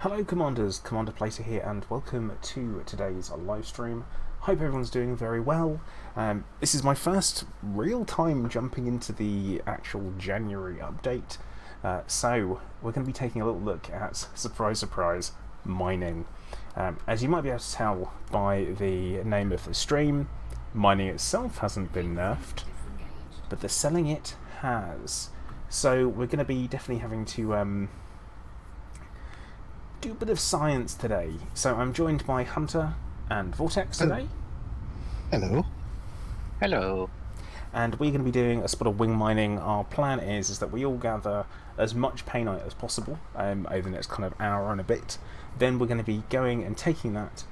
Hello Commanders, Commander Placer here and welcome to today's live stream. Hope everyone's doing very well. This is my first real time jumping into the actual January update. So we're going to be taking a little look at, surprise surprise, mining. As you might be able to tell by the name of the stream, mining itself hasn't been nerfed, but the selling it has. So we're going to be definitely having to do a bit of science today. So I'm joined by Hunter and Vortex today. Hello. Hello. And we're going to be doing a spot of wing mining. Our plan is that we all gather as much painite as possible over the next kind of hour and a bit. Then we're going to be going and taking that,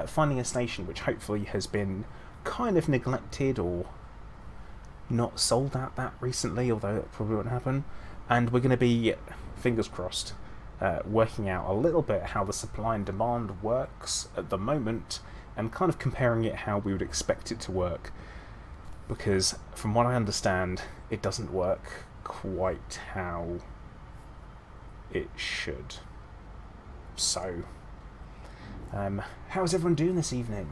finding a station which hopefully has been kind of neglected or not sold out that recently, although that probably won't happen. And we're going to be, fingers crossed, working out a little bit how the supply and demand works at the moment and kind of comparing it how we would expect it to work, because from what I understand it doesn't work quite how it should. So how's everyone doing this evening?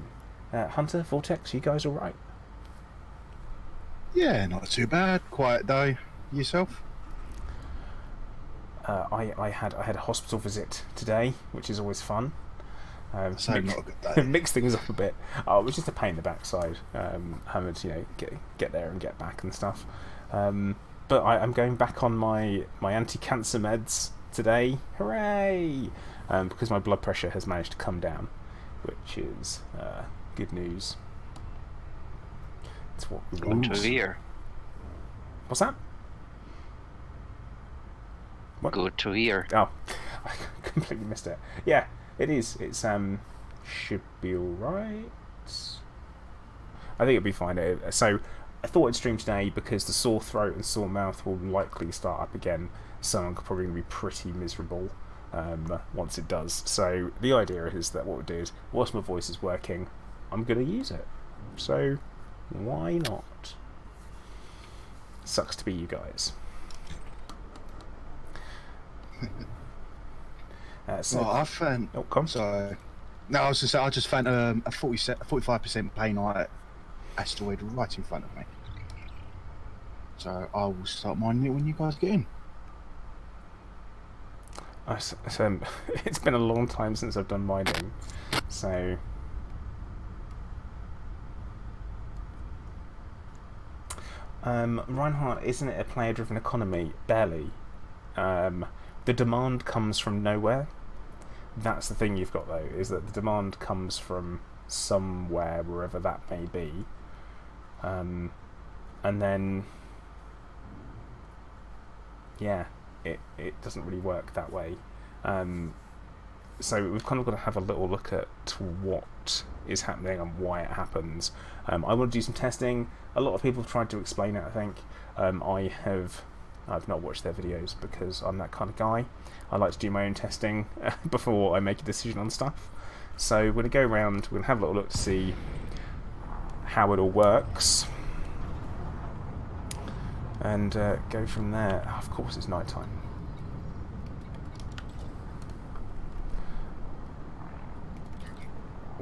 Hunter, Vortex, you guys alright? Yeah, not too bad. Quiet day. Yourself? I had a hospital visit today, which is always fun. So not a good day. Mix things up a bit. Oh, it was just a pain in the backside, having to get there and get back and stuff. But I'm going back on my anti-cancer meds today. Hooray! Because my blood pressure has managed to come down, which is good news. It's what we want. Good to hear. What's that? What? Good to hear. Oh, I completely missed it. Yeah, it is. It's should be alright. I think it'll be fine. So I thought I'd stream today because the sore throat and sore mouth will likely start up again, so I'm probably going to be pretty miserable once it does. So the idea is that what we'll do is, whilst my voice is working, I'm going to use it. So why not? Sucks to be you guys. Well, I found. Oh, come. So, no, I was just saying, I just found a 45% painite asteroid right in front of me. So I will start mining it when you guys get in. It's been a long time since I've done mining, so Reinhardt, isn't it a player-driven economy? Barely. The demand comes from nowhere. That's the thing you've got though, is that the demand comes from somewhere, wherever that may be. And then, yeah, it doesn't really work that way. So we've kind of got to have a little look at what is happening and why it happens. I want to do some testing. A lot of people have tried to explain it, I think. I've not watched their videos because I'm that kind of guy. I like to do my own testing before I make a decision on stuff. So we're going to go around, we're going to have a little look to see how it all works. And go from there. Oh, of course it's night time.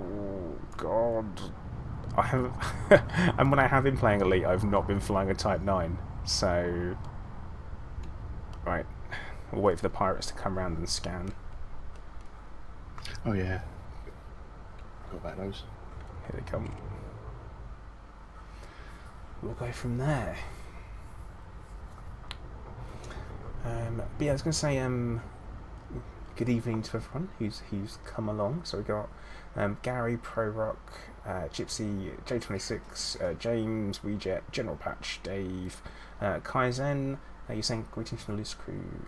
Oh god. I have and when I have been playing Elite I've not been flying a Type 9. So right. We'll wait for the pirates to come round and scan. Oh yeah. Got about those. Here they come. We'll go from there. But yeah, I was going to say good evening to everyone who's come along. So we got Gary, Pro Rock, Gypsy, J26, James, Weejet, General Patch, Dave, Kaizen. You're saying greetings from the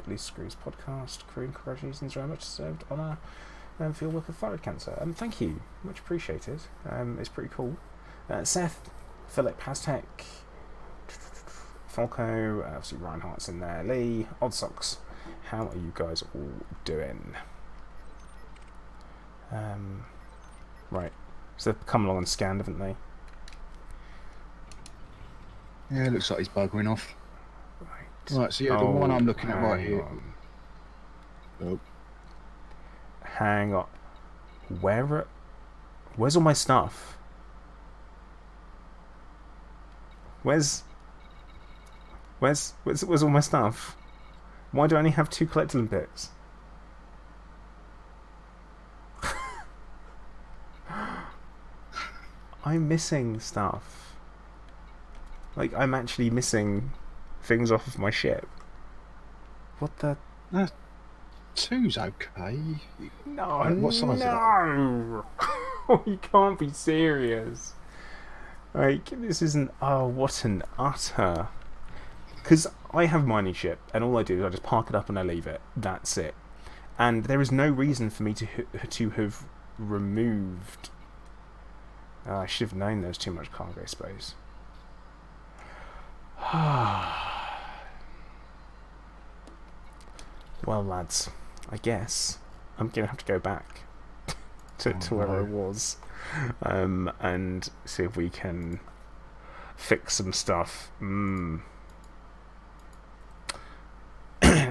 Loose Screws podcast crew and congratulations very much deserved honour for your work of thyroid cancer. Thank you, much appreciated. It's pretty cool. Seth, Philip, Haztech, Falco, obviously Reinhardt's in there, Lee, Odd Socks. How are you guys all doing? Right, so they've come along and scanned, haven't they? Yeah, it looks like he's buggering off. Right. Right, so yeah, the one I'm looking at right here. Oh. Hang on. Where's all my stuff? Where's all my stuff? Why do I only have 2 collectible bits? I'm missing stuff. Like, I'm actually missing things off of my ship. What the? 2's okay. No, What size is it? no! You can't be serious. Like, this isn't... Oh, what an utter... Because I have mining ship, and all I do is I just park it up and I leave it. That's it. And there is no reason for me to have removed... I should have known there was too much cargo space. Well, lads, I guess I'm going to have to go back to where I was and see if we can fix some stuff.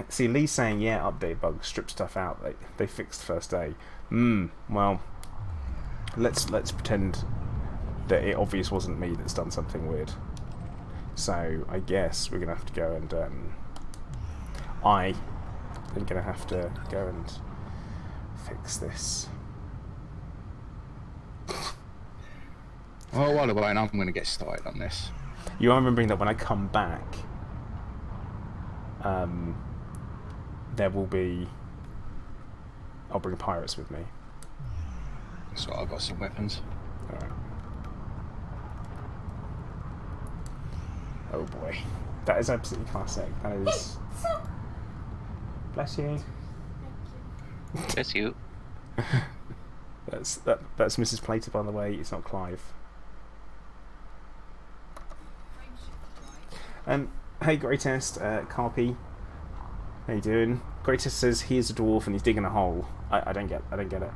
See, Lee's saying, yeah, update bugs, strip stuff out. They fixed first day. Well, let's pretend that it obvious wasn't me that's done something weird. So I guess we're gonna have to go and I'm gonna have to go and fix this. Oh, while I'm waiting, I'm going to get started on this. You are remembering that when I come back, there will be... I'll bring pirates with me. So I've got some weapons. Alright. Oh boy. That is absolutely classic. That is... Bless you. Bless you. That's Mrs. Plater, by the way. It's not Clive. Hey, Greatest, Carpy. How you doing? Greatest says he is a dwarf and he's digging a hole. I don't get it.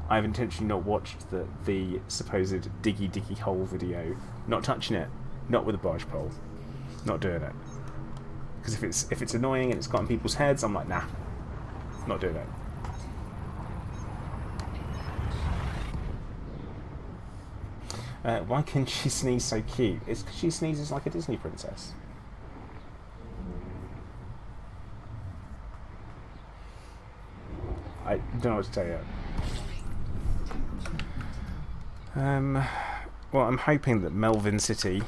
I've intentionally not watched the supposed diggy hole video. Not touching it. Not with a barge pole. Not doing it. Because if it's annoying and it's got in people's heads, I'm like, nah. Not doing it. Why can she sneeze so cute? It's because she sneezes like a Disney princess. I don't know what to tell you. Well, I'm hoping that Melvin City,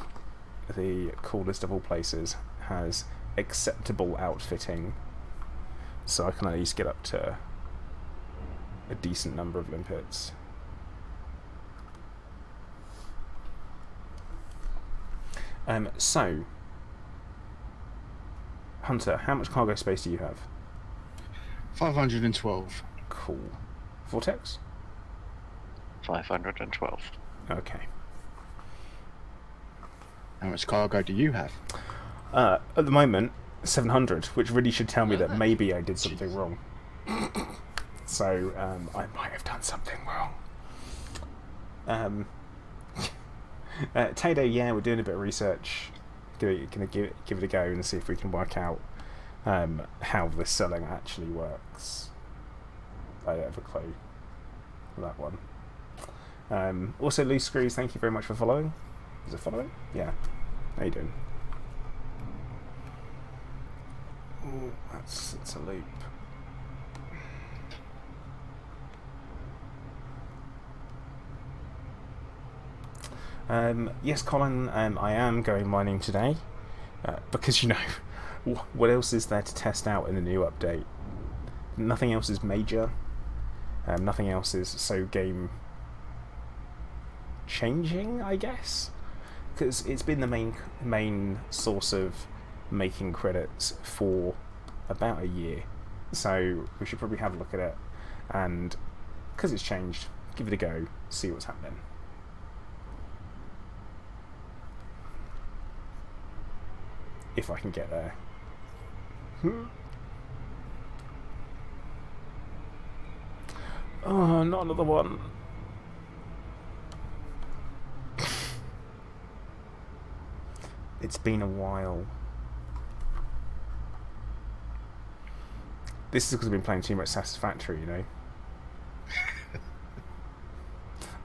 the coolest of all places, has acceptable outfitting, so I can at least get up to a decent number of limpets. So, Hunter, how much cargo space do you have? 512. Cool. Vortex? 512. Okay. How much cargo do you have? At the moment, 700, which really should tell me that maybe I did something wrong. So, I might have done something wrong. Tado, yeah, we're doing a bit of research. Gonna give it a go and see if we can work out how the selling actually works. I don't have a clue for that one. Also, Loose Screws, thank you very much for following. Is it following? Yeah. How you doing? Ooh, that's a loop. Yes, Colin, I am going mining today because, you know, what else is there to test out in the new update? Nothing else is major. Nothing else is so game changing, I guess, because it's been the main source of making credits for about a year. So we should probably have a look at it, and because it's changed, give it a go, see what's happening. If I can get there. Oh, not another one. It's been a while. This is because I've been playing too much Satisfactory, you know.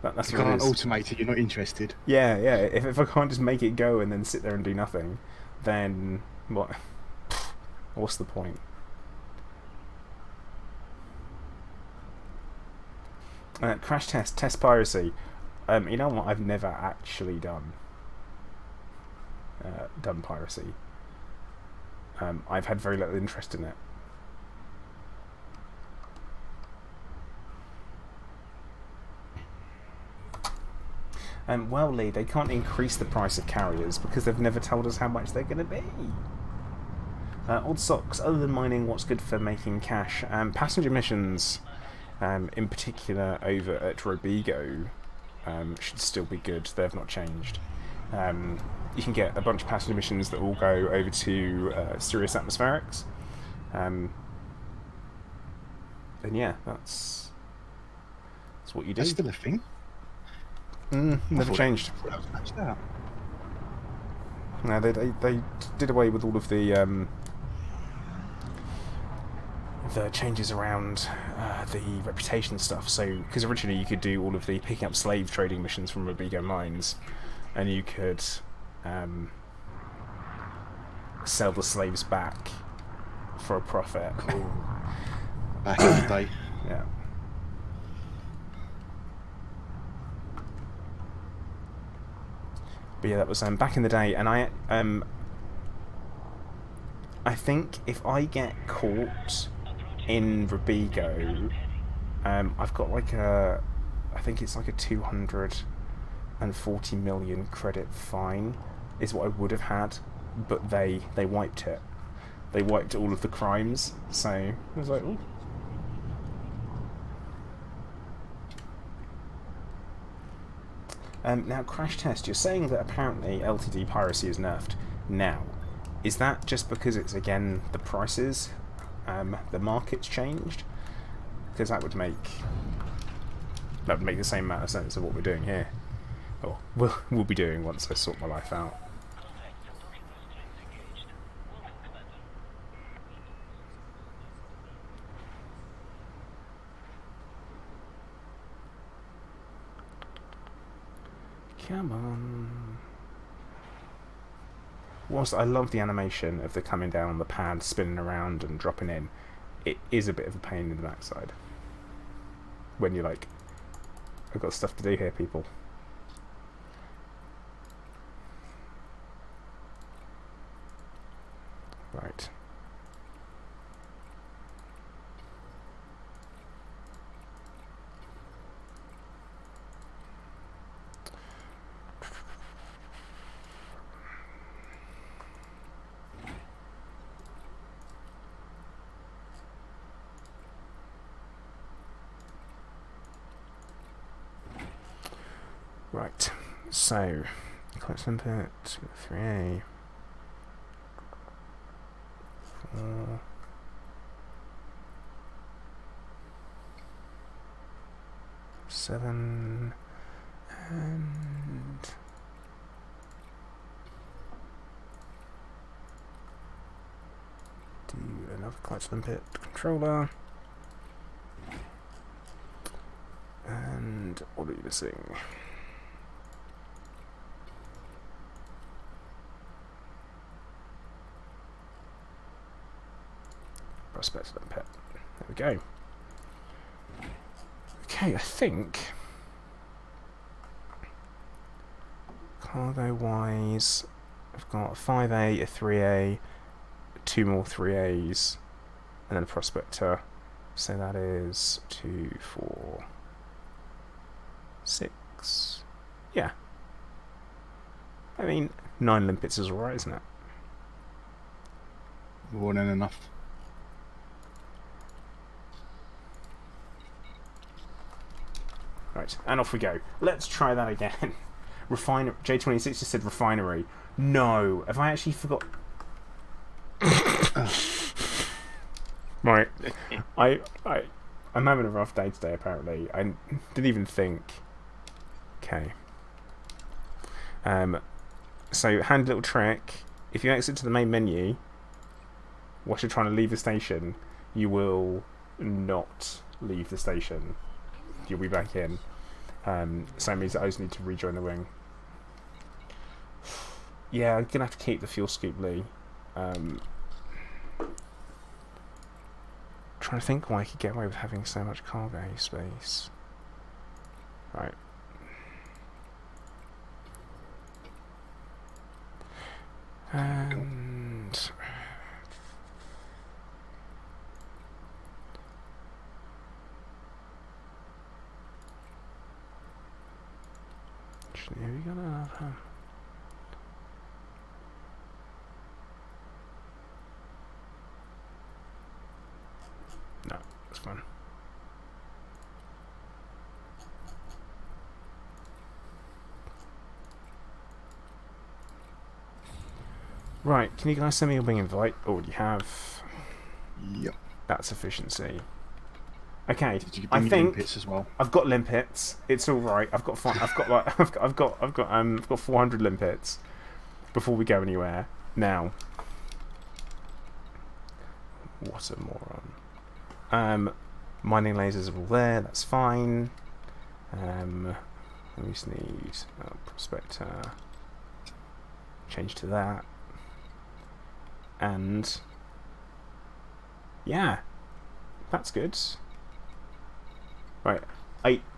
That's You what it can't is. automate it. You're not interested. Yeah, yeah. If I can't just make it go and then sit there and do nothing, then what? What's the point? Crash test piracy. You know what? I've never actually done piracy. I've had very little interest in it. Well, Lee, they can't increase the price of carriers because they've never told us how much they're going to be. Odd socks, other than mining, what's good for making cash? Passenger missions, in particular over at Robigo, should still be good. They have not changed. You can get a bunch of passenger missions that all go over to Sirius Atmospherics. And yeah, that's what you do. That's still a thing. Never changed. That was patched out. No, they did away with all of the changes around the reputation stuff. So, because originally you could do all of the picking up slave trading missions from Robigo Mines, and you could sell the slaves back for a profit. Cool. Back in the day. Yeah. But yeah, that was back in the day, and I think if I get caught in Robigo, I've got like I think it's like a 240 million credit fine is what I would have had, but they wiped it. They wiped all of the crimes, so I was like, ooh. Now, Crash Test, you're saying that apparently LTD piracy is nerfed. Now, is that just because it's, again, the prices, the market's changed? Because that would make the same amount of sense of what we're doing here. Or we'll be doing once I sort my life out. Come on. Whilst I love the animation of the coming down on the pad, spinning around and dropping in, it is a bit of a pain in the backside. When you're like, I've got stuff to do here, people. Right. Right, so collect input 3A, 4, 7, and do another collect input controller, and what are you missing? Prospect and pet. There we go. Okay, I think cargo wise, I've got a 5A, a 3A, 2 more 3As, and then a prospector. So that is 2, 4, 6. Yeah. I mean, 9 limpets is alright, isn't it? More than enough. Right, and off we go. Let's try that again. J26 just said refinery. No, have I actually forgot? Right, I'm having a rough day today. Apparently, I didn't even think. Okay. So handy little trick. If you exit to the main menu, whilst you're trying to leave the station, you will not leave the station. You'll be back in. So that means that I just need to rejoin the wing. Yeah, I'm gonna have to keep the fuel scoop, Lee. Trying to think why I could get away with having so much cargo space. Right. And actually, have you got another? No, it's fine. Right, can you guys send me a wing invite? Already have. Yep. That's efficiency. Okay, Did you I bring think limpets as well? I've got limpets. It's all right. I've got I've got like I've got 400 limpets before we go anywhere. Now, what a moron. Mining lasers are all there. That's fine. We just need prospector. Change to that. And yeah, that's good. Right,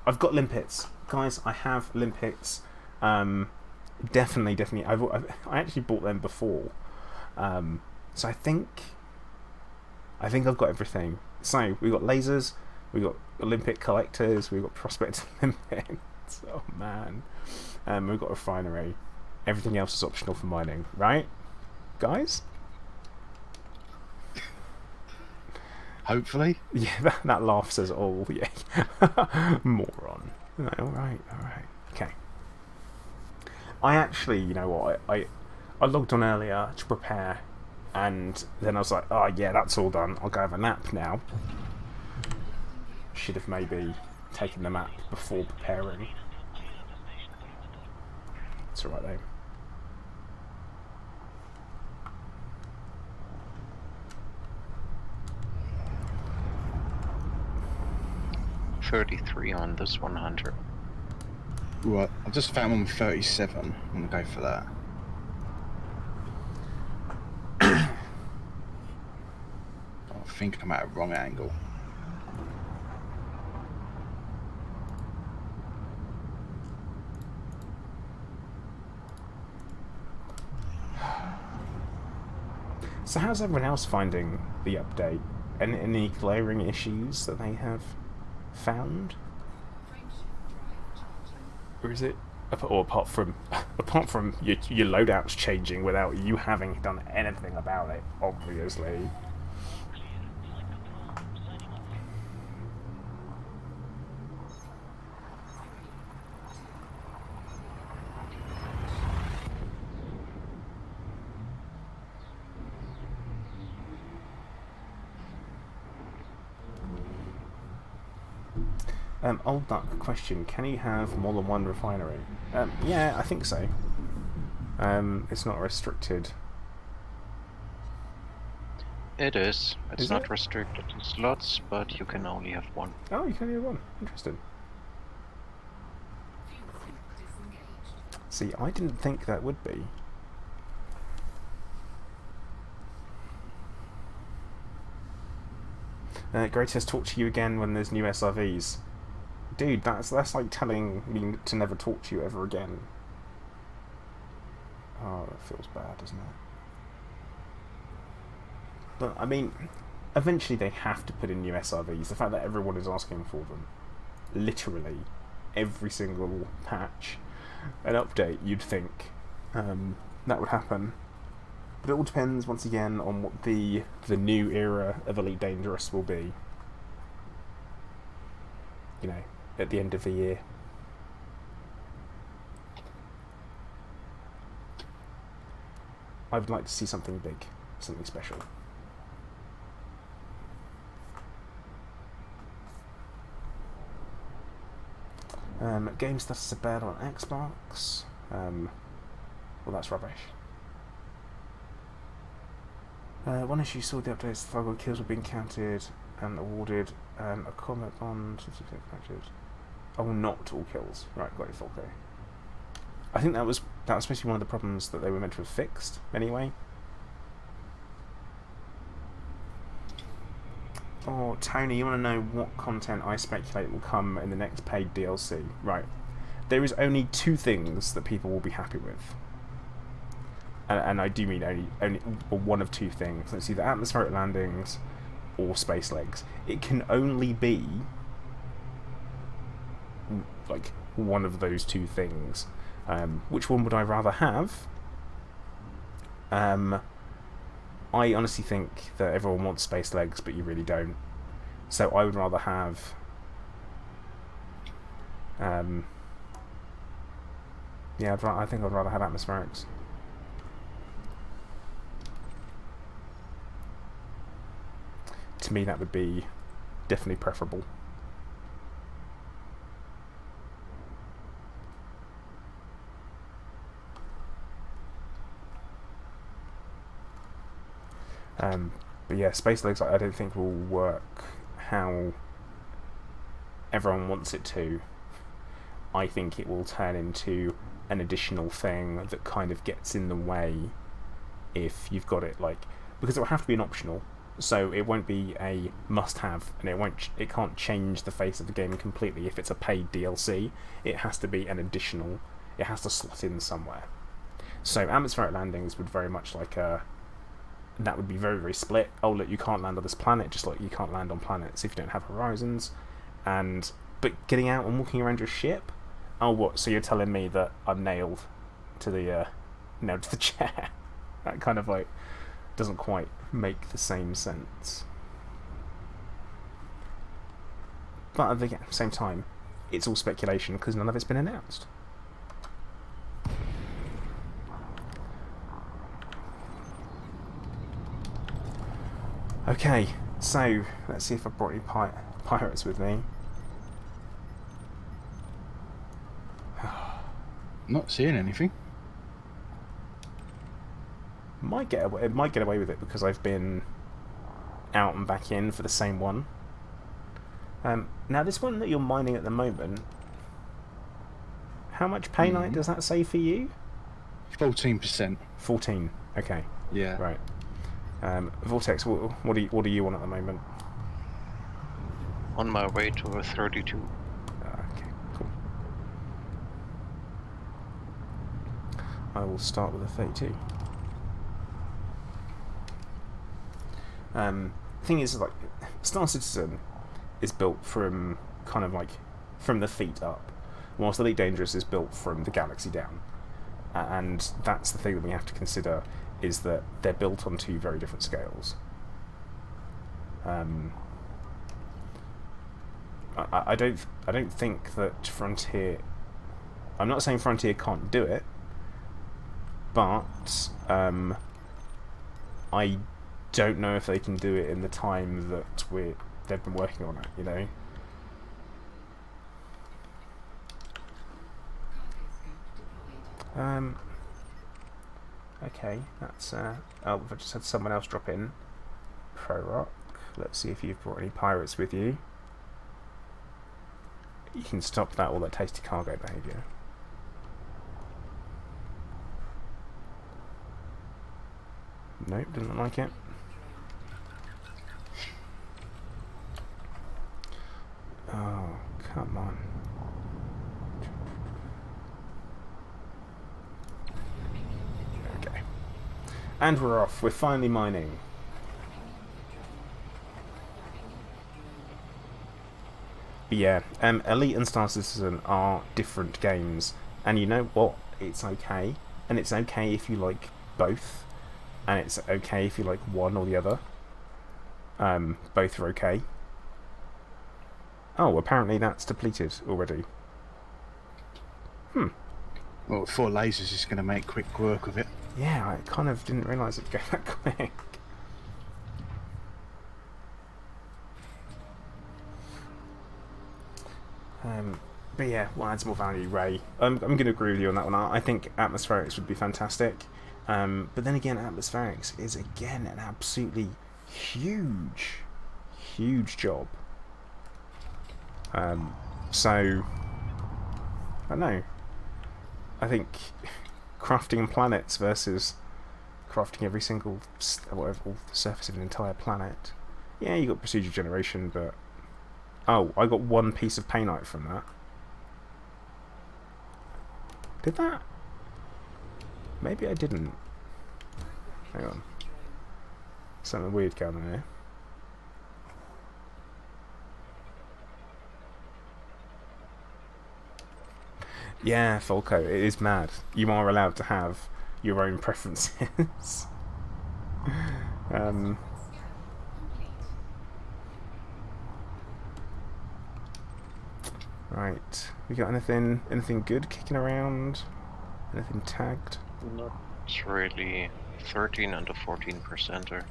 I've got limpets, guys. I have limpets. Definitely. I actually bought them before. So I think I've got everything. So we've got lasers, we've got Olympic collectors, we've got prospect limpets. Oh man, we've got refinery. Everything else is optional for mining, right, guys? Hopefully. Yeah, that laugh says all. Yeah, moron. All right. Okay. I actually, you know what? I logged on earlier to prepare, and then I was like, oh yeah, that's all done. I'll go have a nap now. Should have maybe taken the nap before preparing. It's alright though. $33 on this 100. Right, I've just found one with 37. I'm gonna go for that. I think I'm at a wrong angle. So how's everyone else finding the update? Any glaring issues that they have found? Or is it, apart from your loadouts changing without you having done anything about it, obviously. Old Duck question, can you have more than one refinery? Yeah, I think so. It's not restricted. It is. It's Is not it? restricted to slots, but you can only have one. Oh, you can only have one. Interesting. See, I didn't think that would be. Greatest talk to you again when there's new SRVs. Dude, that's like telling me to never talk to you ever again. Oh, that feels bad, doesn't it? But, I mean, eventually they have to put in new SRVs. The fact that everyone is asking for them. Literally, every single patch and update, you'd think that would happen. But it all depends, once again, on what the new era of Elite Dangerous will be. You know, at the end of the year. I would like to see something big, something special. Game status are bad on Xbox. Well, that's rubbish. One issue saw the updates, the 5 kills were being counted and awarded, and a combat bond. Oh, not all kills. Right, got it. Okay. I think that was supposed to be one of the problems that they were meant to have fixed. Anyway. Oh, Tony, you want to know what content I speculate will come in the next paid DLC? Right. There is only 2 things that people will be happy with. And I do mean only one of 2 things. It's either atmospheric landings or space legs. It can only be like one of those 2 things. Which one would I rather have? I honestly think that everyone wants space legs, but you really don't. So I would rather have yeah, I think I'd rather have atmospherics. To me, that would be definitely preferable. But yeah, space legs I don't think will work how everyone wants it to. I think it will turn into an additional thing that kind of gets in the way if you've got it, like, because it will have to be an optional, so it won't be a must-have, and it can't change the face of the game completely. If it's a paid DLC, it has to be an additional. It has to slot in somewhere. So atmospheric landings would very much like that would be very, very split. Oh look, you can't land on this planet, just like you can't land on planets if you don't have horizons. But getting out and walking around your ship. Oh, what? So you're telling me that I'm nailed to the chair? That kind of like doesn't quite make the same sense. But at the same time, it's all speculation because none of it's been announced. Okay, so let's see if I brought any pirates with me. Not seeing anything. Might get away with it because I've been out and back in for the same one. Now this one that you're mining at the moment, how much painite does that say for you? 14%. 14. Okay. Yeah. Right. Vortex, what are you on at the moment? On my way to a 32. Okay, cool. I will start with a 32. Thing is, like, Star Citizen is built from kind of like from the feet up, whilst Elite Dangerous is built from the galaxy down, and that's the thing that we have to consider, is that they're built on 2 very different scales. I don't think that Frontier. I'm not saying Frontier can't do it, but I don't know if they can do it in the time that they've been working on it. You know. Okay, that's oh, I've just had someone else drop in. Pro Rock. Let's see if you've brought any pirates with you. You can stop that all that tasty cargo behaviour. Nope, didn't like it. Oh, come on. Okay. And we're off. We're finally mining. But yeah, Elite and Star Citizen are different games. And you know what? It's okay. And it's okay if you like both. And it's okay if you like one or the other. Both are okay. Oh, apparently that's depleted already. Well, 4 lasers is going to make quick work of it. Yeah, I kind of didn't realise it'd go that quick. But yeah, what adds more value, Ray? I'm going to agree with you on that one. I think atmospherics would be fantastic. But then again, atmospherics is again an absolutely huge, huge job. So I don't know. I think crafting planets versus crafting every single whatever all the surface of an entire planet. Yeah, you got procedure generation, but oh, I got one piece of painite from that. Did that? Maybe I didn't. Hang on. Something weird going on here. Yeah, Folko, it is mad. You are allowed to have your own preferences. Right. We got anything good kicking around? Anything tagged? Not really. 13 and a 14%er.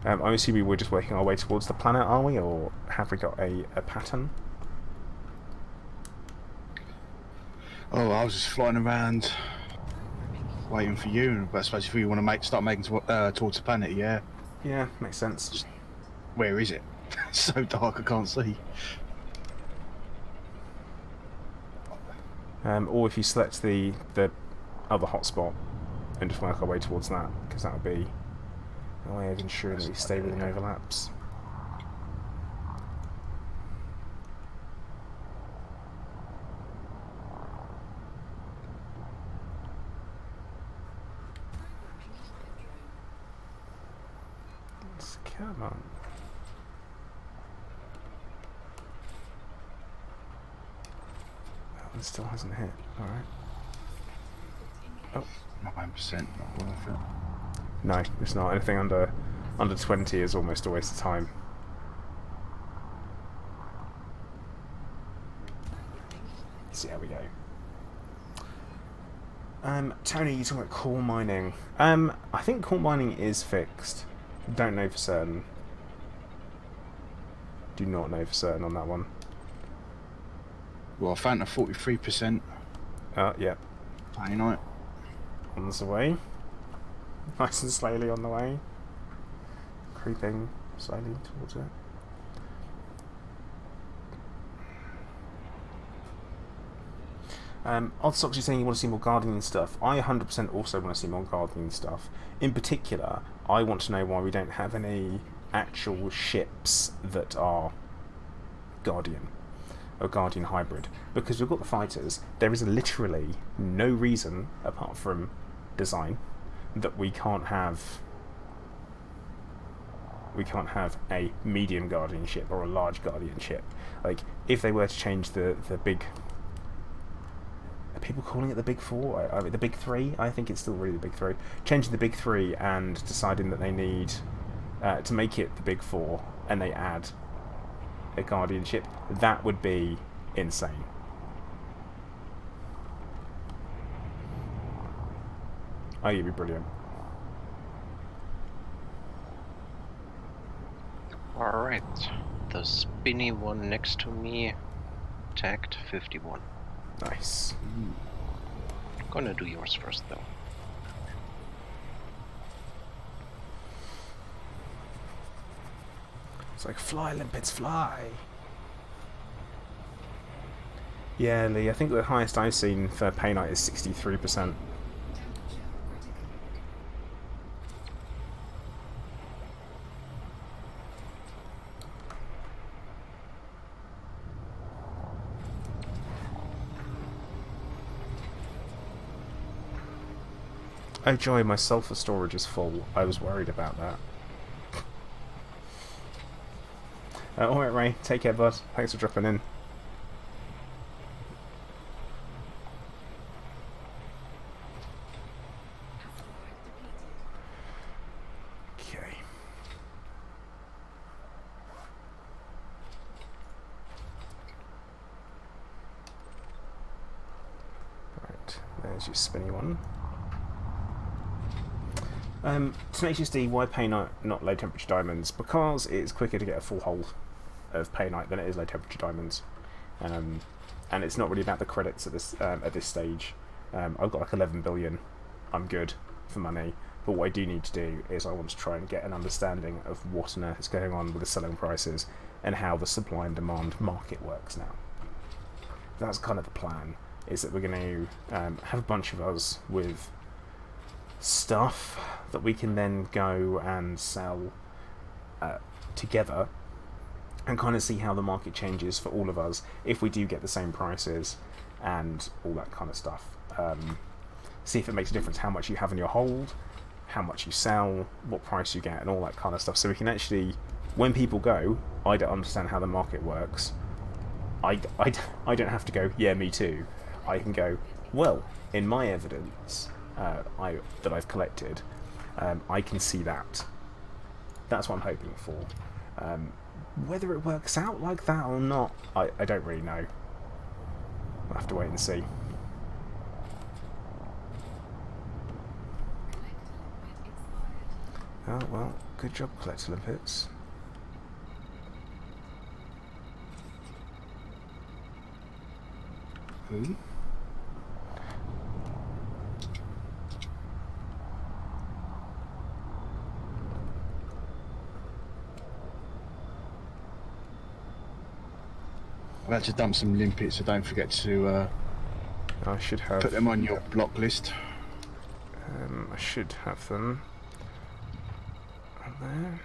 I'm assuming we're just working our way towards the planet, are we? Or have we got a pattern? Oh, I was just flying around, waiting for you. But I suppose if you want to start making towards the planet, yeah. Yeah, makes sense. Just, where is it? It's so dark, I can't see. Or if you select the other hotspot and just work our way towards that, because that would be a way of ensuring that we stay within overlaps. Come on. That one still hasn't hit. Alright. Oh. 9%, not worth it. No, it's not. Anything under 20 is almost a waste of time. Let's see how we go. Tony, you talking about coal mining. I think coal mining is fixed. Don't know for certain. Do not know for certain on that one. Well, I found a 43%. Yeah. Painite. On the way. Nice and slowly on the way. Creeping slowly towards it. Oddsock's you saying you want to see more Guardian stuff. I 100% also want to see more Guardian stuff. In particular, I want to know why we don't have any actual ships that are Guardian or Guardian hybrid. Because we've got the fighters, there is literally no reason, apart from design, that we can't have a medium Guardian ship or a large Guardian ship. Like, if they were to change the big... Are people calling it the big four? I mean, the big three? I think it's still really the big three. Changing the big three and deciding that they need to make it the big four, and they add a Guardian ship, that would be insane. Oh, you'd be brilliant. Alright. The spinny one next to me tagged 51. Nice. Gonna do yours first though. It's like, fly, limpets, fly. Yeah, Lee, I think the highest I've seen for Painite is 63%. Oh joy, my sulfur storage is full. I was worried about that. Alright Ray, take care bud. Thanks for dropping in. Okay. Right, there's your spinny one. Tenacious D, why painite, not low temperature diamonds? Because it's quicker to get a full hole of painite than it is low temperature diamonds, and it's not really about the credits at this stage. I've got like 11 billion. I'm good for money. But what I do need to do is I want to try and get an understanding of what on earth is going on with the selling prices and how the supply and demand market works now. That's kind of the plan, is that we're going to have a bunch of us with stuff that we can then go and sell together and kind of see how the market changes for all of us if we do get the same prices and all that kind of stuff. See if it makes a difference how much you have in your hold, how much you sell, what price you get, and all that kind of stuff. So we can actually, when people go, I don't understand how the market works, I don't have to go, yeah, me too. I can go, well, in my evidence that I've collected, I can see that. That's what I'm hoping for. Whether it works out like that or not, I don't really know. I'll have to wait and see. Oh, well, good job, Collect Olympics. Who? I've had to dump some limpets, so don't forget to I should have. put them on your block list. I should have them. There.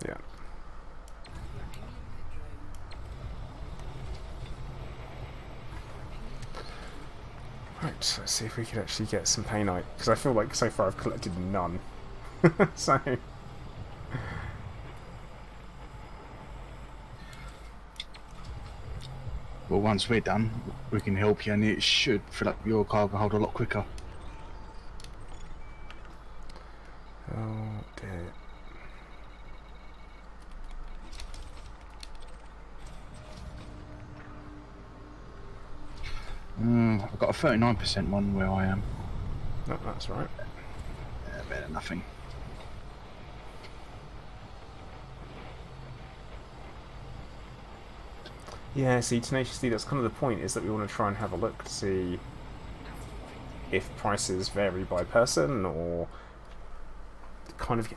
Yeah. Right, let's see if we could actually get some painite, because I feel like so far I've collected none. So. Well, once we're done, we can help you, and it should fill up your cargo hold a lot quicker. Oh dear. I've got a 39% one where I am. No, that's right. Better than nothing. Yeah, see, tenaciously, that's kind of the point, is that we want to try and have a look to see if prices vary by person, or kind of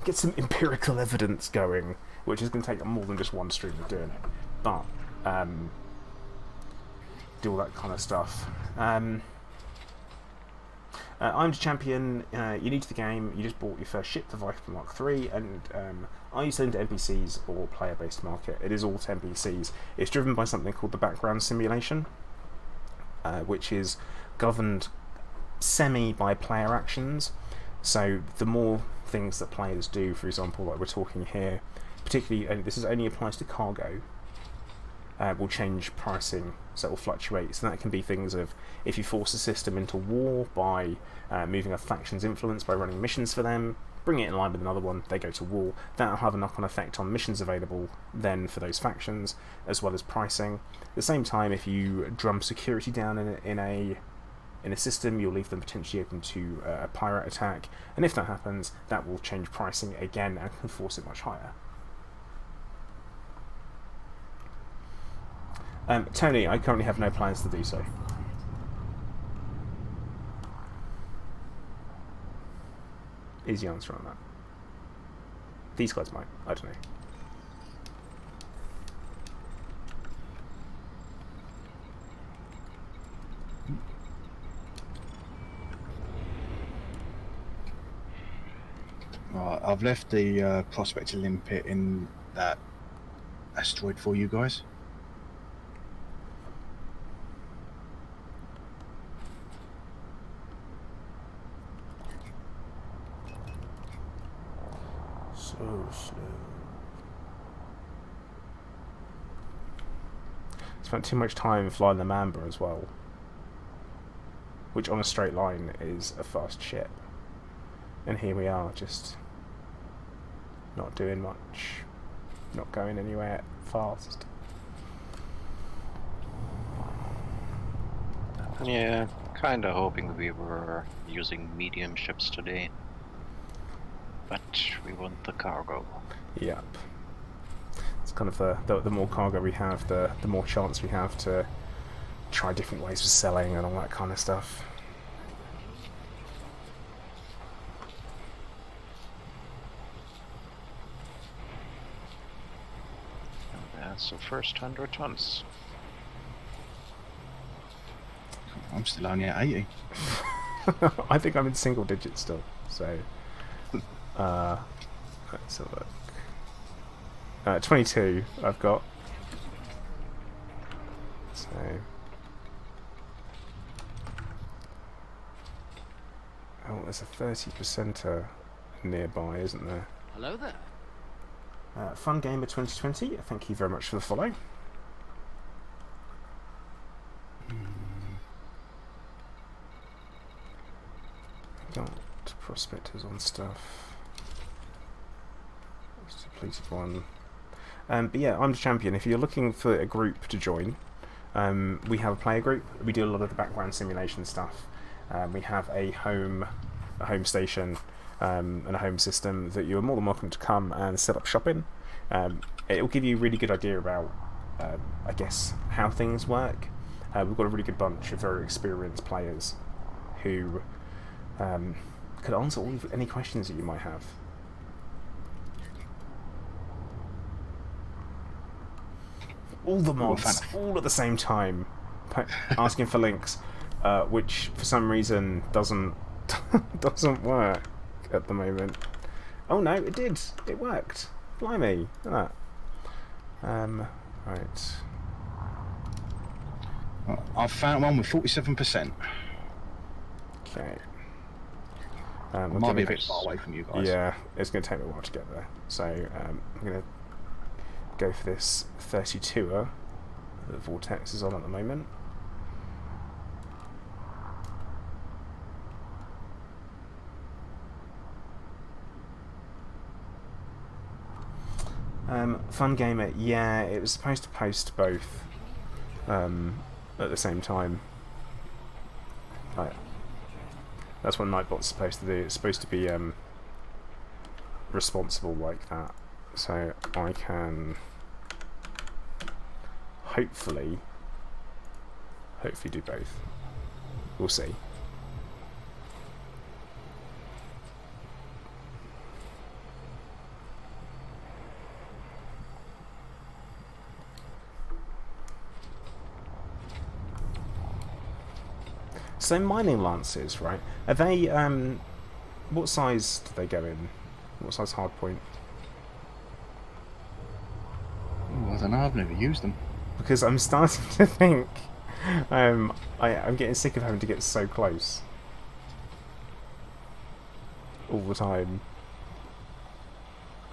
get some empirical evidence going, which is going to take more than just one stream of doing it. But do all that kind of stuff. I'm the champion. You're new to the game. You just bought your first ship, the Viper Mark III, and are you selling to NPCs or player-based market? It is all to NPCs. It's driven by something called the background simulation, which is governed semi by player actions. So the more things that players do, for example, like we're talking here, particularly, this is only applies to cargo, will change pricing, so it will fluctuate. So that can be things of, if you force a system into war by moving a faction's influence by running missions for them, bring it in line with another one, they go to war, that will have a knock-on effect on missions available then for those factions, as well as pricing. At the same time, if you drum security down in a system, you'll leave them potentially open to a pirate attack, and if that happens, that will change pricing again and can force it much higher. Tony, I currently have no plans to do so. Easy answer on that. These guys might, I don't know. Right, I've left the Prospector limpet in that asteroid for you guys. So slow. Spent too much time flying the Mamba as well, which on a straight line is a fast ship. And here we are, just not doing much, not going anywhere fast. Yeah, kinda hoping we were using medium ships today. But we want the cargo. Yep. It's kind of the more cargo we have, the more chance we have to try different ways of selling and all that kind of stuff. That's the first 100 tons. I'm still only at 80. I think I'm in single digits still, so let's have a look. 22 I've got. So oh, there's a 30%er nearby, isn't there? Hello there. Fun Gamer 2020, thank you very much for the follow. Got prospectors on stuff. That's depleted one. But yeah, I'm the champion. If you're looking for a group to join, we have a player group. We do a lot of the background simulation stuff. We have a home station and a home system that you are more than welcome to come and set up shop in. It will give you a really good idea about, I guess, how things work. We've got a really good bunch of very experienced players who could answer any questions that you might have. All the mods, all at the same time, asking for links, which for some reason doesn't work at the moment. Oh no, it did. It worked. Blimey, look at that. Right. I've found one with 47%. Okay. Might be a bit far away from you guys. Yeah, it's going to take me a while to get there. So I'm going to go for this 32er that Vortex is on at the moment. Fun Gamer, yeah, it was supposed to post both at the same time. Right. That's what Nightbot's supposed to do. It's supposed to be responsible like that. So I can hopefully do both. We'll see. So mining lances, right? Are they what size do they go in? What size hardpoint? Ooh, I don't know, I've never used them. Because I'm starting to think I'm getting sick of having to get so close all the time.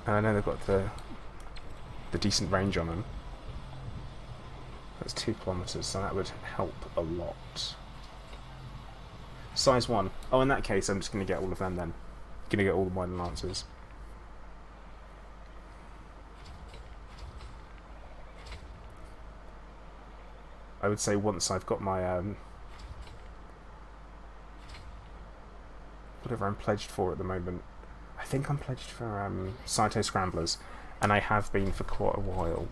And I know they've got the decent range on them. That's 2 kilometers, so that would help a lot. Size 1. Oh, in that case, I'm just going to get all of them then. Going to get all the mining lancers. I would say once I've got my whatever I'm pledged for at the moment. I think I'm pledged for Cyto Scramblers, and I have been for quite a while.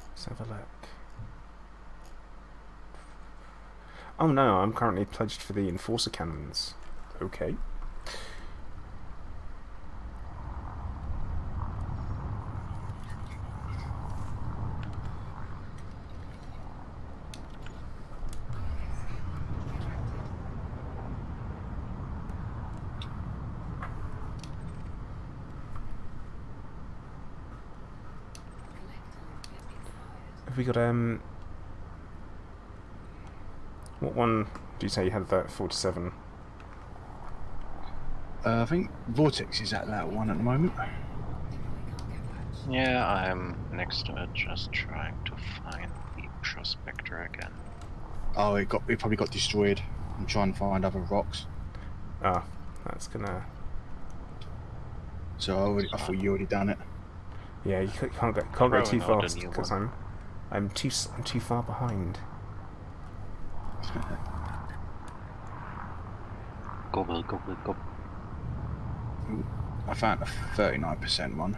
Let's have a look. Oh no, I'm currently pledged for the Enforcer Cannons. Okay. Have we got what one do you say you had that 47? I think Vortex is at that one at the moment. Yeah, I'm next to it, just trying to find the prospector again. Oh, it probably got destroyed. I'm trying to find other rocks. Ah, that's gonna. So I thought you already done it. Yeah, you can't go too Throwing out a fast new because one. I'm too far behind. Gobble, gobble, gobble. I found a 39% one.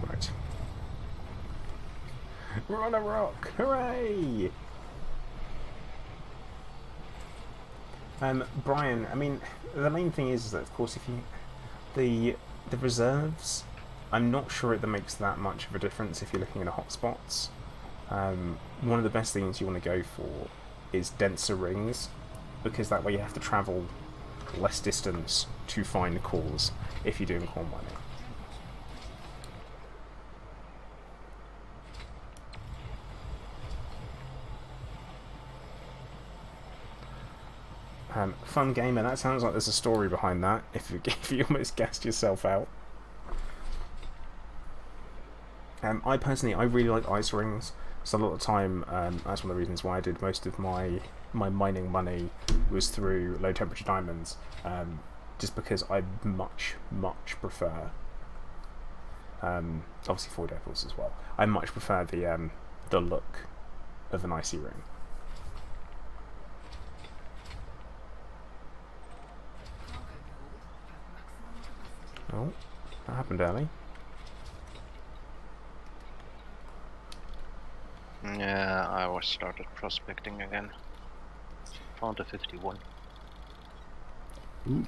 Right. We're on a rock! Hooray! Brian, I mean, the main thing is that, of course, if you the reserves, I'm not sure it makes that much of a difference if you're looking at hotspots. One of the best things you want to go for is denser rings, because that way you have to travel less distance to find cores if you're doing core mining. Fun game, and that sounds like there's a story behind that, if you almost gassed yourself out. I personally, I really like ice rings, so a lot of the time, that's one of the reasons why I did most of my mining money was through low temperature diamonds, just because I much prefer, obviously void opals as well, I much prefer the look of an icy ring. Oh, that happened early. Yeah, I was started prospecting again. Found a 51. Ooh.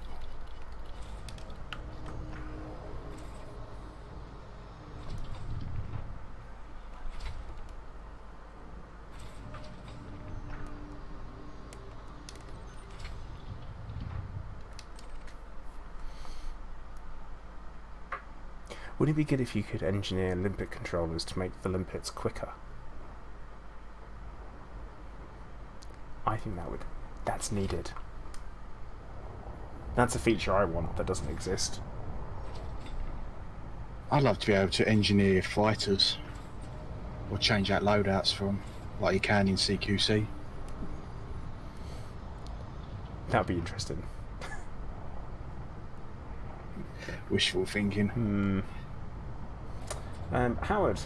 Would it be good if you could engineer limpet controllers to make the limpets quicker? I think that's needed. That's a feature I want that doesn't exist. I'd love to be able to engineer fighters or change out loadouts for them, like you can in CQC. That'd be interesting. Wishful thinking. Howard,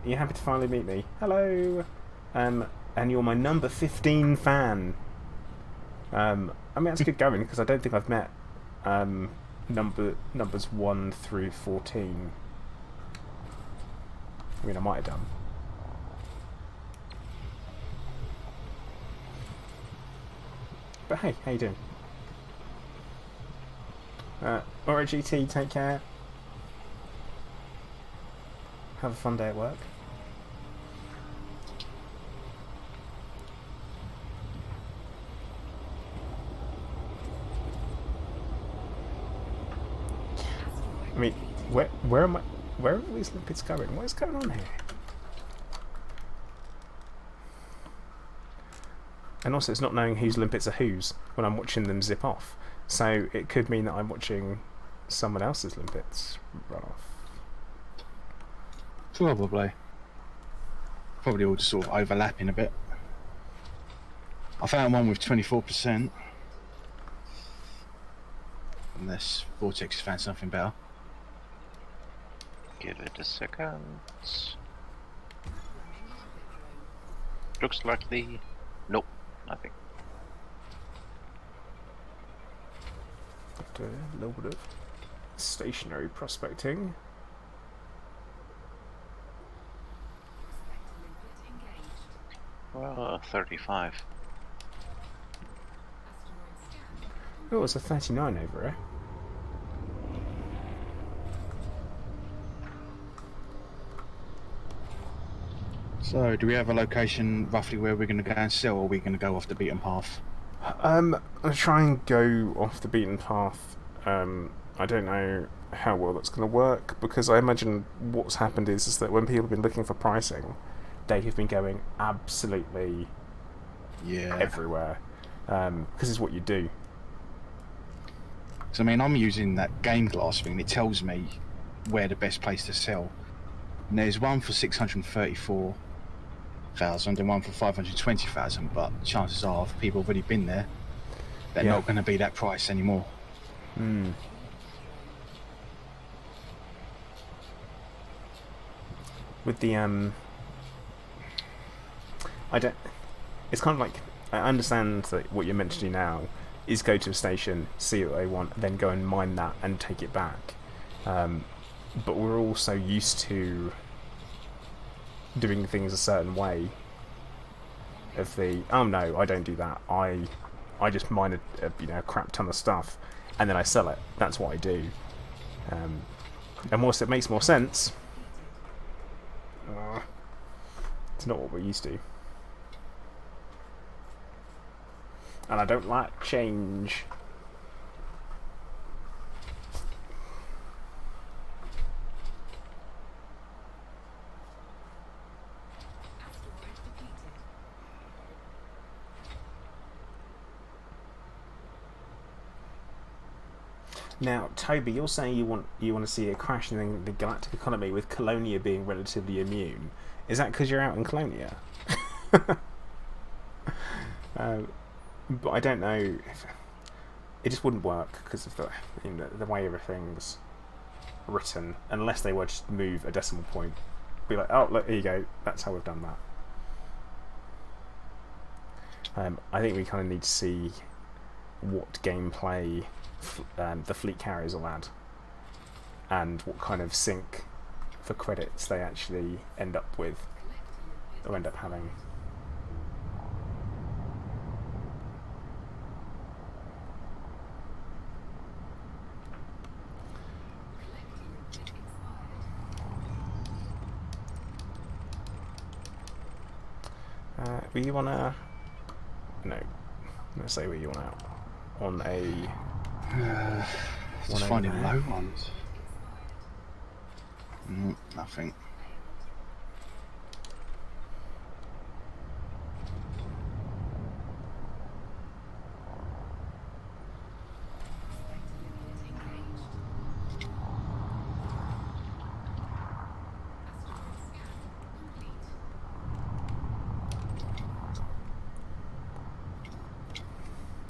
you happy to finally meet me? Hello. And you're my number 15 fan. I mean, that's good going, because I don't think I've met numbers 1 through 14. I mean, I might have done. But hey, how you doing? Alright, GT, take care. Have a fun day at work. I mean, where am I? Where are all these limpets going? What is going on here? And also, it's not knowing whose limpets are whose when I'm watching them zip off. So it could mean that I'm watching someone else's limpets run off. Probably all just sort of overlapping a bit. I found one with 24%. Unless Vortex has found something better. Give it a second. Looks like nope, nothing. A little bit of stationary prospecting. Well, 35. Oh, it's a 39 over here. So, do we have a location roughly where we're going to go and sell, or are we going to go off the beaten path? I'll try and go off the beaten path. I don't know how well that's going to work, because I imagine what's happened is that when people have been looking for pricing, they have been going absolutely everywhere, because it's what you do. So, I mean, I'm using that game glass thing, and it tells me where the best place to sell. And there's one for 634,000 and one for 520,000, but chances are people have already been there. they're Yeah. not going to be that price anymore. With the I don't. It's kind of like, I understand that what you're meant to do now is go to a station, see what they want, then go and mine that and take it back. But we're all so used to doing things a certain way. Of the, oh no, I don't do that. I just mine a crap ton of stuff, and then I sell it. That's what I do. And whilst it makes more sense, it's not what we're used to. And I don't like change. Now, Toby, you're saying you want to see a crash in the galactic economy with Colonia being relatively immune. Is that because you're out in Colonia? But I don't know. It just wouldn't work because of the way everything's written, unless they were just move a decimal point. Be like, oh look, here you go. That's how we've done that. I think we kind of need to see what gameplay the fleet carriers will add, and what kind of sync for credits they actually end up with, or end up having. Were you on a... No. Let's say were you on a... Just finding low ones. Nothing.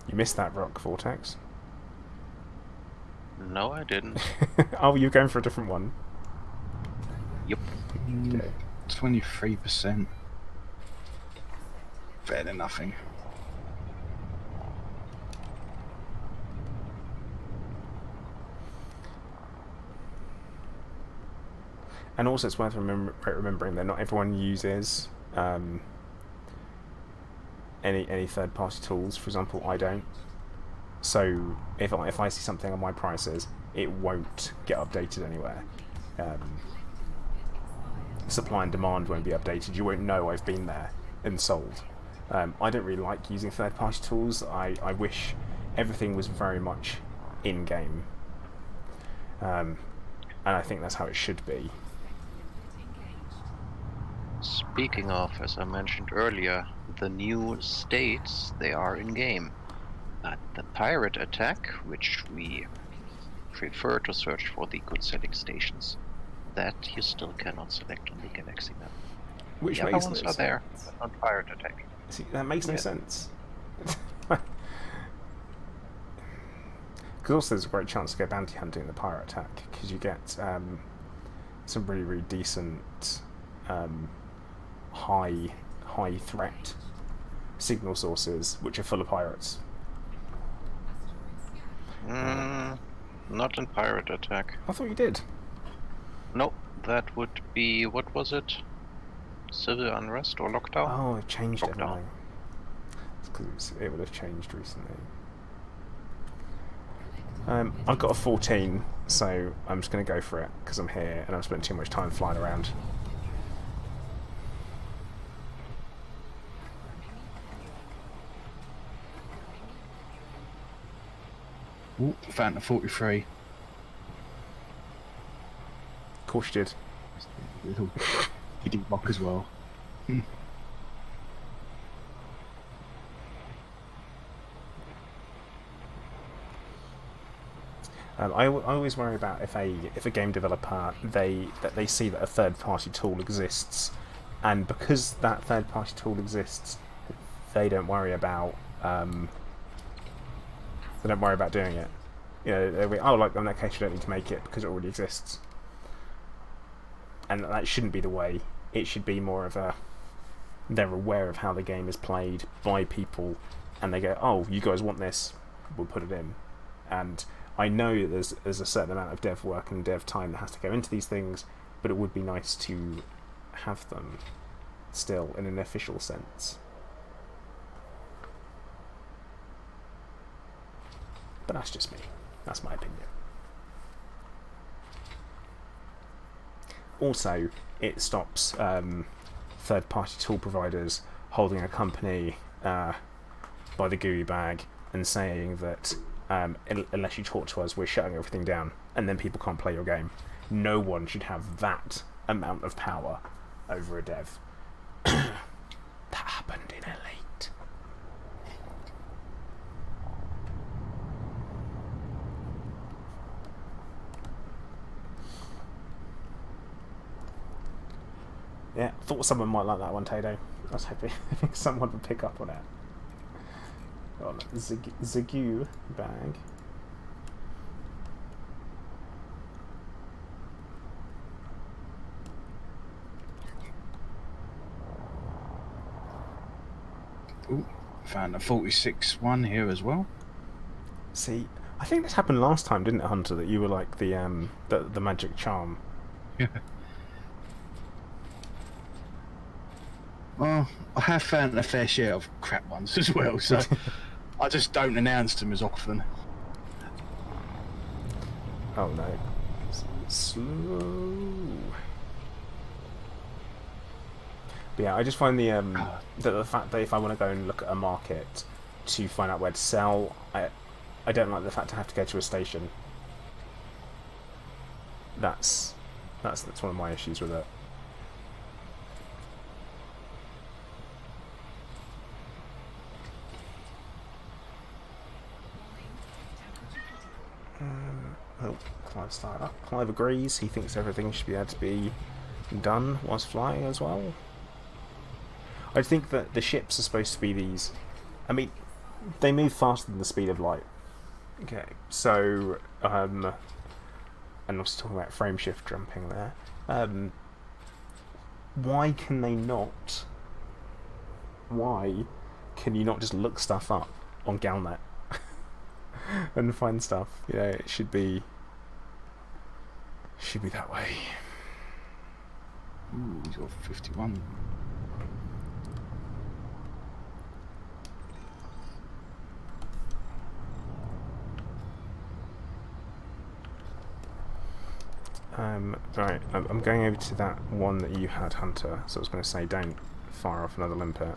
You missed that rock, Vortex. No, I didn't. Oh, you're going for a different one. Yep. Okay. 23%. Better than nothing. And also, it's worth remembering that not everyone uses any third-party tools. For example, I don't. So if I see something on my prices, it won't get updated anywhere. Supply and demand won't be updated. You won't know I've been there and sold. I don't really like using third-party tools. I wish everything was very much in-game. And I think that's how it should be. Speaking of, as I mentioned earlier, the new states, they are in-game. But the pirate attack, which we prefer to search for the good selling stations, that you still cannot select on the Galaxy map. Which The other makes ones no are there, sense. but not pirate attack. See, that makes no Yeah. sense. Because also there's a great chance to go bounty hunting in the pirate attack, because you get some really, really decent high threat signal sources which are full of pirates. Not in pirate attack. I thought you did. No, that would be, what was it? Civil unrest or lockdown? Oh, it changed Lockdown. everything. It's because it would have changed recently. I've got a 14, so I'm just going to go for it because I'm here and I've spent too much time flying around. Ooh, found a 43. Of course you did. Little giddy rock as well. I always worry about if a game developer they see that a third party tool exists, and because that third party tool exists, they don't worry about So don't worry about doing it. You know, they'll be, oh, like in that case, you don't need to make it because it already exists. And that shouldn't be the way. It should be more of a, they're aware of how the game is played by people, and they go, oh, you guys want this, we'll put it in. And I know that there's a certain amount of dev work and dev time that has to go into these things, but it would be nice to have them still in an official sense. But that's just me. That's my opinion. Also, it stops third-party tool providers holding a company by the gooey bag and saying that unless you talk to us, we're shutting everything down, and then people can't play your game. No one should have that amount of power over a dev. That happened in Elite. Yeah, thought someone might like that one, Tado. I was hoping someone would pick up on it. Oh, Zagu bag. Ooh, found a 46-1 here as well. See, I think this happened last time, didn't it, Hunter? That you were like the magic charm. Yeah. Well, I have found a fair share of crap ones as well, so I just don't announce them as often. Oh no. Slow. But yeah, I just find the fact that if I want to go and look at a market to find out where to sell, I don't like the fact I have to go to a station. That's one of my issues with it. Oh, Clive started up. Clive agrees. He thinks everything should be able to be done whilst flying as well. I think that the ships are supposed to be these. I mean, they move faster than the speed of light. Okay, so and I was talking about frame shift jumping there. Why can they not? Why can you not just look stuff up on Galnet and find stuff? You know, it should be that way. Ooh, he's got 51. Right, I'm going over to that one that you had, Hunter. So I was going to say, don't fire off another limpet.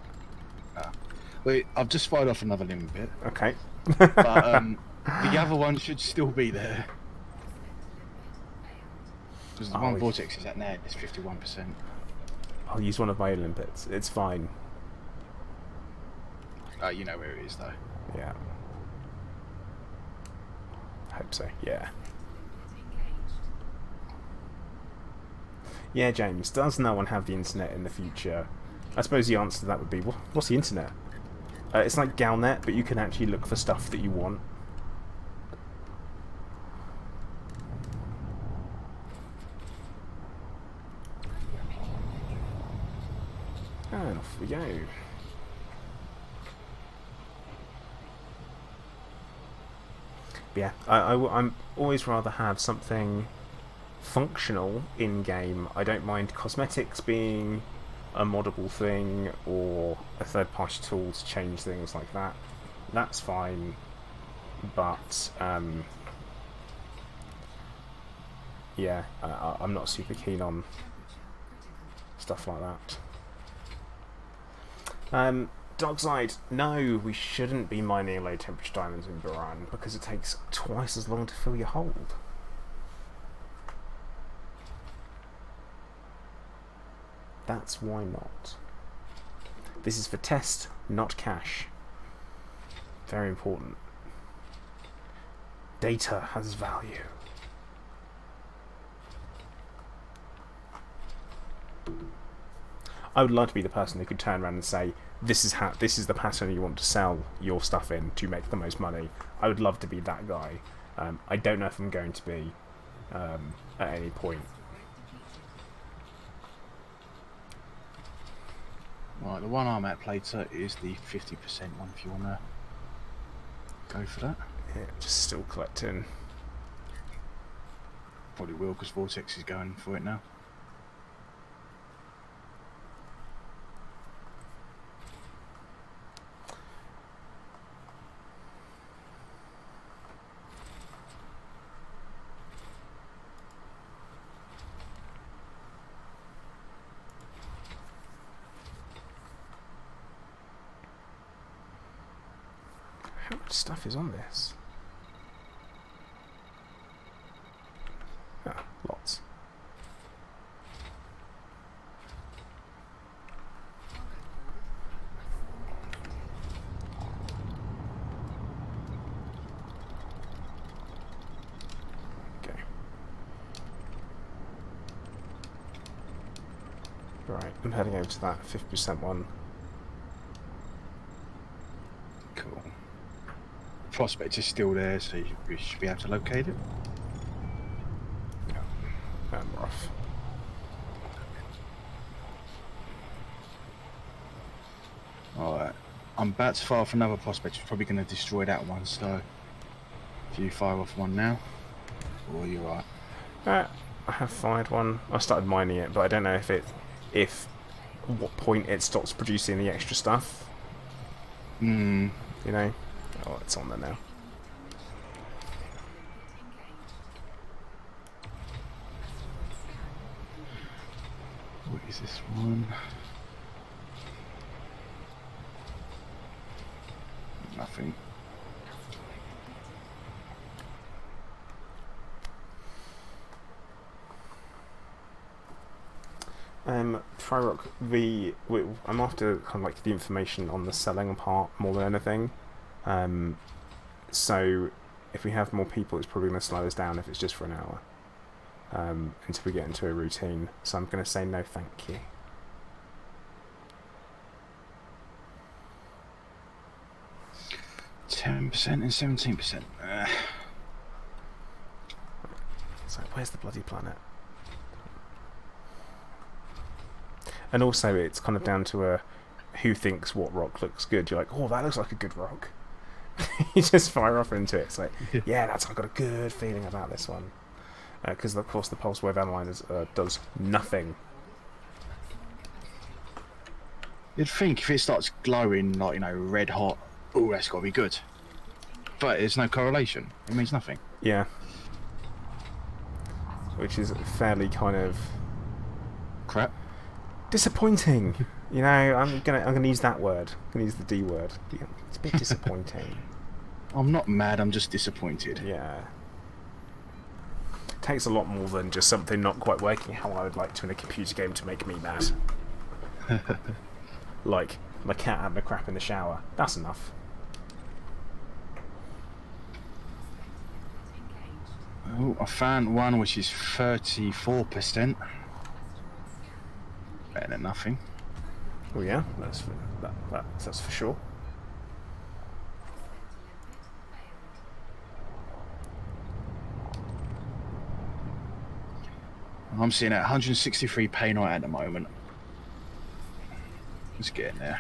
Wait, I've just fired off another limpet. Okay. But the other one should still be there. Because the one vortex is at now is 51%. I'll use one of my limpets. It's fine. You know where it is, though. Yeah. Hope so. Yeah. Yeah, James. Does no one have the internet in the future? I suppose the answer to that would be, what's the internet? It's like Galnet, but you can actually look for stuff that you want. And off we go. But yeah, I'm always rather have something functional in-game. I don't mind cosmetics being a moddable thing or a third-party tool to change things like that. That's fine, but yeah, I'm not super keen on stuff like that. Darkside, no, we shouldn't be mining low-temperature diamonds in Buran because it takes twice as long to fill your hold. That's why not. This is for test, not cash. Very important. Data has value. I would like to be the person who could turn around and say, this is the pattern you want to sell your stuff in to make the most money. I would love to be that guy. I don't know if I'm going to be at any point. Right, the one I'm at later is the 50% one if you want to go for that. Yeah, just still collecting. Probably will because Vortex is going for it now. How much stuff is on this? Ah, lots. Okay. Right, I'm heading over to that 50% one. Cool. Prospect is still there, so you should be able to locate it. And we're off. Alright. I'm about to fire off another prospect. You're probably going to destroy that one, so if you fire off one now, or you're right. I have fired one. I started mining it, but I don't know if what point it stops producing the extra stuff. Hmm. You know? Oh, it's on there now. What is this one? Nothing. Trirock, I'm after kind of like the information on the selling part more than anything. So if we have more people, it's probably going to slow us down if it's just for an hour. Until we get into a routine. So I'm going to say no thank you. %10% and 17%. So where's the bloody planet? And also it's kind of down to who thinks what rock looks good. You're like, oh, that looks like a good rock. You just fire off into it. It's like, yeah, I've got a good feeling about this one. Because of course the pulse wave analyzer does nothing. You'd think if it starts glowing like, red hot, oh, that's got to be good. But there's no correlation. It means nothing. Yeah. Which is fairly kind of Crap. disappointing. I'm gonna use that word. I'm gonna use the D word. It's a bit disappointing. I'm not mad, I'm just disappointed. Yeah. Takes a lot more than just something not quite working how I would like to in a computer game to make me mad. Like my cat having a crap in the shower. That's enough. Oh, I found one which is 34%. Better than nothing. Oh yeah, that's for sure. I'm seeing at 163 pay night at the moment. Let's get in there.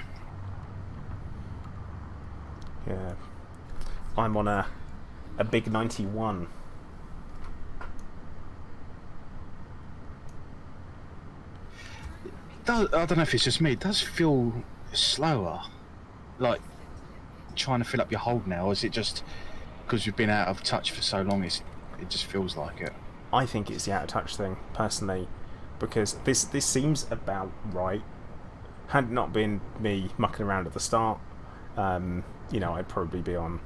Yeah. I'm on a big 91. I don't know if it's just me, it does feel slower. Like trying to fill up your hold now, or is it just because you've been out of touch for so long, it just feels like it? I think it's the out of touch thing, personally, because this seems about right. Had it not been me mucking around at the start, I'd probably be on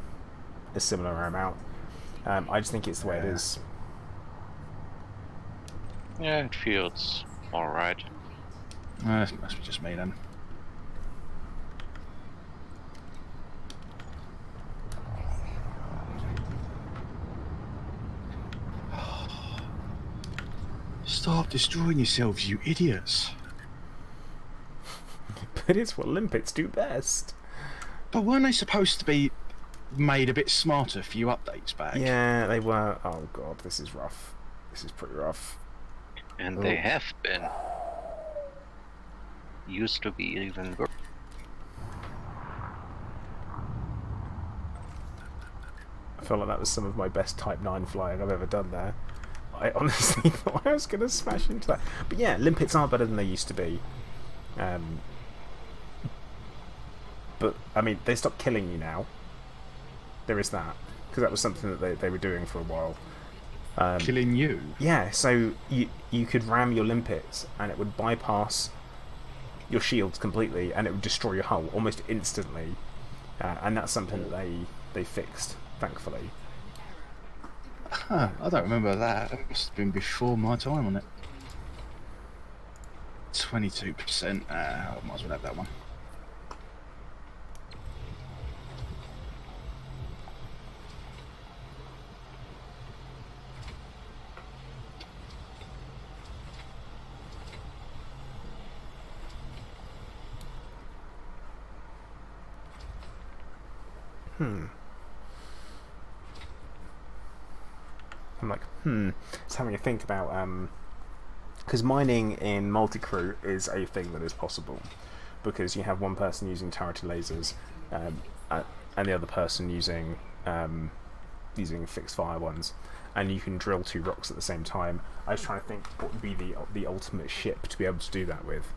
a similar amount. I just think it's the way it is. Yeah, it feels alright. That must be just me then. Stop destroying yourselves, you idiots. but it's what limpets do best. But weren't they supposed to be made a bit smarter a few updates back? Yeah, they were. Oh god, this is rough. This is pretty rough. And they have been. Used to be even worse. I feel like that was some of my best Type 9 flying I've ever done there. I honestly thought I was going to smash into that. But yeah, limpets are better than they used to be. But, I mean, they stopped killing you now. There is that. Because that was something that they were doing for a while. Killing you? Yeah, so you could ram your limpets and it would bypass your shields completely and it would destroy your hull almost instantly. And that's something that they fixed, thankfully. Huh, I don't remember that. It must have been before my time on it. 22%. I might as well have that one. I'm like, just having a think about, because mining in multi-crew is a thing that is possible, because you have one person using turret lasers, and the other person using fixed fire ones, and you can drill 2 rocks at the same time. I was trying to think what would be the ultimate ship to be able to do that with.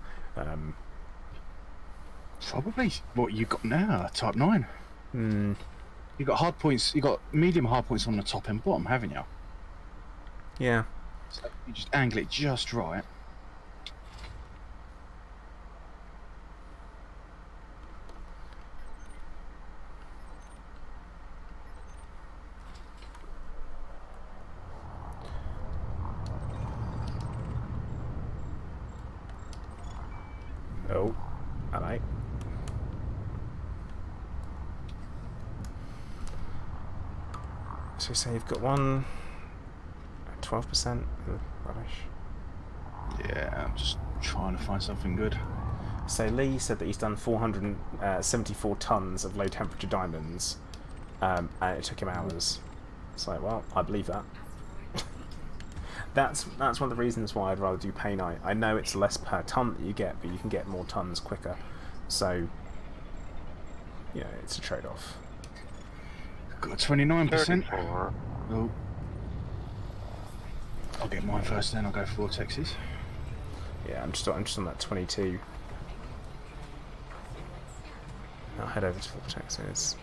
Probably what you got now, Type 9. You got hard points. You got medium hard points on the top and bottom, haven't you? Yeah. So you just angle it just right. Oh, hello. So say you've got one 12%. Rubbish. Yeah, I'm just trying to find something good. So Lee said that he's done 474 tons of low temperature diamonds, and it took him hours. It's like, well, I believe that. That's one of the reasons why I'd rather do painite. I know it's less per ton that you get, but you can get more tons quicker. So, yeah, it's a trade-off. Got 29%. 34. Oh. I'll get mine first, then I'll go for vortexes. Yeah, I'm just on that 22. I'll head over to vortexes.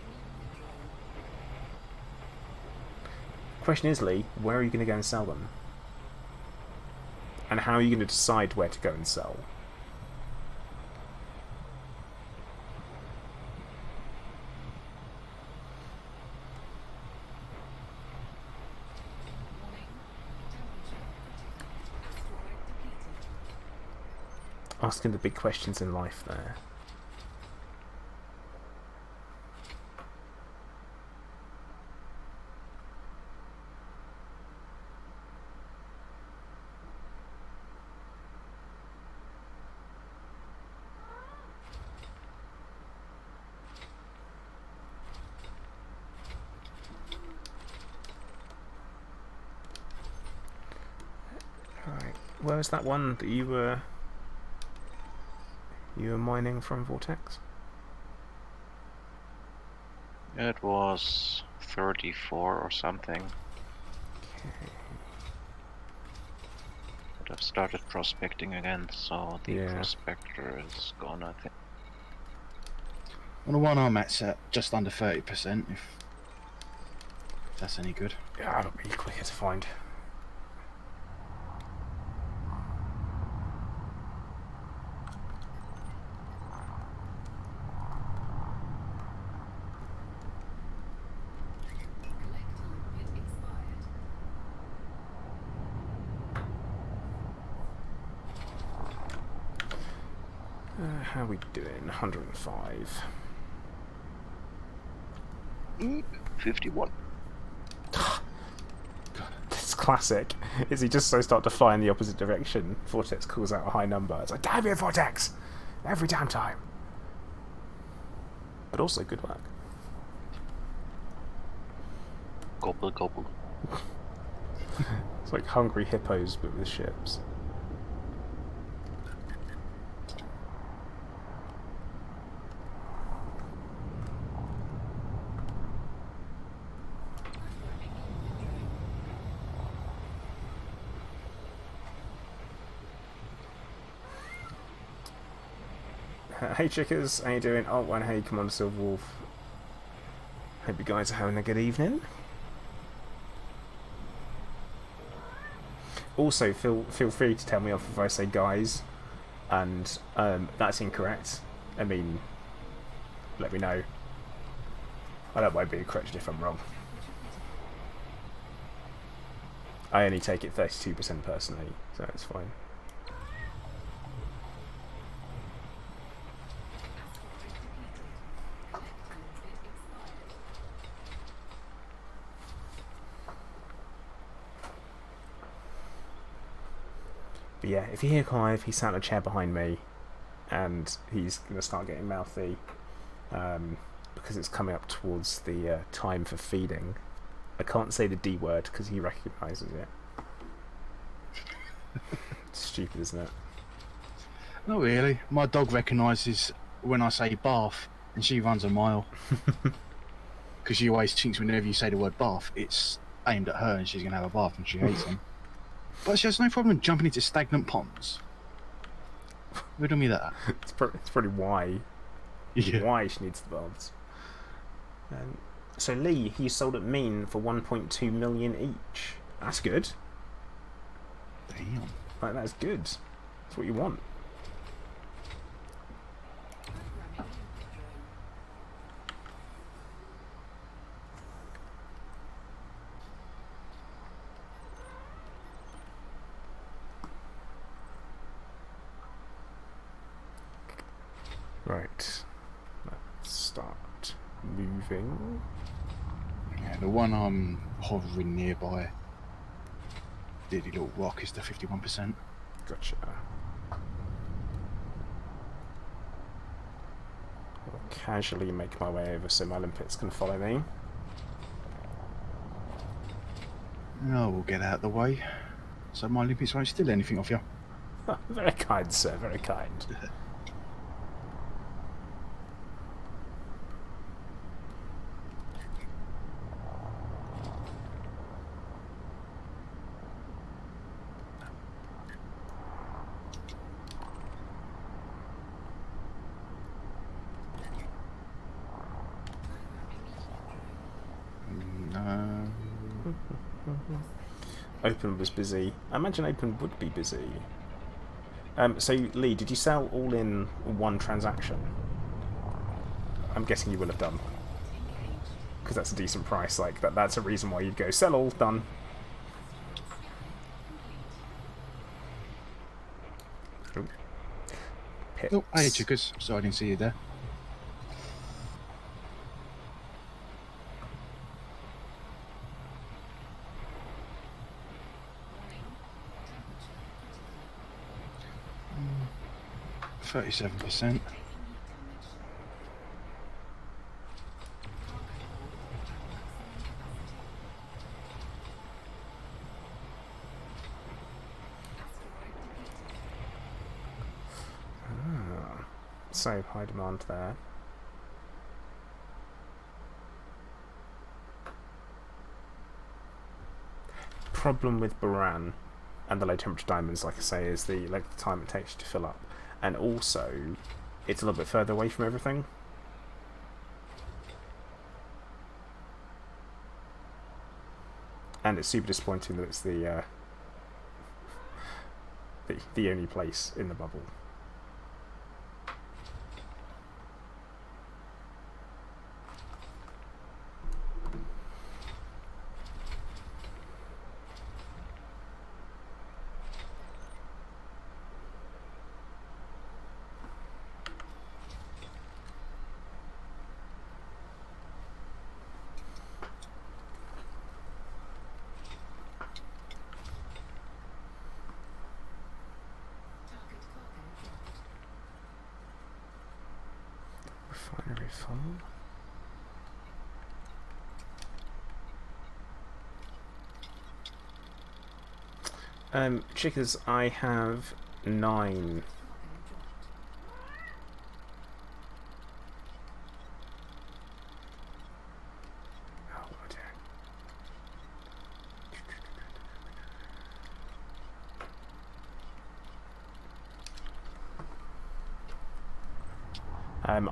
Question is, Lee, where are you going to go and sell them? And how are you going to decide where to go and sell? Asking the big questions in life there. Alright, where was that one that you were mining from, Vortex? It was 34 or something. Okay. But I've started prospecting again, so the Yeah. prospector is gone, I think. On the one I'm at just under 30%, if that's any good. Yeah, that'll be quicker to find. How are we doing? 105. 51. It's classic. Is he just so start to fly in the opposite direction? Vortex calls out a high number. It's like, damn it, Vortex! Every damn time. but also good work. Gobble gobble. It's like hungry hippos, but with ships. Hey chickers, how you doing? Oh, and hey, come on, Silver Wolf. Hope you guys are having a good evening. Also, feel free to tell me off if I say guys, and that's incorrect. I mean, let me know. I don't mind being corrected if I'm wrong. I only take it 32% personally, so it's fine. But yeah, if you hear Clive, he's sat in a chair behind me, and he's going to start getting mouthy, because it's coming up towards the time for feeding. I can't say the D word because he recognises it. It's stupid, isn't it? Not really. My dog recognises when I say bath, and she runs a mile. Because she always thinks whenever you say the word bath, it's aimed at her and she's going to have a bath and she hates them. But she has no problem jumping into stagnant ponds. Riddle me that. It's probably why. Yeah. Why she needs the baths. So Lee, he sold at Mean for 1.2 million each. That's good. Damn. Like, that's good. That's what you want. Right. Let's start moving. Yeah, the one I'm hovering nearby, the little rock, is the 51%. Gotcha. I'll casually make my way over so my limpets can follow me. Oh, we'll get out of the way. So my limpets won't steal anything off you. Very kind, sir, very kind. Open was busy. I imagine Open would be busy. So, Lee, did you sell all in one transaction? I'm guessing you will have done. Because that's a decent price. Like, that's a reason why you'd go, sell all, done. Ooh. Pips. Oh, hey, chickers. Sorry I didn't see you there. Mm, 37%. So, high demand there. Problem with Baran and the low temperature diamonds, like I say, is the length of time it takes to fill up. And also, it's a little bit further away from everything. And it's super disappointing that it's the only place in the bubble. Refinery full. Chickers, I have 9. Oh dear.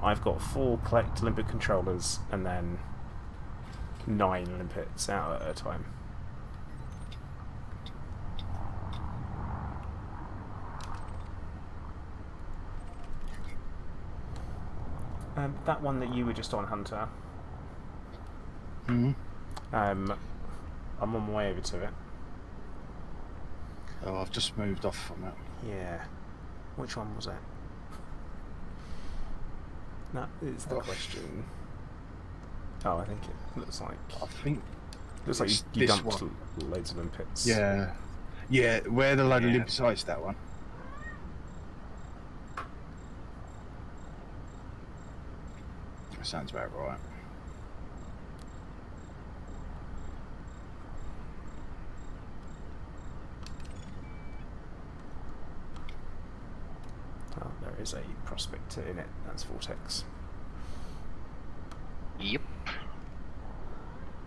I've got 4 collect limpet controllers and then 9 limpets out at a time. That one that you were just on, Hunter. Mm-hmm. I'm on my way over to it. Oh, I've just moved off from it. Yeah. Which one was it? That is the question. Oh, I think it looks like. I think. Looks like it's you this dumped one. loads of limpets. Yeah. Yeah, where the load of Yeah. limpet sites, that one. That sounds about right. Oh, there is a prospector in it. That's Vortex. Yep.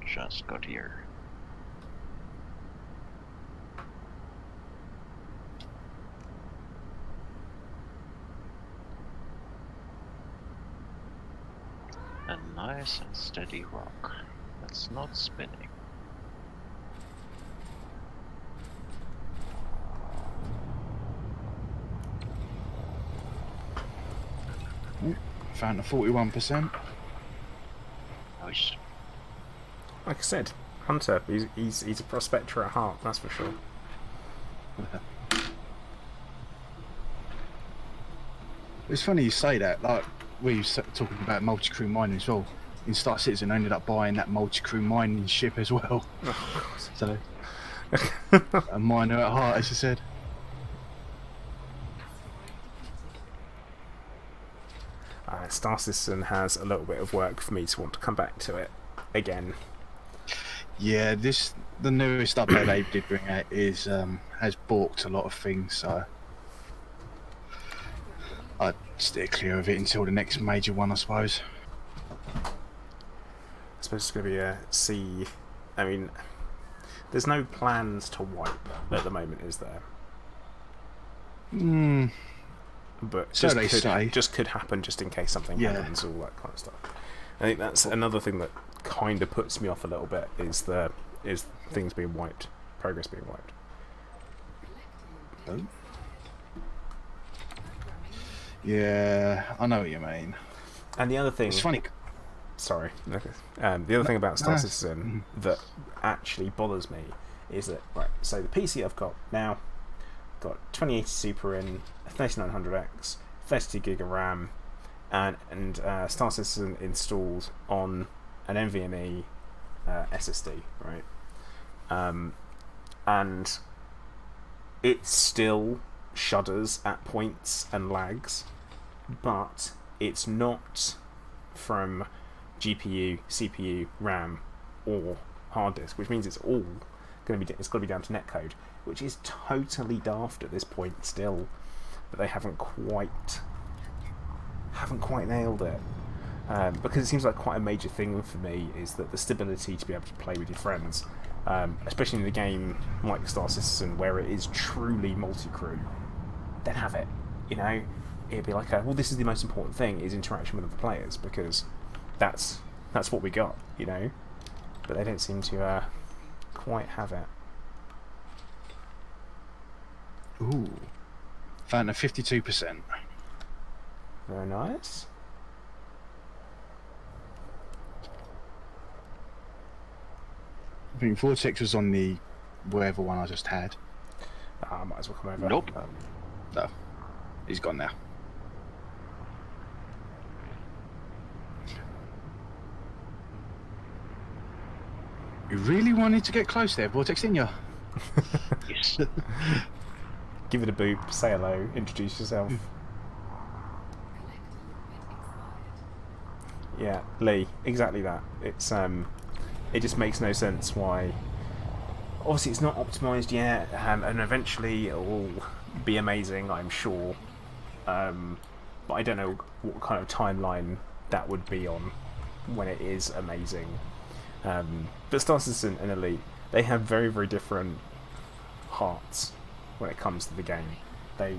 Just got here. A nice and steady rock that's not spinning. Found a 41%. Nice. Like I said, Hunter. He's a prospector at heart. That's for sure. It's funny you say that. Like we were talking about multi-crew mining as well. In Star Citizen, I ended up buying that multi-crew mining ship as well. Oh, So a miner at heart, as you said. Star Citizen has a little bit of work for me to want to come back to it again. Yeah, the newest update they did bring out is has balked a lot of things. So I'd steer clear of it until the next major one, I suppose. I suppose it's going to be a C. I mean, there's no plans to wipe at the moment, is there? Hmm. But So they say. just could happen just in case something Yeah. happens, all that kind of stuff. I think that's another thing that kind of puts me off a little bit is things being wiped, progress being wiped. Oh. Yeah, I know what you mean. And the other thing, It's funny. sorry, the other thing about Star no. Citizen that actually bothers me is that, right, so the PC I've got now got 2080 Super in, a 3900X, 32 gig of RAM, and Star Citizen installed on an NVMe SSD, right? And it still shudders at points and lags, but it's not from GPU, CPU, RAM, or hard disk, which means it's all going to be, it's got to be down to netcode, which is totally daft at this point still, but they haven't quite nailed it. Because it seems like quite a major thing for me is that the stability to be able to play with your friends, especially in a game like Star Citizen where it is truly multi-crew, then have it. You know, it'd be like, well, this is the most important thing, is interaction with other players, because that's what we got, you know. But they don't seem to quite have it. Ooh, found a 52%. Very nice. I think Vortex was on the wherever one I just had. I might as well come over. Nope. No, he's gone now. You really wanted to get close there, Vortex, didn't you? Yes. Give it a boop, say hello, introduce yourself. Yeah, Lee, exactly that. It's it just makes no sense why. Obviously, it's not optimized yet, and eventually it will be amazing, I'm sure. But I don't know what kind of timeline that would be on when it is amazing. But Star Citizen and Elite, they have very, very different hearts when it comes to the game. They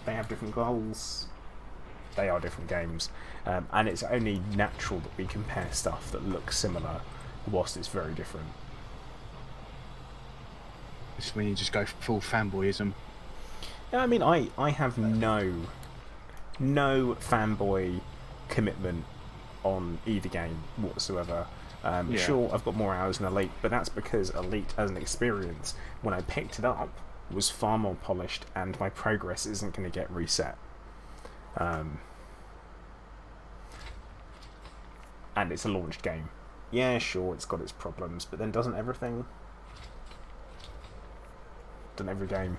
have different goals. They are different games, and it's only natural that we compare stuff that looks similar, whilst it's very different. It's when you just go full fanboyism. Yeah, I mean, I have no fanboy commitment on either game whatsoever. Yeah. Sure, I've got more hours in Elite, but that's because Elite, as an experience, when I picked it up, was far more polished, and my progress isn't going to get reset. And it's a launched game. Yeah, sure, it's got its problems, but then doesn't everything? Doesn't every game?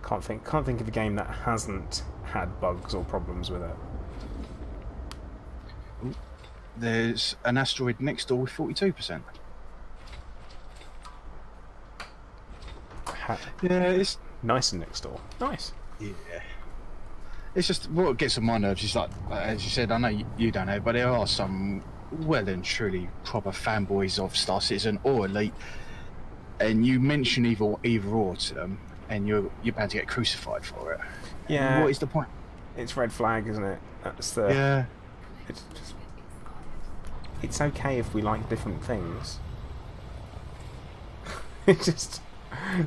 Can't think of a game that hasn't had bugs or problems with it. There's an asteroid next door with 42%. Yeah, it's Nice and next door. Nice. yeah. It's just what gets on my nerves is like, as you said, I know you don't know, but there are some well and truly proper fanboys of Star Citizen or Elite, and you mention either or to them, and you're bound to get crucified for it. Yeah. And what is the point? It's red flag, isn't it? That's the. Yeah. It's just. It's okay if we like different things. It just.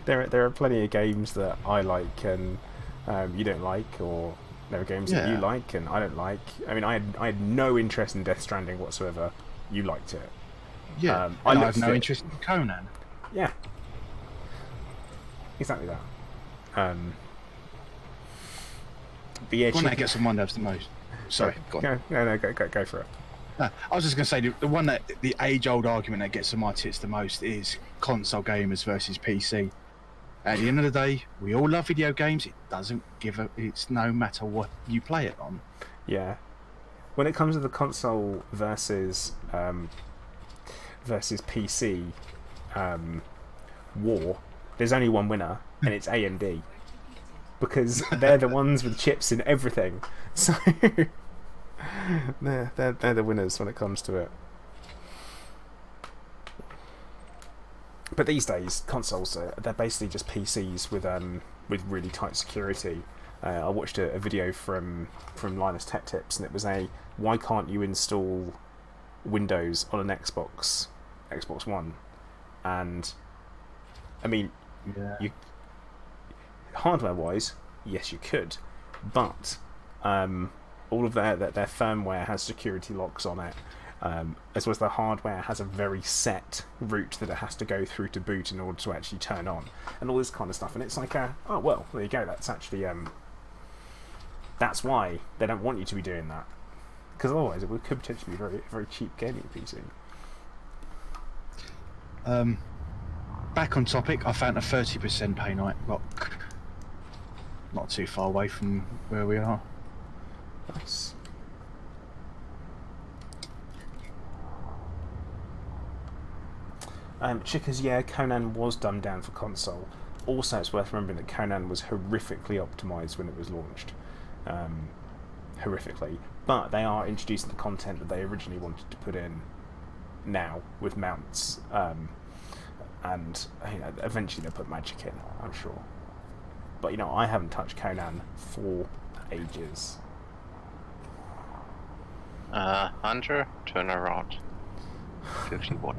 There are plenty of games that I like and you don't like, or there are games that you like and I don't like. I mean, I had no interest in Death Stranding whatsoever. You liked it. Yeah. I have no interest in Conan. Yeah. Exactly that. But yeah, One that gets on my nerves the most. Sorry, go on. Go for it. I was just going to say the one that the age-old argument that gets on my tits the most is console gamers versus PC. At the end of the day, we all love video games. It doesn't give a. It's no matter what you play it on. Yeah. When it comes to the console versus PC war, there's only one winner, and it's AMD, because they're the ones with chips in everything. So they're the winners when it comes to it. But these days, consoles they're basically just PCs with really tight security. I watched a video from Linus Tech Tips, and it was why can't you install Windows on an Xbox One? And I mean, you hardware wise, yes, you could, but all of their firmware has security locks on it, as well as the hardware has a very set route that it has to go through to boot in order to actually turn on, and all this kind of stuff. And it's like, oh well, there you go. That's actually that's why they don't want you to be doing that, because otherwise it could potentially be a very, very cheap gaming PC. Back on topic, I found a 30% pay night rock not too far away from where we are. Nice. Chickers, yeah, Conan was dumbed down for console. Also, it's worth remembering that Conan was horrifically optimised when it was launched. Horrifically. But they are introducing the content that they originally wanted to put in now, with mounts. And eventually they'll put magic in, I'm sure. But, I haven't touched Conan for ages. Hunter, turn around. 51.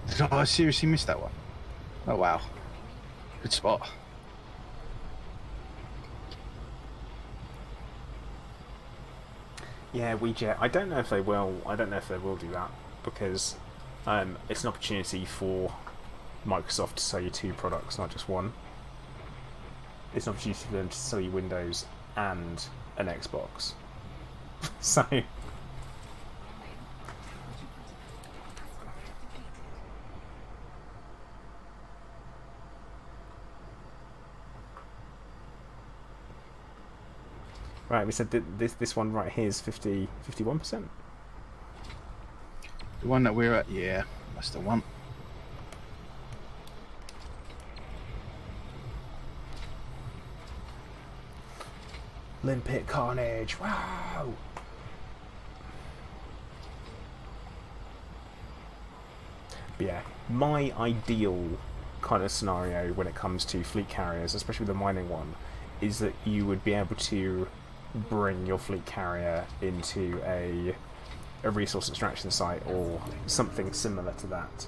Did I seriously missed that one? Oh wow. Good spot. Yeah, WeJet. I don't know if they will. I don't know if they will do that, because it's an opportunity for Microsoft to sell you 2 products, not just one. It's an opportunity for them to sell you Windows and an Xbox. So Right, we said that this one right here is 51%. The one that we're at, yeah, that's the one. Limpet Carnage, wow! But yeah, my ideal kind of scenario when it comes to fleet carriers, especially the mining one, is that you would be able to bring your fleet carrier into a resource extraction site or something similar to that,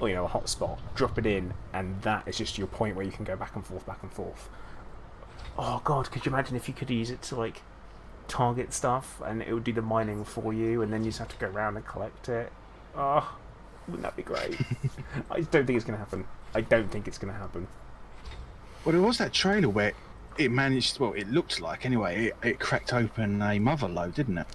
or a hotspot, drop it in, and that is just your point where you can go back and forth. Oh god, could you imagine if you could use it to like target stuff and it would do the mining for you, and then you just have to go around and collect it? Oh, wouldn't that be great? I don't think it's going to happen. Well, there was that trailer where it managed. Well, it looked like anyway. It cracked open a mother load, didn't it?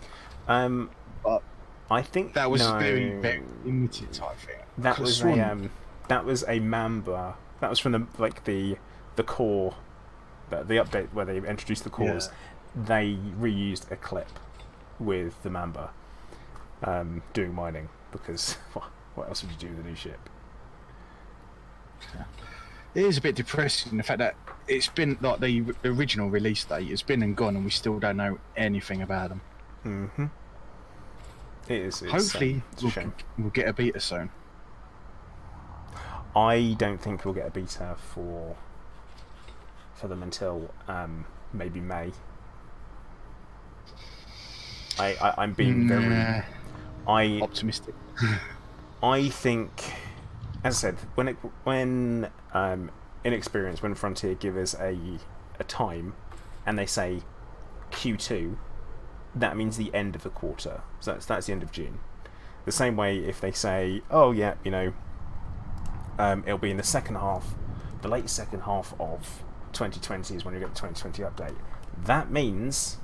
But I think that was no, very limited type thing. That was a Mamba. That was from the core, the update where they introduced the cores. Yeah. They reused a clip with the Mamba doing mining because what else would you do with a new ship? Yeah. It is a bit depressing the fact that it's been like the original release date has been and gone, and we still don't know anything about them. Mm-hmm. It is. Hopefully, we'll get a beta soon. I don't think we'll get a beta for them until maybe May. I'm being very optimistic. I think, as I said, when Inexperience, when Frontier give us a time, and they say Q2, that means the end of the quarter. So that's the end of June. The same way if they say, oh yeah, it'll be in the second half, the late second half of 2020 is when you get the 2020 update. That means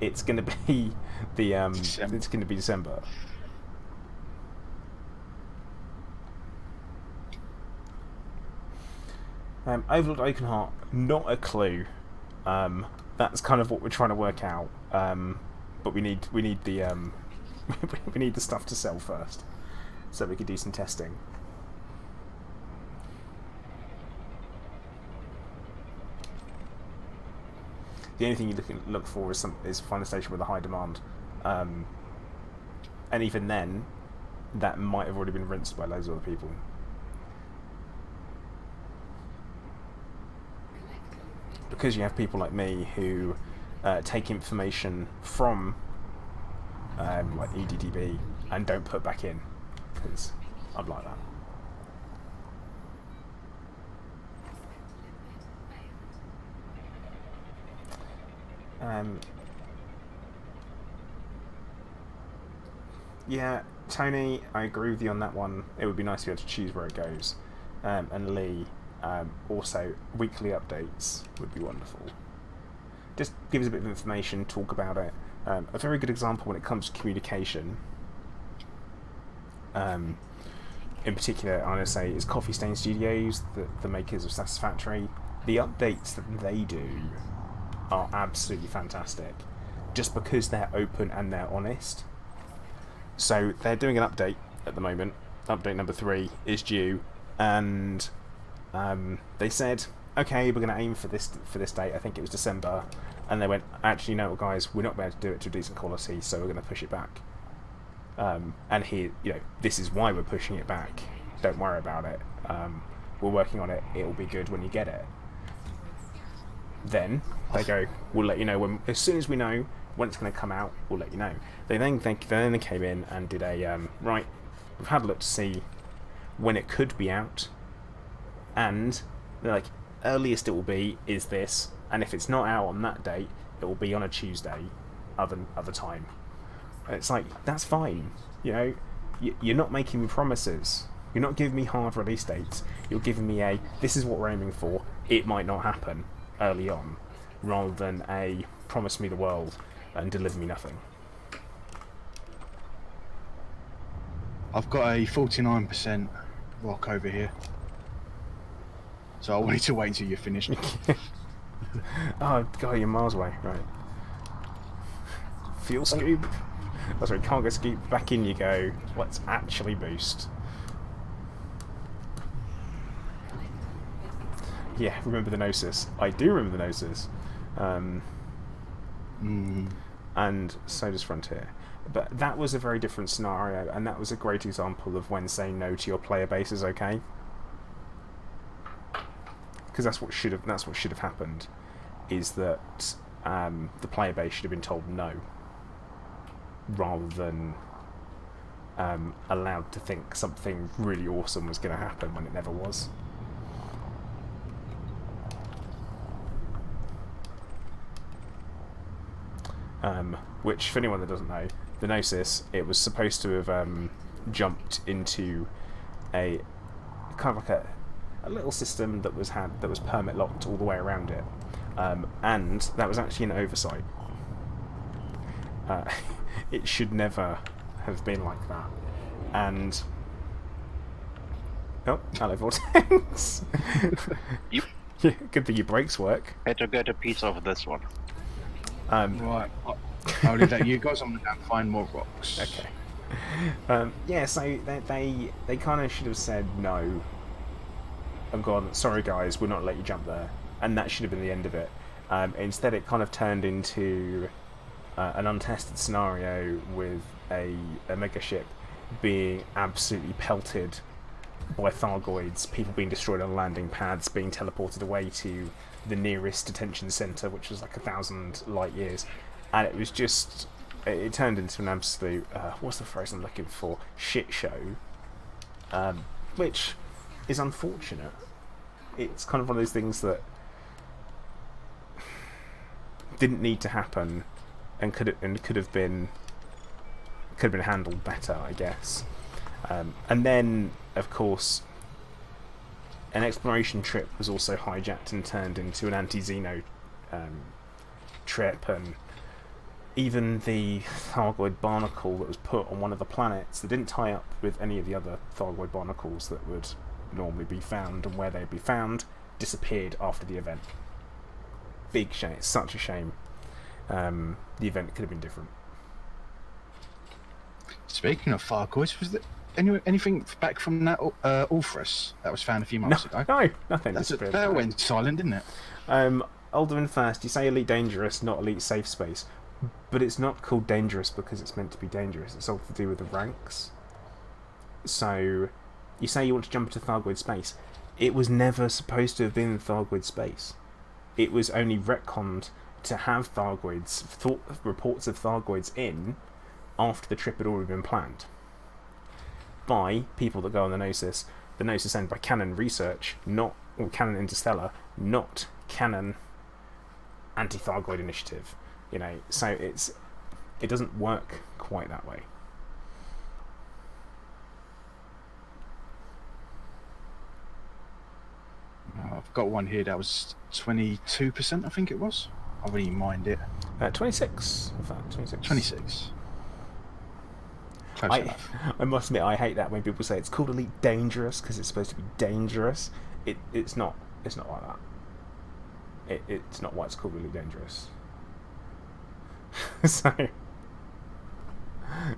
it's going to be it's going to be December. Overlord Oakenheart, not a clue. That's kind of what we're trying to work out. But we need the we need the stuff to sell first, so we can do some testing. The only thing you look for is find a station with a high demand, and even then, that might have already been rinsed by loads of other people. Because you have people like me who take information from like EDDB and don't put back in, because I'm like that. Yeah, Tony, I agree with you on that one. It would be nice to be able to choose where it goes. And Lee, also weekly updates would be wonderful. Just give us a bit of information, talk about it. A very good example when it comes to communication, in particular, I'm going to say, is Coffee Stain Studios, the makers of Satisfactory. The updates that they do are absolutely fantastic, just because they're open and they're honest. So they're doing an update at the moment. Update number 3 is due, and they said, okay, we're going to aim for this date. I think it was December, and they went, actually, no, guys, we're not able to do it to a decent quality, so we're going to push it back. And here, this is why we're pushing it back. Don't worry about it. We're working on it. It'll be good when you get it. Then they go, we'll let you know as soon as we know when it's going to come out. We'll let you know. They then came in and did a right. We've had a look to see when it could be out, and they're like, earliest it will be is this, and if it's not out on that date, it will be on a Tuesday, other time. And it's like, that's fine. You're not making me promises. You're not giving me hard release dates. You're giving me this is what we're aiming for. It might not happen early on, rather than promise me the world and deliver me nothing. I've got a 49% rock over here, so I wanted to wait until you're finished. Oh god, you're miles away. Right. Fuel scoop. Oh, sorry, cargo scoop. Back in you go. Let's actually boost. Yeah, remember the Gnosis. I do remember the Gnosis. And so does Frontier. But that was a very different scenario, and that was a great example of when saying no to your player base is okay. Because that's what should have happened, is that the player base should have been told no, rather than allowed to think something really awesome was going to happen when it never was. Which, for anyone that doesn't know, the Gnosis, it was supposed to have jumped into a kind of like a little system that was permit locked all the way around it, and that was actually an oversight. It should never have been like that. And oh, hello, Vortex. Yep. Yeah, good thing your brakes work. Had to get a piece of this one. Right, I'll leave that you guys. I'm gonna go and find more rocks. Okay. Yeah, so they kind of should have said no and gone, sorry guys, we're not let you jump there, and that should have been the end of it. Instead, it kind of turned into an untested scenario with a mega ship being absolutely pelted by Thargoids, people being destroyed on landing pads, being teleported away to the nearest detention centre, which was like 1,000 light years, and it was just, it turned into an absolute, what's the phrase I'm looking for, shit show, which is unfortunate. It's kind of one of those things that didn't need to happen, and could have been handled better, I guess. And then, of course, an exploration trip was also hijacked and turned into an anti-Xeno trip, and even the Thargoid barnacle that was put on one of the planets that didn't tie up with any of the other Thargoid barnacles that would normally be found and where they'd be found disappeared after the event. Big shame. It's such a shame. The event could have been different. Speaking of Thargoids, was there anything back from that Orpheus that was found a few months ago? No, nothing. That went silent, didn't it? Alderman first, you say Elite Dangerous, not Elite Safe Space. But it's not called Dangerous because it's meant to be dangerous. It's all to do with the ranks. So, you say you want to jump into Thargoid space. It was never supposed to have been in Thargoid space. It was only retconned to have Thargoids, reports of Thargoids in, after the trip had already been planned. By people that go on the Gnosis owned by Canon Research, or Canon Interstellar, not Canon Anti-Thargoid Initiative. You know, so it doesn't work quite that way. I've got one here that was 22%, I think it was. I really mind it. 26, in fact, 26. 26. Close enough. I must admit, I hate that when people say it's called Elite Dangerous because it's supposed to be dangerous. It's not like that. It's not why it's called Elite Dangerous. So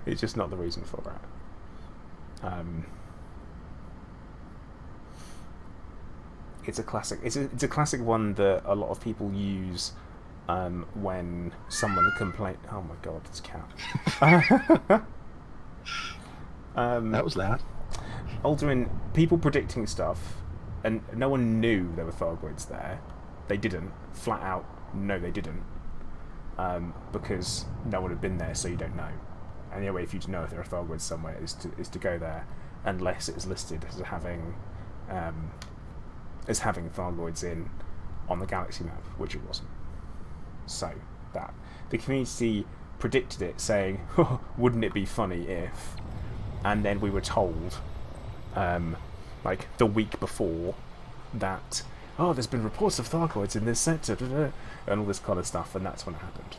it's just not the reason for it. It's a classic. It's a classic one that a lot of people use when someone complains. Oh my god, it's a cat. That was loud. Alderman, people predicting stuff, and no one knew there were Thargoids there. They didn't. Flat out, no, they didn't. Because no one had been there, so you don't know. And the only way for you to know if there are Thargoids somewhere is to go there, unless it's listed as having Thargoids in on the galaxy map, which it wasn't. So that the community predicted it, saying, oh, "Wouldn't it be funny if?" And then we were told, like the week before, that there's been reports of Thargoids in this sector, and all this kind of stuff, and that's when it happened.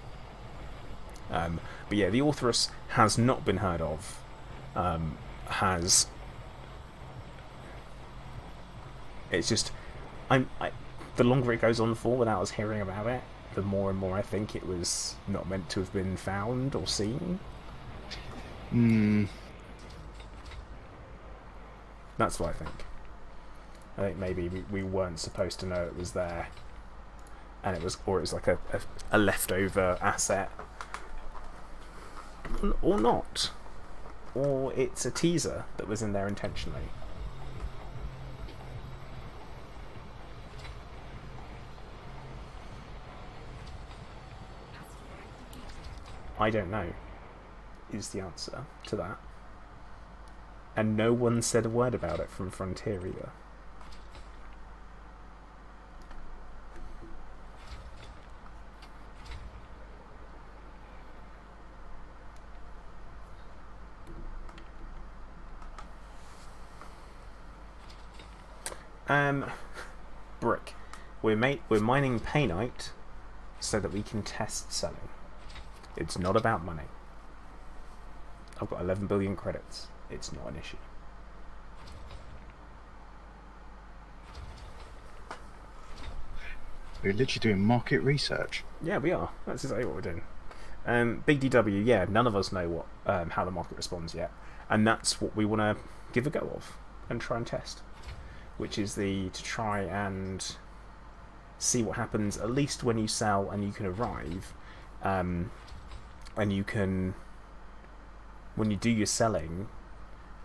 But yeah, the Orpheus has not been heard of. It's just, the longer it goes on for without us hearing about it, the more and more I think it was not meant to have been found or seen. That's what I think. I think maybe we weren't supposed to know it was there, and it was, or it was like a leftover asset, or not, or it's a teaser that was in there intentionally. I don't know, is the answer to that. And no one said a word about it from Frontier either. Brick. We're mining painite so that we can test selling. It's not about money. I've got 11 billion credits. It's not an issue. We're literally doing market research. Yeah, we are. That's exactly what we're doing. Big DW, yeah, none of us know what how the market responds yet. And that's what we want to give a go of and try and test. Which is to try and see what happens, at least when you sell and you can arrive. And you can, when you do your selling,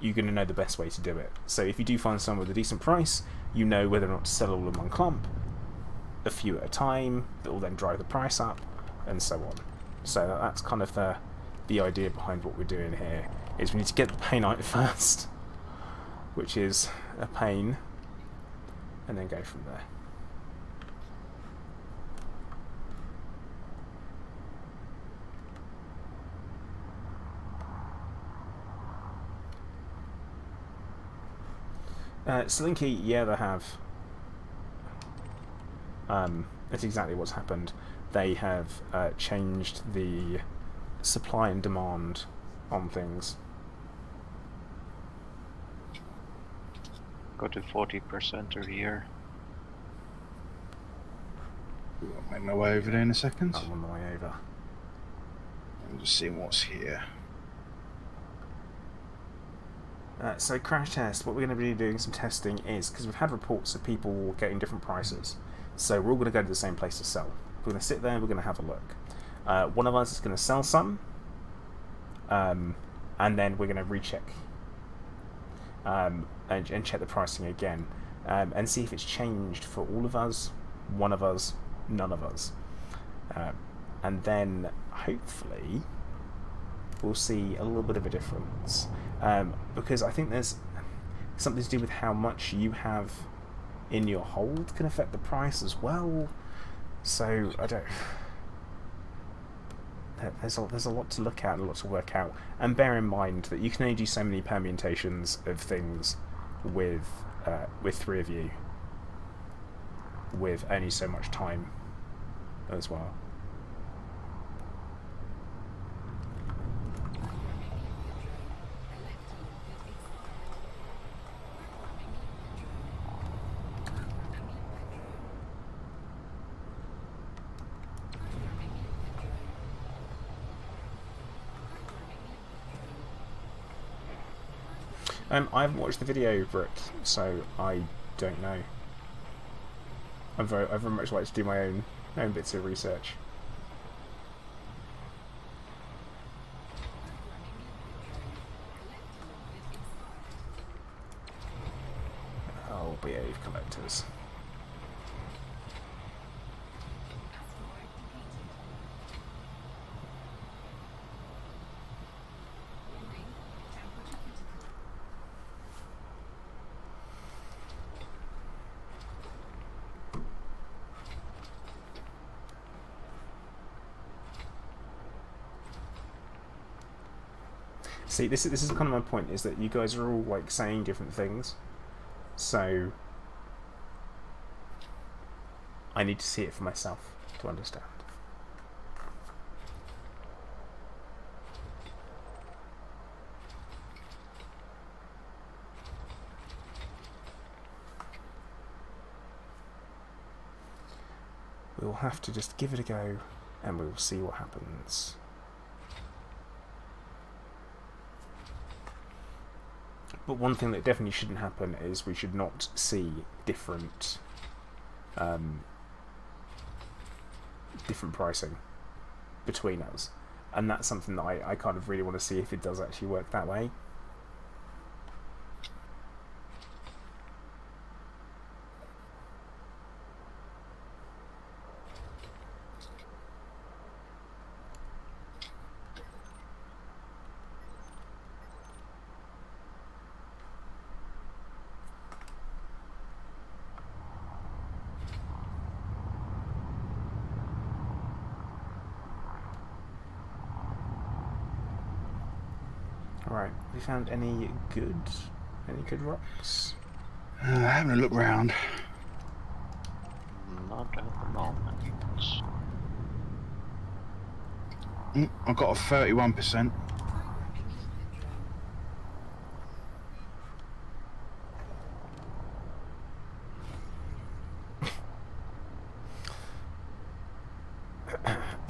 you're going to know the best way to do it. So if you do find someone with a decent price, you know whether or not to sell all in one clump, a few at a time, that will then drive the price up, and so on. So that's kind of the idea behind what we're doing here, is we need to get the painite first, which is a pain, and then go from there. Slinky, yeah, they have. That's exactly what's happened. They have changed the supply and demand on things. Go to 40% a year. I'll make my way over there in a second. I'm on my way over. I'm just seeing what's here. So crash test, what we're going to be doing some testing is, because we've had reports of people getting different prices, so we're all going to go to the same place to sell. We're going to sit there and we're going to have a look. One of us is going to sell some, and then we're going to recheck and check the pricing again, and see if it's changed for all of us, one of us, none of us. And then hopefully we'll see a little bit of a difference, because I think there's something to do with how much you have in your hold can affect the price as well. So I don't. There's a lot to look at and a lot to work out, and bear in mind that you can only do so many permutations of things with three of you, with only so much time as well. I haven't watched the video, Brooke, so I don't know. I very much like to do my own bits of research. Oh, behave, collectors. See, this is kind of my point, is that you guys are all like saying different things, so I need to see it for myself to understand. will have to just give it a go, and we will see what happens. But one thing that definitely shouldn't happen is we should not see different different pricing between us, and that's something that I kind of really want to see if it does actually work that way. Right, have you found any good rocks? Having a look round. Not at the moment. I've got a 31%.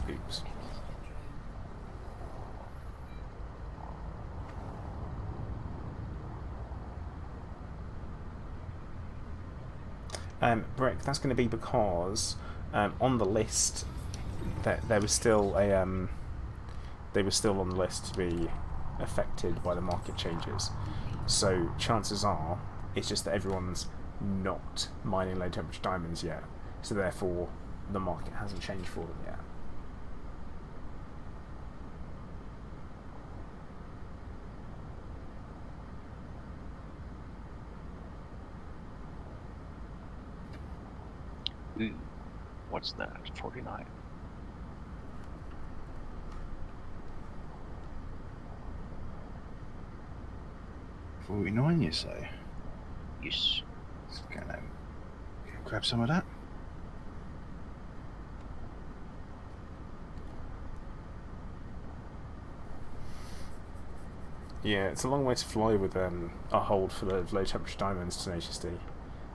Oops. Brick, that's going to be because on the list that there was still a they were still on the list to be affected by the market changes. So chances are it's just that everyone's not mining low temperature diamonds yet. So therefore the market hasn't changed for them yet. Ooh, what's that? 49. 49, you say? Yes. Let's go grab some of that. Yeah, it's a long way to fly with a hold for the low temperature diamonds, Tenacious D.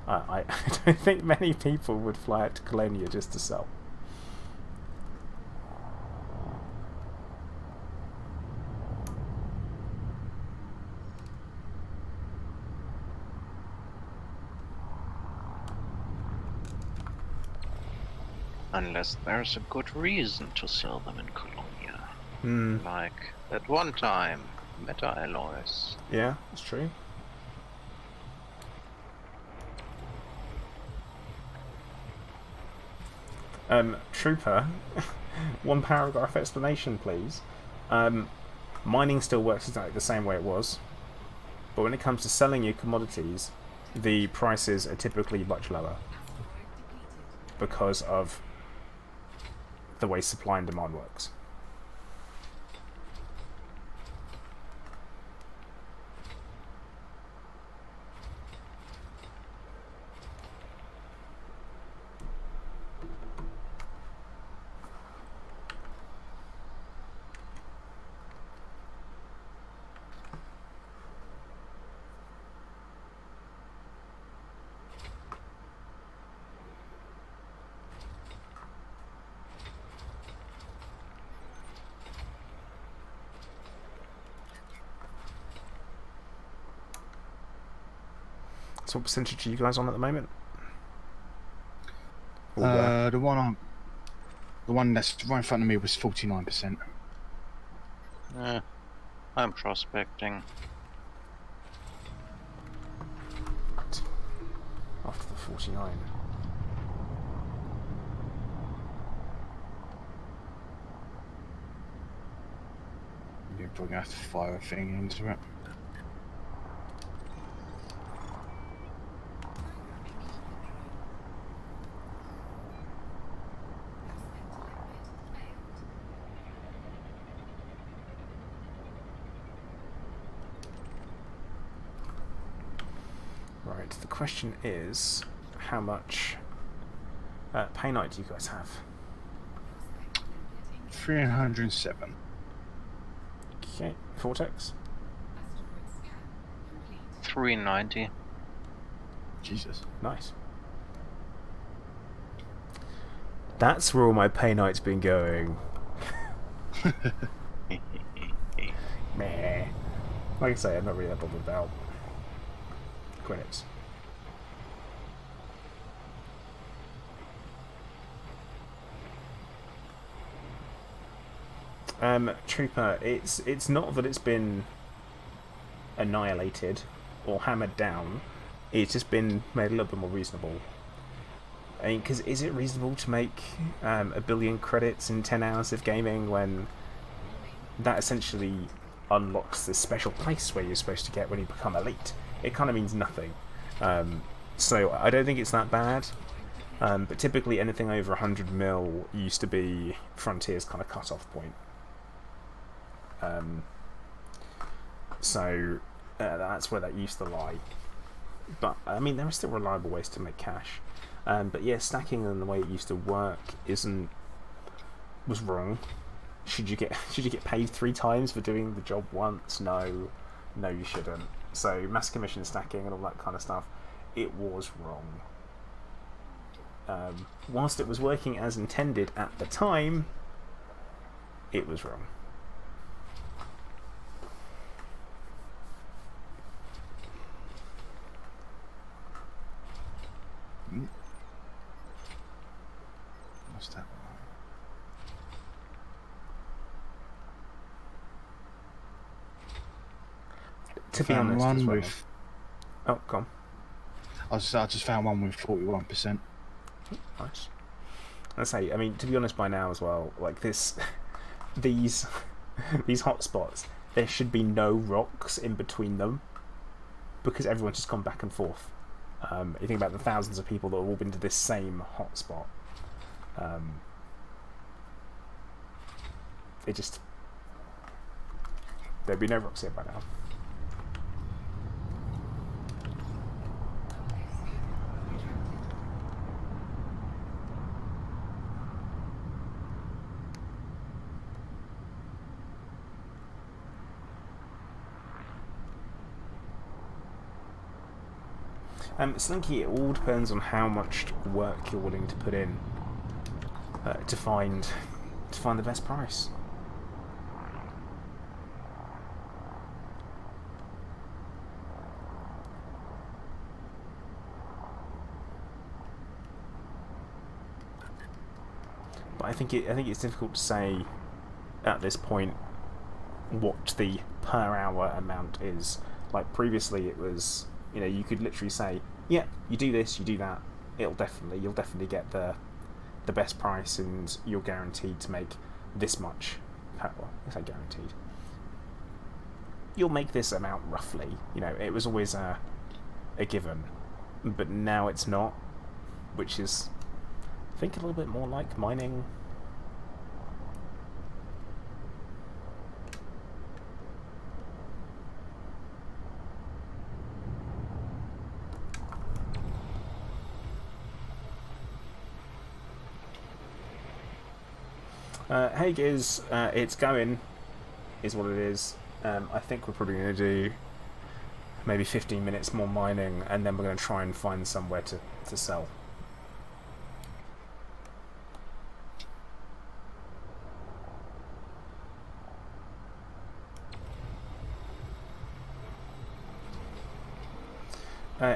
I don't think many people would fly out to Colonia just to sell. Unless there's a good reason to sell them in Colonia. Hmm. Like, at one time, meta alloys. Yeah, that's true. Trooper, one paragraph explanation, please. Mining still works exactly the same way it was, but when it comes to selling you commodities, the prices are typically much lower because of the way supply and demand works. So what percentage are you guys on at the moment? The one that's right in front of me was 49%. I'm prospecting. After the 49. You're probably gonna have to fire a thing into it. Right, the question is, how much painite do you guys have? 307. Okay, Vortex? 390. Jesus. Nice. That's where all my pay night's been going. Meh. Like I say, I'm not really that bothered about credits. Trooper, it's not that it's been annihilated or hammered down. It's just been made a little bit more reasonable. I mean, because is it reasonable to make 1 billion credits in 10 hours of gaming when that essentially unlocks this special place where you're supposed to get when you become elite? It kind of means nothing. So I don't think it's that bad. But typically anything over 100 mil used to be Frontier's kind of cut-off point. So that's where that used to lie. But I mean, there are still reliable ways to make cash. But yeah, stacking in the way it used to work was wrong. Should you get paid 3 times for doing the job once? No, you shouldn't. So mass commission stacking and all that kind of stuff, it was wrong. Whilst it was working as intended at the time, it was wrong. What's that? To be honest, one as well. with. Oh, come. I just found one with 41%. Nice. I say, I mean, to be honest, by now as well, like these hotspots, there should be no rocks in between them because everyone's just gone back and forth. You think about the thousands of people that have all been to this same hotspot. There'd be no rocks here by now. Slinky, it all depends on how much work you're willing to put in to find the best price. But I think it's difficult to say at this point what the per hour amount is. Like previously, it was, you know, you could literally say, yeah, you do this, you do that, you'll definitely get the best price, and you're guaranteed to make this much. Well, I say guaranteed. You'll make this amount roughly. You know, it was always a given, but now it's not, which is, I think, a little bit more like mining. Haig is, it's going, is what it is. I think we're probably going to do maybe 15 minutes more mining, and then we're going to try and find somewhere to sell.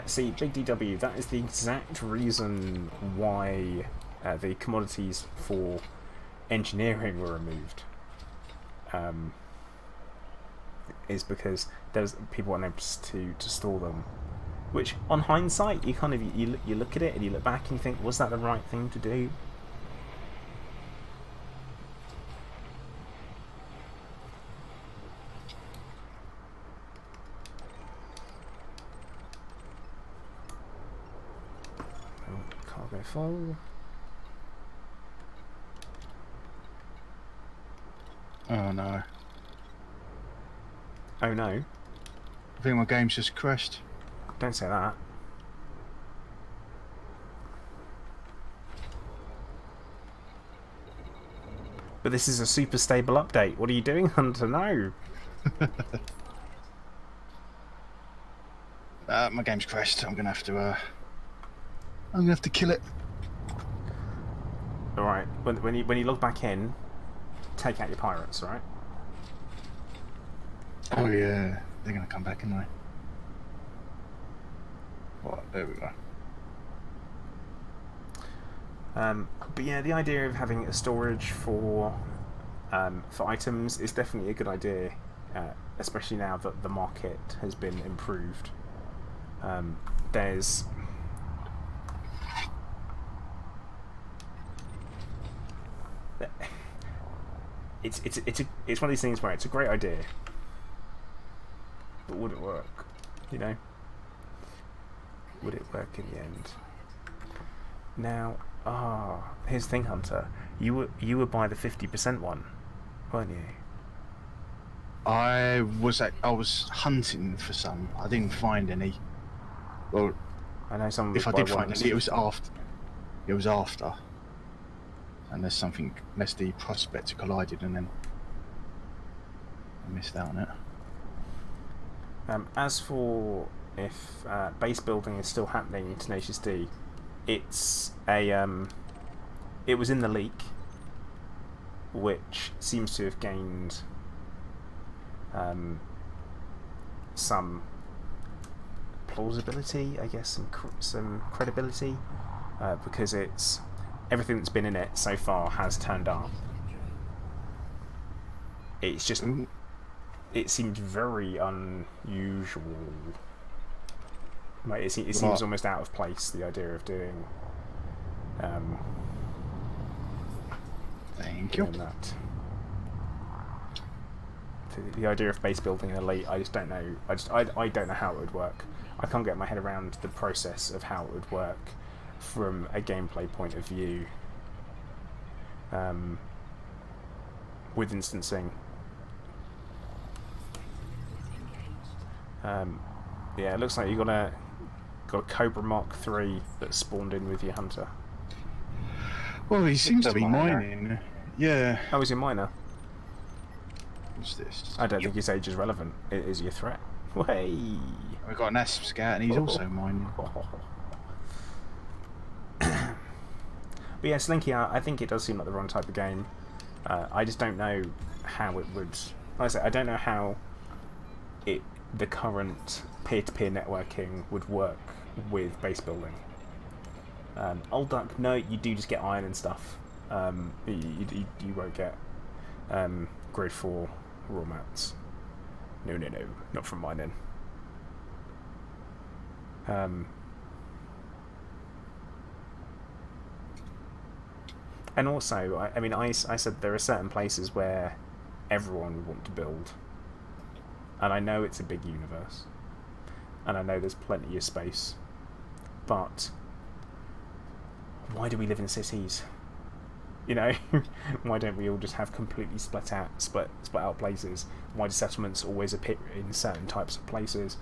See, Big DW, that is the exact reason why the commodities for engineering were removed. Is because there's people weren't able to store them. Which, on hindsight, you kind of you look at it and you look back and you think, was that the right thing to do? Cargo full. Oh no. Oh no. I think my game's just crashed. Don't say that. But this is a super stable update. What are you doing, Hunter? No. My game's crashed. I'm gonna have to kill it. All right. When you log back in, take out your pirates. All right. Oh yeah, they're gonna come back, aren't they? Right, there we go. But yeah, the idea of having a storage for items is definitely a good idea, especially now that the market has been improved. There's it's one of these things where it's a great idea, but would it work? You know, would it work in the end? Now, here's the thing, Hunter. You were by the 50% one, weren't you? I was hunting for some. I didn't find any. Well, I know some. if I did find any, it was after. It was after. And there's something less the prospect collided, and then I missed out on it. As for if base building is still happening in Tenacious D, it's it was in the leak, which seems to have gained some plausibility, I guess, some credibility, because it's everything that's been in it so far has turned up. It's just it seems very unusual. Like it seems almost out of place, the idea of doing Thank you. that. The idea of base building in Elite, I just don't know. I don't know how it would work. I can't get my head around the process of how it would work from a gameplay point of view. With instancing. Yeah, it looks like you got a Cobra Mark III that spawned in with your Hunter. Well, he seems a to be miner. mining. Yeah. Oh, is your miner? What's this? I don't think his age is relevant. It is your threat. Way. We've got an Asp scout, and he's also mining. But yeah, Slinky, I think it does seem like the wrong type of game. I just don't know how it would. Like I say, I don't know how the current peer-to-peer networking would work with base building. Old Duck, no, you do just get iron and stuff. You won't get grade 4 raw mats. No, not from mining. And also, I mean, I said there are certain places where everyone would want to build. And I know it's a big universe. And I know there's plenty of space. But why do we live in cities? You know, why don't we all just have completely split out places? Why do settlements always appear in certain types of places,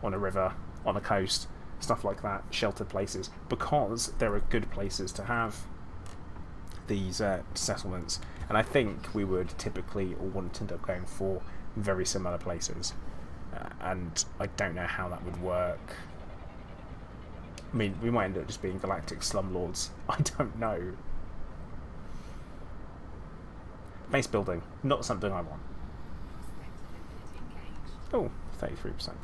on a river, on a coast, stuff like that, sheltered places? Because there are good places to have these settlements, and I think we would typically all want to end up going for very similar places, and I don't know how that would work. I mean, we might end up just being galactic slumlords. I don't know. Base building, not something I want. Oh, 33%.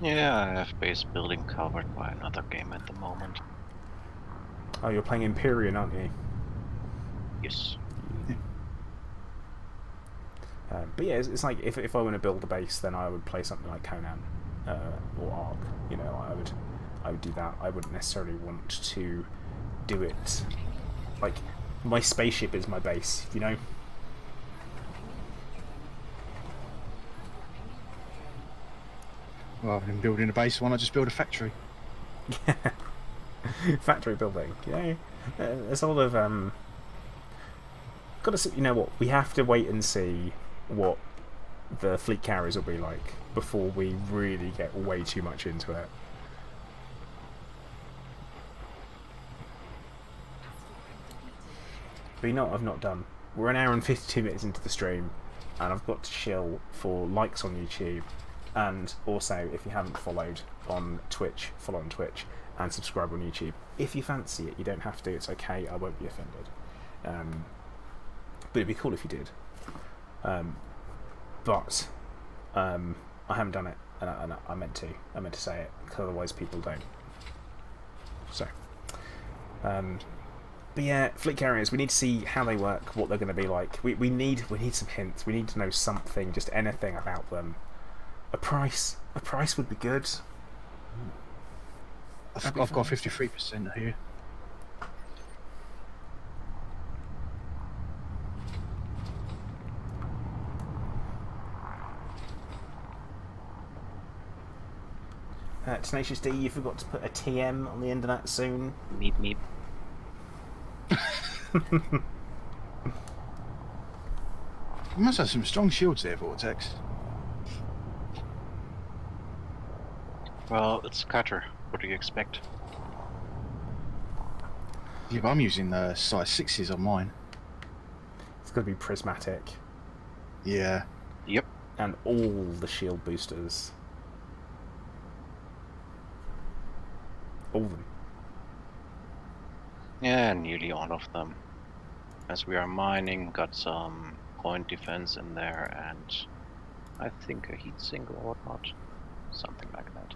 Yeah, I have base building covered by another game at the moment. Oh, you're playing Empyrean, aren't you? Yes. But yeah, it's like if I want to build a base, then I would play something like Conan or Ark. You know, I would do that. I wouldn't necessarily want to do it like my spaceship is my base. You know. Rather than building a base, why not just build a factory? Factory building. You know, there's a lot of got to see. You know what? We have to wait and see what the fleet carriers will be like before we really get way too much into it. But you know what I've not done? We're an hour and 52 minutes into the stream, and I've got to chill for likes on YouTube, and also if you haven't followed on Twitch, follow on Twitch. and subscribe on YouTube. If you fancy it, you don't have to. It's okay. I won't be offended. But it'd be cool if you did. But I haven't done it, and I meant to. I meant to say it, because otherwise people don't. So, but yeah, fleet carriers. We need to see how they work, what they're going to be like. We need some hints. We need to know something, just anything about them. A price would be good. I've got 53% here. Tenacious D, you forgot to put a TM on the end of that soon. Meep meep. You must have some strong shields there, Vortex. Well, it's cutter. What do you expect? Yeah, but I'm using the size 6s on mine. It's going to be prismatic. Yeah. Yep. And all the shield boosters. All of them. Yeah, nearly all of them. As we are mining, got some point defense in there, and I think a heat sink or whatnot. Something like that.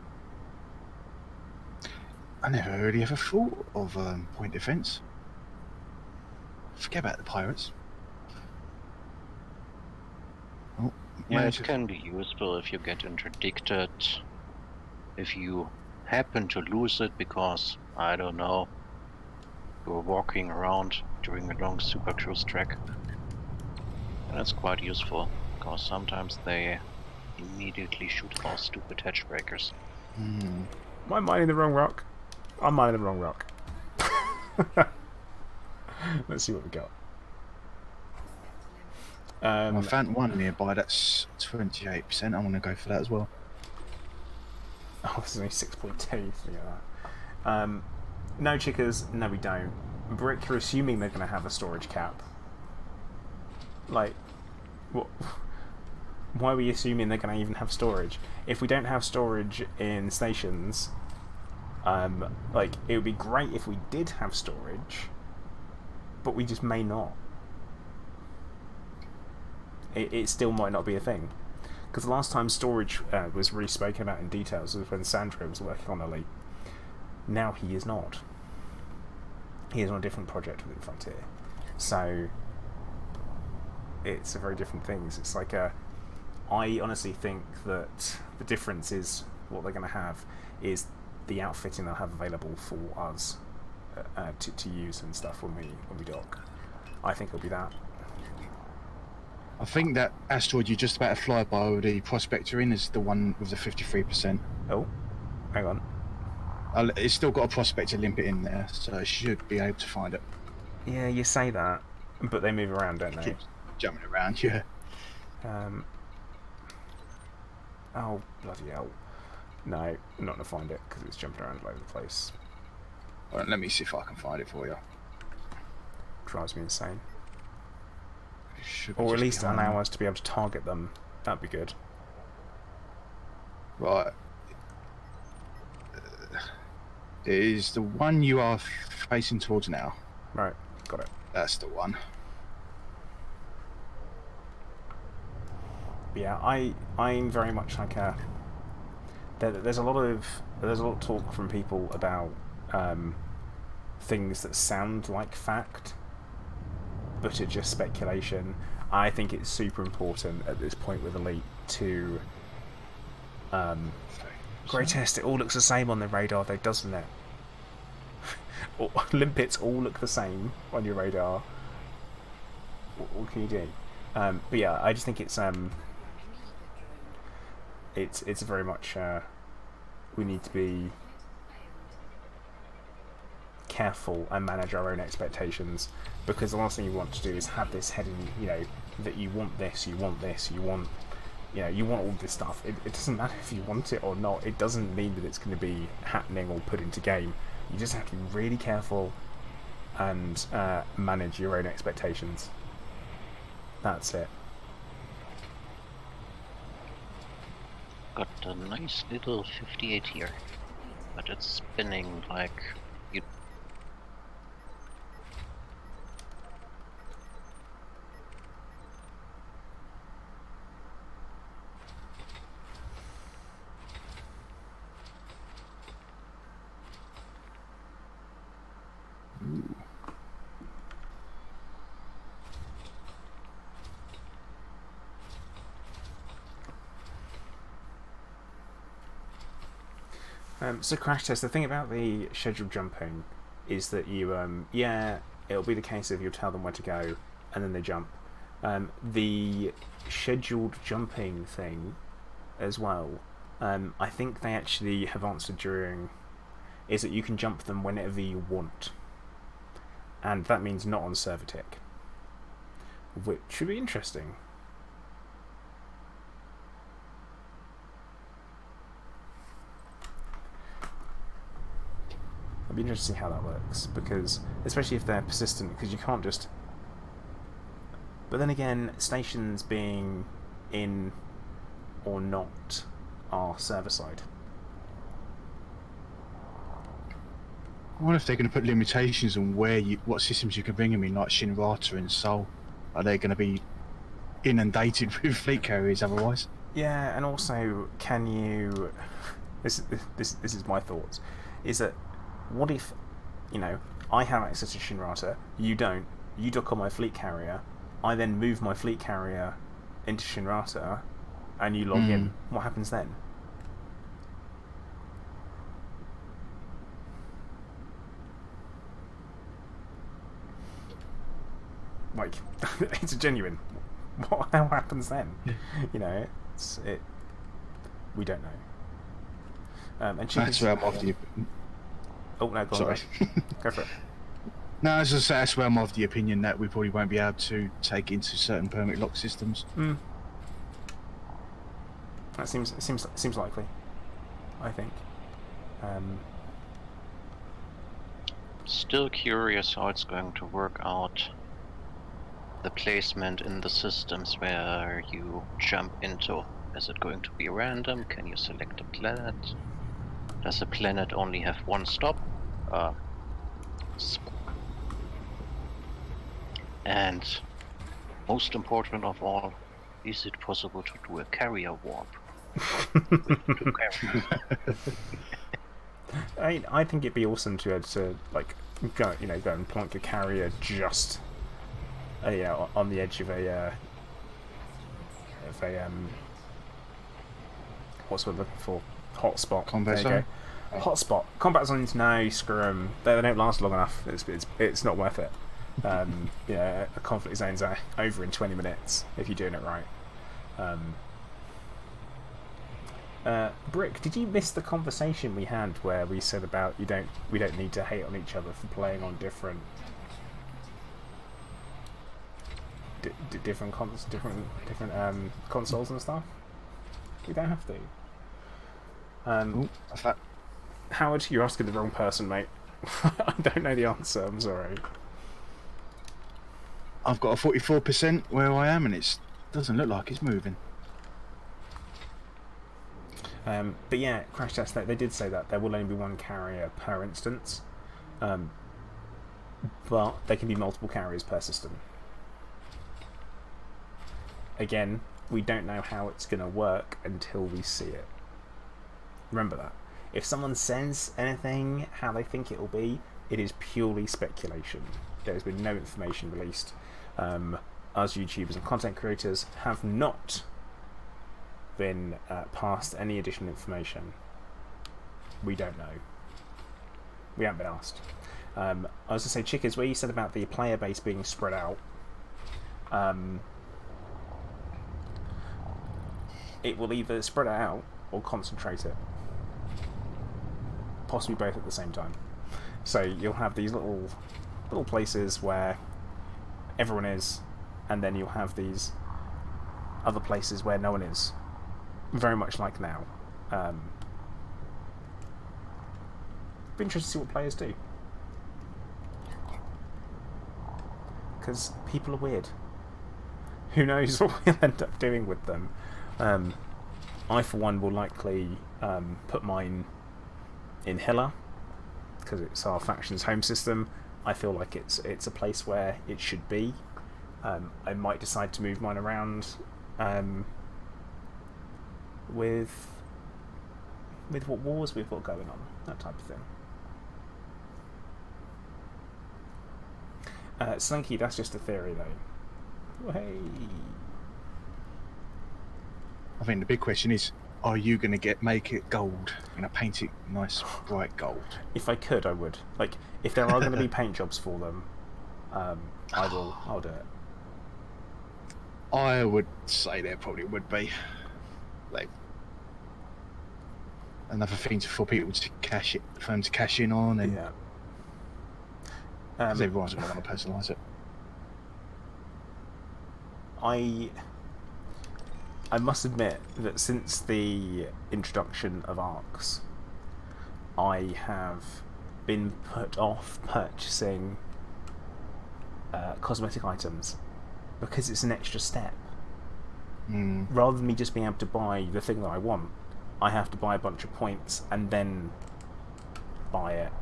I never really ever thought of point defense. Forget about the pirates. Oh, Yeah, it can be useful if you get interdicted. If you happen to lose it because, I don't know, you're walking around during a long super cruise trek. And that's quite useful, because sometimes they immediately shoot for stupid hatch breakers. Hmm. Am I mining the wrong rock? I'm mining the wrong rock. Let's see what we got. I found one nearby that's 28%. I'm going to go for that as well. Oh, this is only 6.2. Look at that. No chickers. No, we don't. Brick, you're assuming they're going to have a storage cap. Like, what? Why are we assuming they're going to even have storage? If we don't have storage in stations, like, it would be great if we did have storage, but we just may not. It still might not be a thing. Because the last time storage was really spoken about in details was when Sandro was working on Elite. Now he is not. He is on a different project within Frontier. So it's a very different thing. It's like I honestly think that the difference is what they're going to have is the outfitting they'll have available for us to use and stuff when we dock. I think it'll be that. I think that asteroid you just about to fly by with the prospector in is the one with the 53%. Oh, hang on. It's still got a prospector limpet in there, so I should be able to find it. Yeah, you say that, but they move around, don't they? Keeps jumping around, yeah. Oh, bloody hell. No, I'm not going to find it because it's jumping around all over the place. All right, let me see if I can find it for you. Drives me insane. It should be Or at just least behind allow me. us to be able to target them. That'd be good. Right. It is the one you are facing towards now. Right, got it. That's the one. But yeah, I'm very much like a. There's a lot of talk from people about things that sound like fact, but are just speculation. I think it's super important at this point with Elite to grey test. It all looks the same on the radar, though, doesn't it? Limpets all look the same on your radar. What can you do? But yeah, I just think it's very much we need to be careful and manage our own expectations, because the last thing you want to do is have this heading, that you want this, you want this, you want all this stuff. It doesn't matter if you want it or not. It doesn't mean that it's going to be happening or put into game. You just have to be really careful and manage your own expectations. That's it. Got a nice little 58 here. but it's spinning like you. So crash test. The thing about the scheduled jumping is that you, it'll be the case of you'll tell them where to go, and then they jump. The scheduled jumping thing, as well. I think they actually have answered during. Is that you can jump them whenever you want, and that means not on server tick, which should be interesting. It'd be interesting to see how that works, because especially if they're persistent, because you can't just. But then again, stations being in or not are server side. I wonder if they're going to put limitations on what systems you can bring them in, like Shinrata and Seoul. Are they going to be inundated with fleet carriers otherwise? Yeah, and also, can you? This is my thoughts. Is that what if, I have access to Shinrata, you don't. You dock on my fleet carrier. I then move my fleet carrier into Shinrata, and you log in. What happens then? Like, it's a genuine. What happens then? We don't know. And That's where I'm of the. Oh no, go Sorry. on. Go for it. No, as I say, that's where I'm of the opinion that we probably won't be able to take into certain permit lock systems. That seems likely, I think. Still curious how it's going to work out. The placement in the systems where you jump into. Is it going to be random? Can you select a planet? Does a planet only have one stop? And most important of all, is it possible to do a carrier warp? I think it'd be awesome to be able to go and plonk a carrier just on the edge of a what's what we're looking for? Hotspot. Combat There you go. Hotspot. Combat zones, no, screw them. They don't last long enough. It's not worth it. A conflict zone's over in 20 minutes if you're doing it right. Brick, did you miss the conversation we had where we said about we don't need to hate on each other for playing on different consoles and stuff? You don't have to. What's that? Howard, you're asking the wrong person, mate. I don't know the answer. I'm sorry. I've got a 44% where I am, and it doesn't look like it's moving. But yeah, crash test. They did say that there will only be one carrier per instance, but there can be multiple carriers per system. Again, we don't know how it's going to work until we see it. Remember that. If someone says anything how they think it will be, it is purely speculation. There has been no information released. Us YouTubers and content creators have not been passed any additional information. We don't know. We haven't been asked. I was going to say, Chickers, where you said about the player base being spread out, it will either spread it out or concentrate it. Possibly both at the same time. So you'll have these little places where everyone is, and then you'll have these other places where no one is. Very much like now. Be interested to see what players do. Because people are weird. Who knows what we'll end up doing with them. I, for one, will likely put mine in Hilla, because it's our faction's home system. I feel like it's a place where it should be. I might decide to move mine around with what wars we've got going on, that type of thing. Slinky, that's just a theory though. Hey. I think the big question is, are you going to make it gold? You're going to paint it nice, bright gold? If I could, I would. Like, if there are going to be paint jobs for them, I'll do it. I would say there probably would be. Like, another thing for people to cash in on, and Yeah. because everyone's going to want to personalise it. I must admit that since the introduction of ARCs, I have been put off purchasing cosmetic items because it's an extra step. Rather than me just being able to buy the thing that I want, I have to buy a bunch of points and then buy it.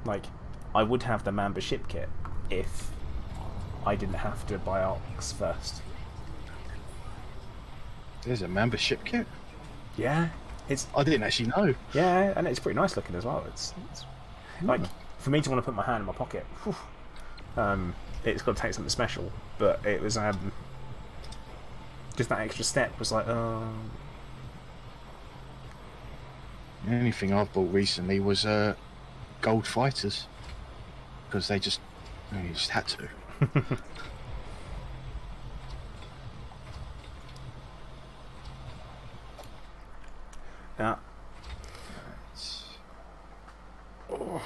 Like, I would have the membership kit if I didn't have to buy ARCs first. There's a membership kit? Yeah, I didn't actually know. Yeah, and it's pretty nice looking as well. It's like, for me to want to put my hand in my pocket, whew, it's got to take something special. But it was just that extra step was like, The only thing I've bought recently was gold fighters, because you just had to. yeah. Oh.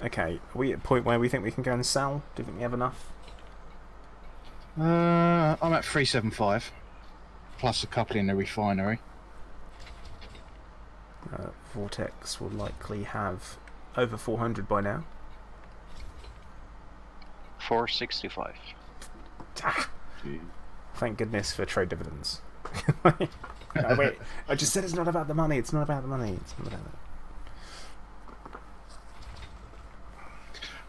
Okay, are we at a point where we think we can go and sell? Do you think we have enough? I'm at 375, plus a couple in the refinery. Vortex will likely have over 400 by now. 465. Thank goodness for trade dividends. No, wait, I just said it's not about the money. It's not about the money. It's not about it.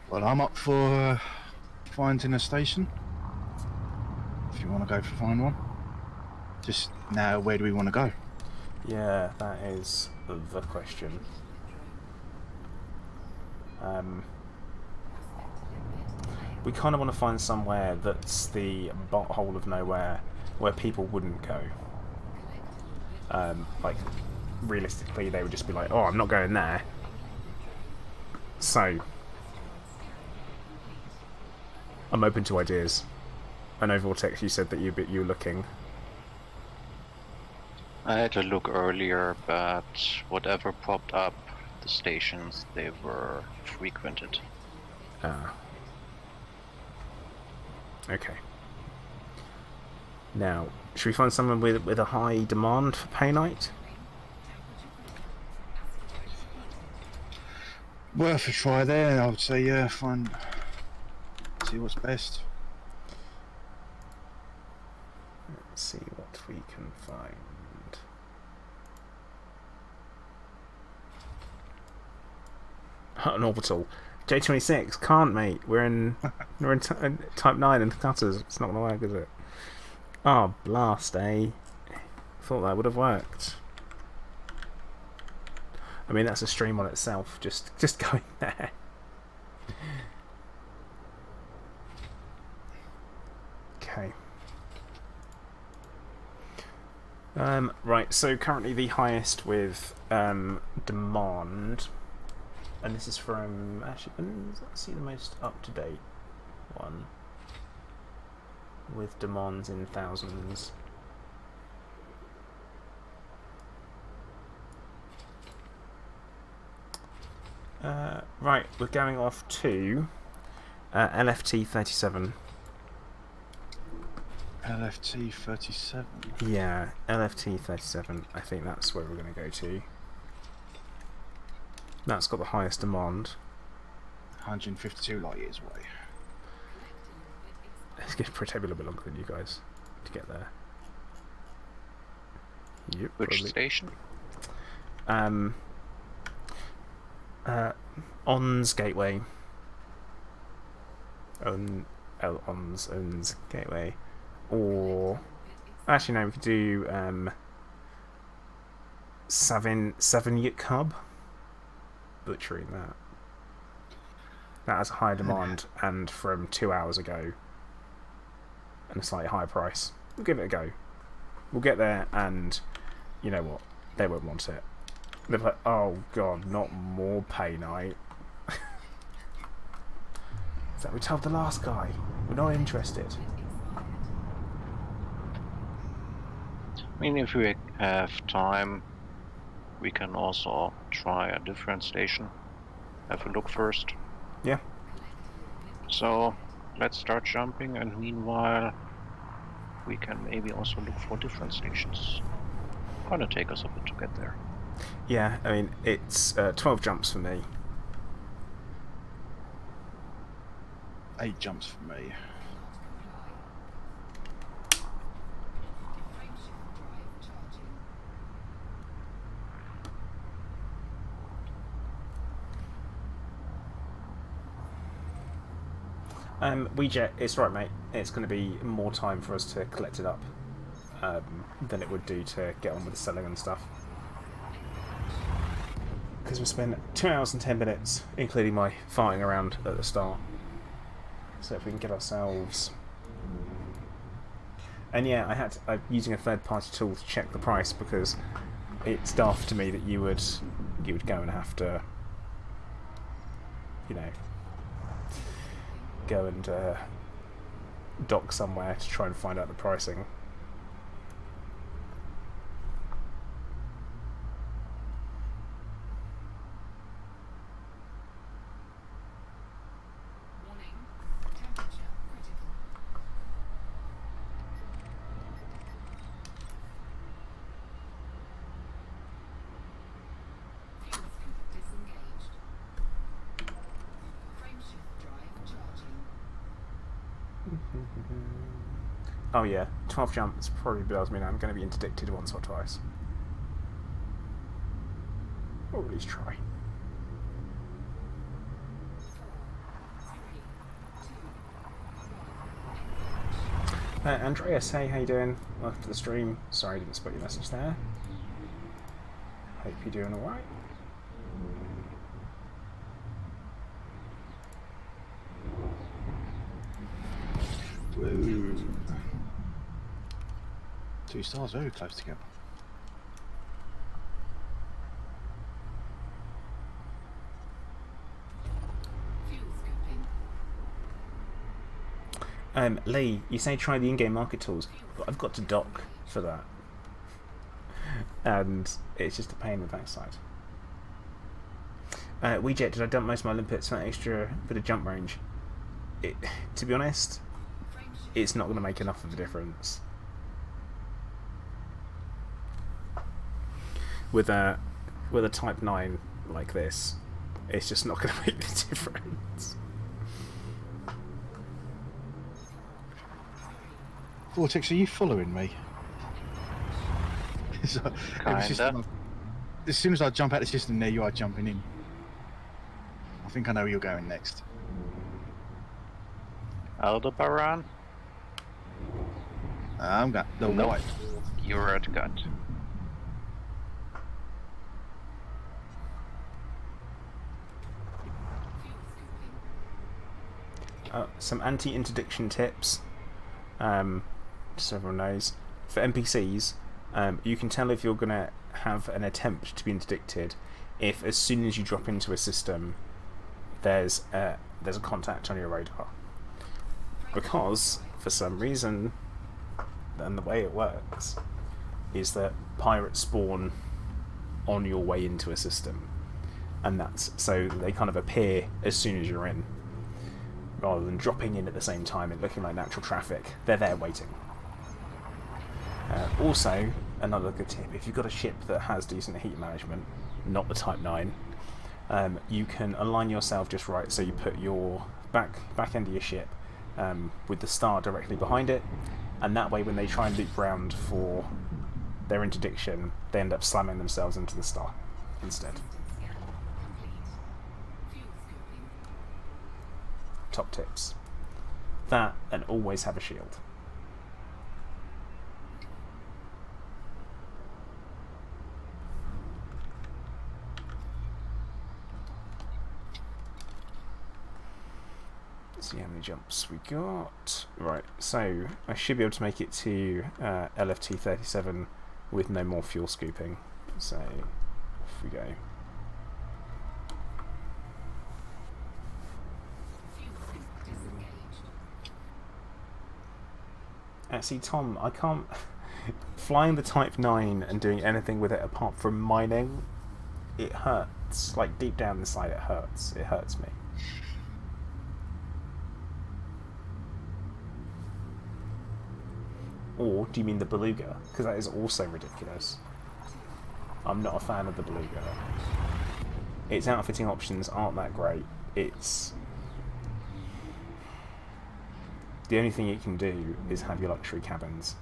Well, I'm up for finding a station. If you want to go for find one. Just now, where do we want to go? Yeah, that is the question. We kind of want to find somewhere that's the butthole of nowhere where people wouldn't go. Like, realistically, they would just be like, oh, I'm not going there. So, I'm open to ideas. I know, Vortex, you said that you were looking. I had a look earlier, but whatever popped up, the stations, they were frequented. Okay. Now, should we find someone with a high demand for pay night? Worth a try there, I would say. Yeah, see what's best. Let's see what we can find. An orbital. J26 can't, mate. We're in type 9 and cutters. It's not gonna work, is it? Oh, blast, eh? Thought that would have worked. I mean, that's a stream on itself. Just going there. Okay. Right. So currently the highest with demand. And this is from, actually, let's see the most up-to-date one with demands in thousands. Right, we're going off to LFT 37. LFT 37? Yeah, LFT 37. I think that's where we're going to go to. That's got the highest demand. 152 light years away. It's going to take a little bit longer than you guys to get there. Yep, Which probably. station? On's Gateway. On's Gateway. Or actually no, we could do Seven Yuk Hub. Butchering that. That has a high demand and from 2 hours ago and a slightly higher price. We'll give it a go. We'll get there and you know what? They won't want it. They're like, oh god, not more pay night. Is that we told the last guy? We're not interested. I mean, if we have time, we can also try a different station. Have a look first. Yeah. So, let's start jumping, and meanwhile, we can maybe also look for different stations. Gonna take us a bit to get there. Yeah, I mean, it's 12 jumps for me. 8 jumps for me. WeJet, it's right, mate. It's going to be more time for us to collect it up than it would do to get on with the selling and stuff. Because we spent 2 hours and 10 minutes, including my farting around at the start. So if we can get ourselves... And yeah, I'm using a third-party tool to check the price because it's daft to me that you would go and have to, you know, go and dock somewhere to try and find out the pricing. Oh yeah, 12 jumps probably tells me I'm going to be interdicted once or twice. Or at least try. Andreas, hey, how you doing? Welcome to the stream. Sorry I didn't spot your message there. Hope you're doing alright. Woo. 2 stars, very close together. Lee, you say try the in-game market tools, but I've got to dock for that. And it's just a pain in the backside. WeJet, did I dump most of my limpets for that extra bit of jump range? To be honest, it's not going to make enough of a difference. With a Type 9 like this, it's just not going to make the difference. Vortex, are you following me? Kinda. As soon as I jump out of the system, there you are jumping in. I think I know where you're going next. Aldebaran? I'm got the Nope. white. You're at gut. Some anti-interdiction tips, so everyone knows. For NPCs, you can tell if you're going to have an attempt to be interdicted if, as soon as you drop into a system, there's a contact on your radar. Because, for some reason, and the way it works, is that pirates spawn on your way into a system. And that's so they kind of appear as soon as you're in, rather than dropping in at the same time and looking like natural traffic. They're there waiting. Also, another good tip, if you've got a ship that has decent heat management, not the Type 9, you can align yourself just right so you put your back end of your ship with the star directly behind it, and that way when they try and loop round for their interdiction, they end up slamming themselves into the star instead. Top tips. That, and always have a shield. See how many jumps we got. Right, so I should be able to make it to LFT 37 with no more fuel scooping. So off we go. See, Tom, I can't flying the Type 9 and doing anything with it apart from mining. It hurts. Like deep down inside, it hurts. It hurts me. Or do you mean the Beluga? Because that is also ridiculous. I'm not a fan of the Beluga. Its outfitting options aren't that great. It's... the only thing it can do is have your luxury cabins.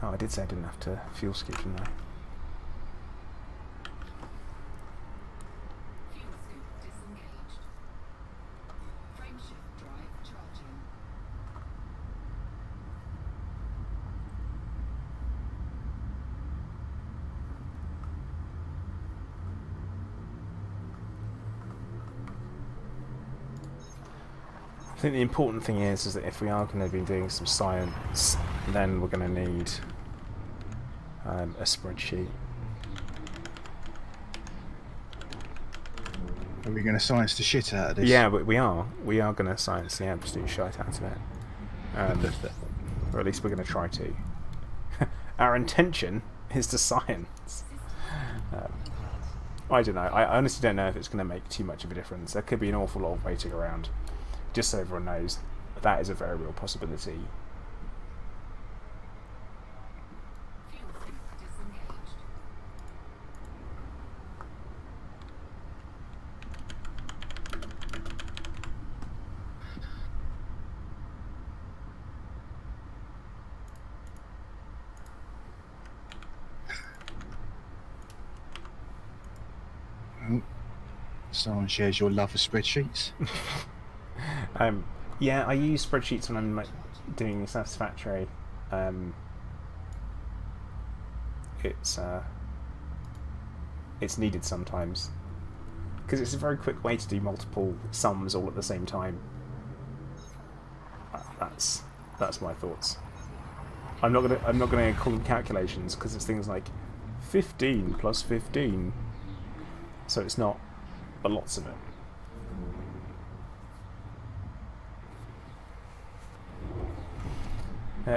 Oh, I did say I didn't have to fuel scoop, didn't I? I think the important thing is that if we are going to be doing some science, then we're going to need a spreadsheet. Are we going to science the shit out of this? Yeah, but we are. We are going to science the absolute shit out of it. Or at least we're going to try to. Our intention is to science. I don't know. I honestly don't know if it's going to make too much of a difference. There could be an awful lot of waiting around. Just so everyone knows, that is a very real possibility. Someone shares your love for spreadsheets. Yeah, I use spreadsheets when I'm doing Satisfactory. It's needed sometimes because it's a very quick way to do multiple sums all at the same time. That's my thoughts. I'm not gonna call them calculations because it's things like 15 plus 15, so it's not a lots of it.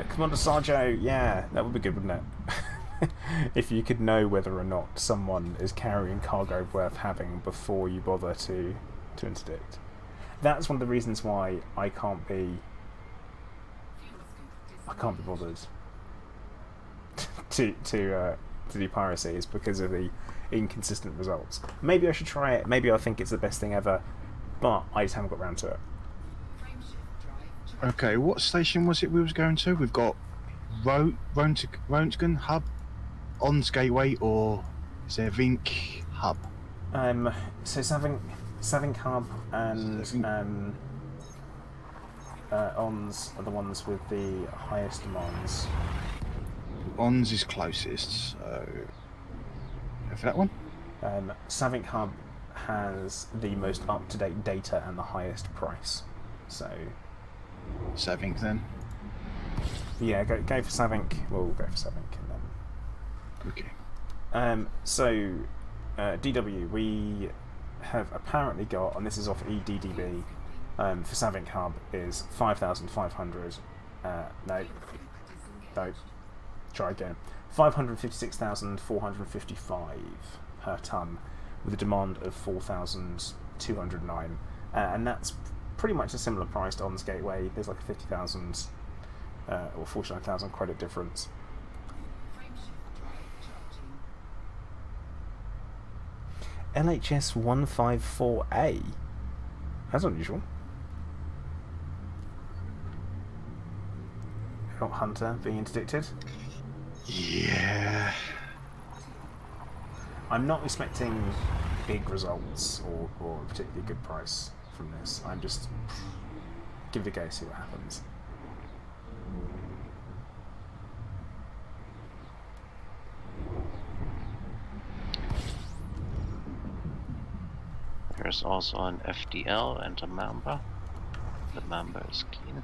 Commander Sarjo, yeah, that would be good, wouldn't it? If you could know whether or not someone is carrying cargo worth having before you bother to interdict. That's one of the reasons why I can't be bothered to do piracy, is because of the inconsistent results. Maybe I should try it. Maybe I think it's the best thing ever, but I just haven't got round to it. Okay, what station was it we was going to? We've got Roentgen Hub, Ons Gateway, or is there Vink Hub? So Savink Hub and Ons are the ones with the highest demands. Ons is closest, so go for that one. Savink Hub has the most up-to-date data and the highest price. So Savink then. Yeah, go for Savink. We'll go for Savink and then. Okay. So DW, we have apparently got, and this is off EDDB, for Savink Hub is 5,500. No. Try again. 556,455 per ton, with a demand of 4,209. and that's pretty much a similar price to On's Gateway. There's like a 50,000 or 49,000 credit difference. LHS 154A. That's unusual. Not Hunter being interdicted. Yeah. I'm not expecting big results or a particularly good price from this. I'm just give it a go, see what happens. There's also an FDL and a Mamba. The Mamba is keen.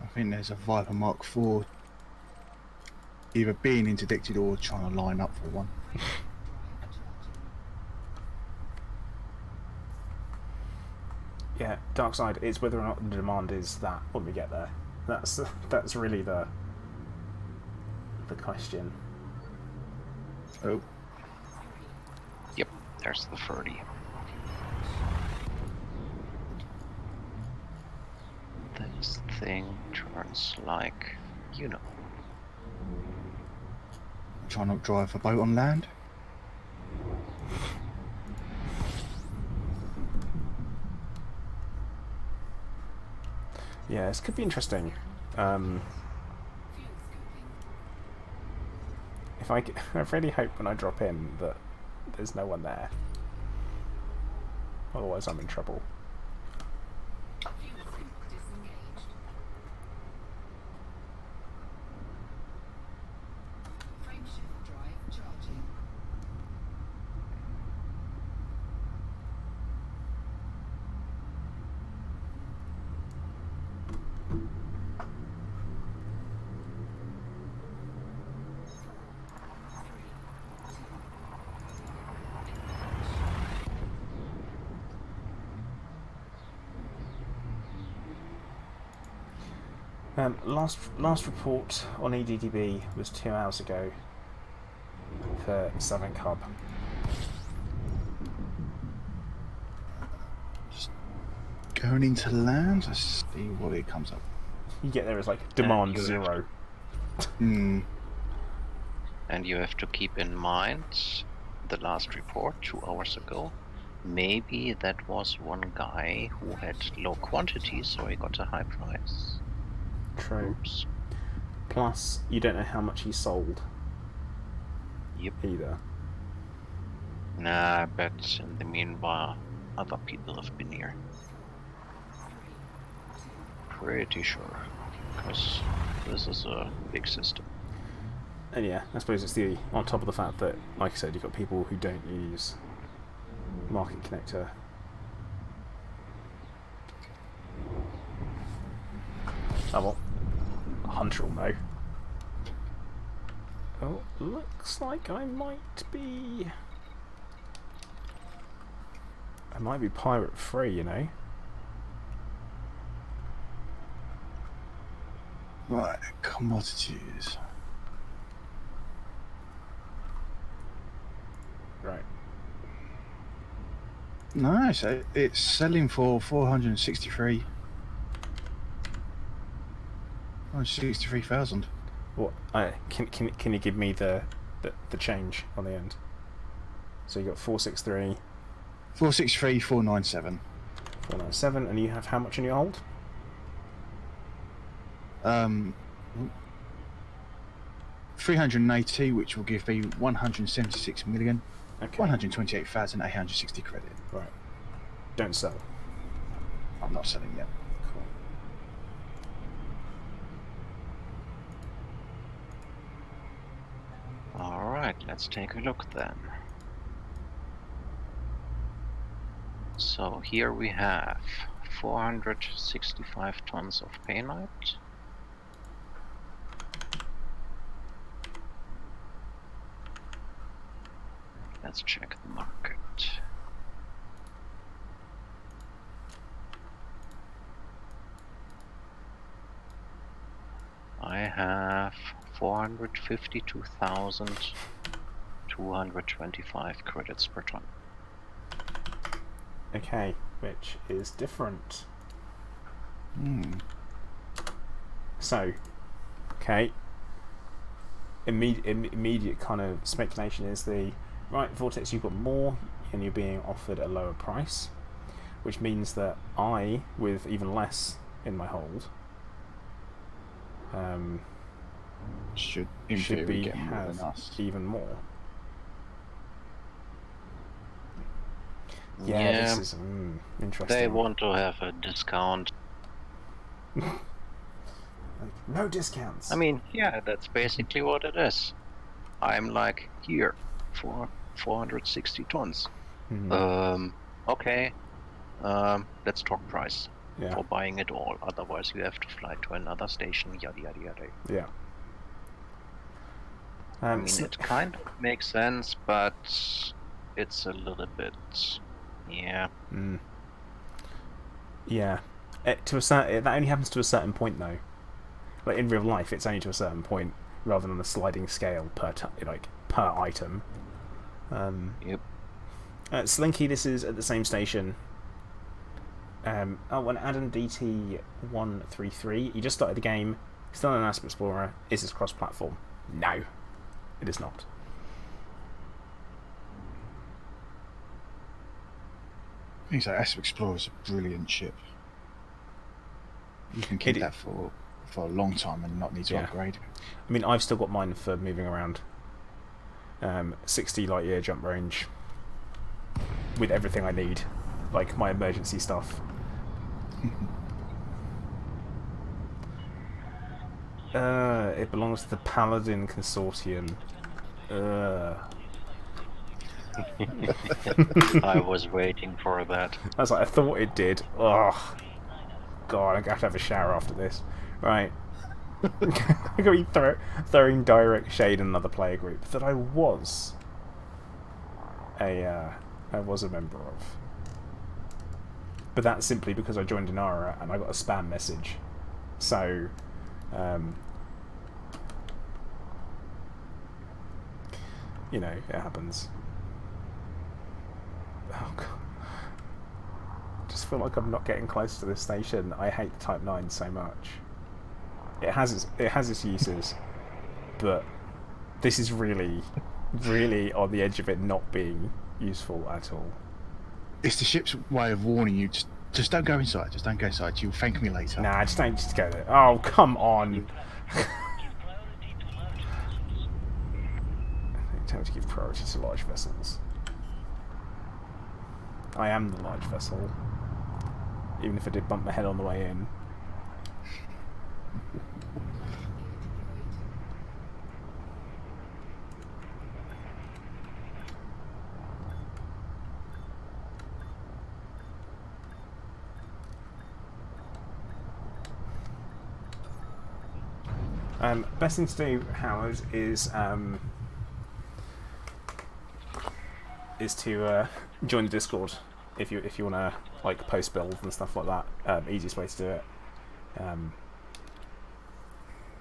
I think there's a Viper Mark IV either being interdicted or trying to line up for one. Yeah, dark side. It's whether or not the demand is that when we get there. That's really the question. Oh, Yep, there's the 30. This thing turns like, you know. try not drive a boat on land. Yeah, this could be interesting. If I really hope when I drop in that there's no one there. Otherwise, I'm in trouble. Last report on EDDB was 2 hours ago for Southern Hub. Just going into land, let's see what it comes up. You get there as like demand you have 0. Hmm. And you have to keep in mind the last report 2 hours ago. Maybe that was one guy who had low quantity, so he got a high price. True. Oops. Plus, you don't know how much he sold Yep. either. Nah, I bet in the meanwhile other people have been here. Pretty sure. Because this is a big system. And yeah, I suppose it's the on top of the fact that, like I said, you've got people who don't use Market Connector. Oh well, Hunter will know. Oh, looks like I might be pirate free, you know. Right, commodities. Right. Nice. It's selling for 463. 463,000. What? Can you give me the change on the end? So you got 463, 463, 497. 497, and you have how much in your hold? 380, which will give me 176 million, Okay. 128,860 credit. Right. Don't sell. I'm not selling yet. Cool. Alright, let's take a look then. So here we have 465 tons of painite. Let's check the market. I have 452,225 credits per ton. Okay, which is different. So, okay. Immediate kind of speculation is right, Vortex, you've got more and you're being offered a lower price, which means that I, with even less in my hold, Should be get more have than us. even more. Yeah, this is interesting. they want to have a discount. No discounts. I mean, yeah, that's basically what it is. I'm like, here, for 460 tons. Okay, let's talk price for buying it all. Otherwise, you have to fly to another station, yada yada yada. Yeah. I mean, it kind of makes sense, but it's a little bit, yeah. Yeah. To a certain, that only happens to a certain point, though. Like in real life, it's only to a certain point, rather than a sliding scale per item. Yep. Slinky, this is at the same station. And Adam DT133, he just started the game, still an Asp Explorer. Is this cross-platform? No, it is not. I think so. Asp Explorer is a brilliant ship. You can keep that for a long time and not need to upgrade. I mean, I've still got mine for moving around. 60 light year jump range with everything I need, like my emergency stuff. It belongs to the Paladin Consortium. I was waiting for that. I was like, I thought it did. Oh, God, I'm going to have a shower after this. Right. I'm going to be throwing direct shade in another player group that I was a member of. But that's simply because I joined Inara and I got a spam message. So, you know, it happens. Oh, God. I just feel like I'm not getting close to this station. I hate the Type 9 so much. It has its uses, but this is really, really on the edge of it not being useful at all. It's the ship's way of warning you, just don't go inside, just don't go inside, you'll thank me later. Nah, just go there. Oh, come on. Attempt to give priority to large vessels. I am the large vessel, even if I did bump my head on the way in. Best thing to do, Howard, is to join the Discord if you want to like post builds and stuff like that. Easiest way to do it.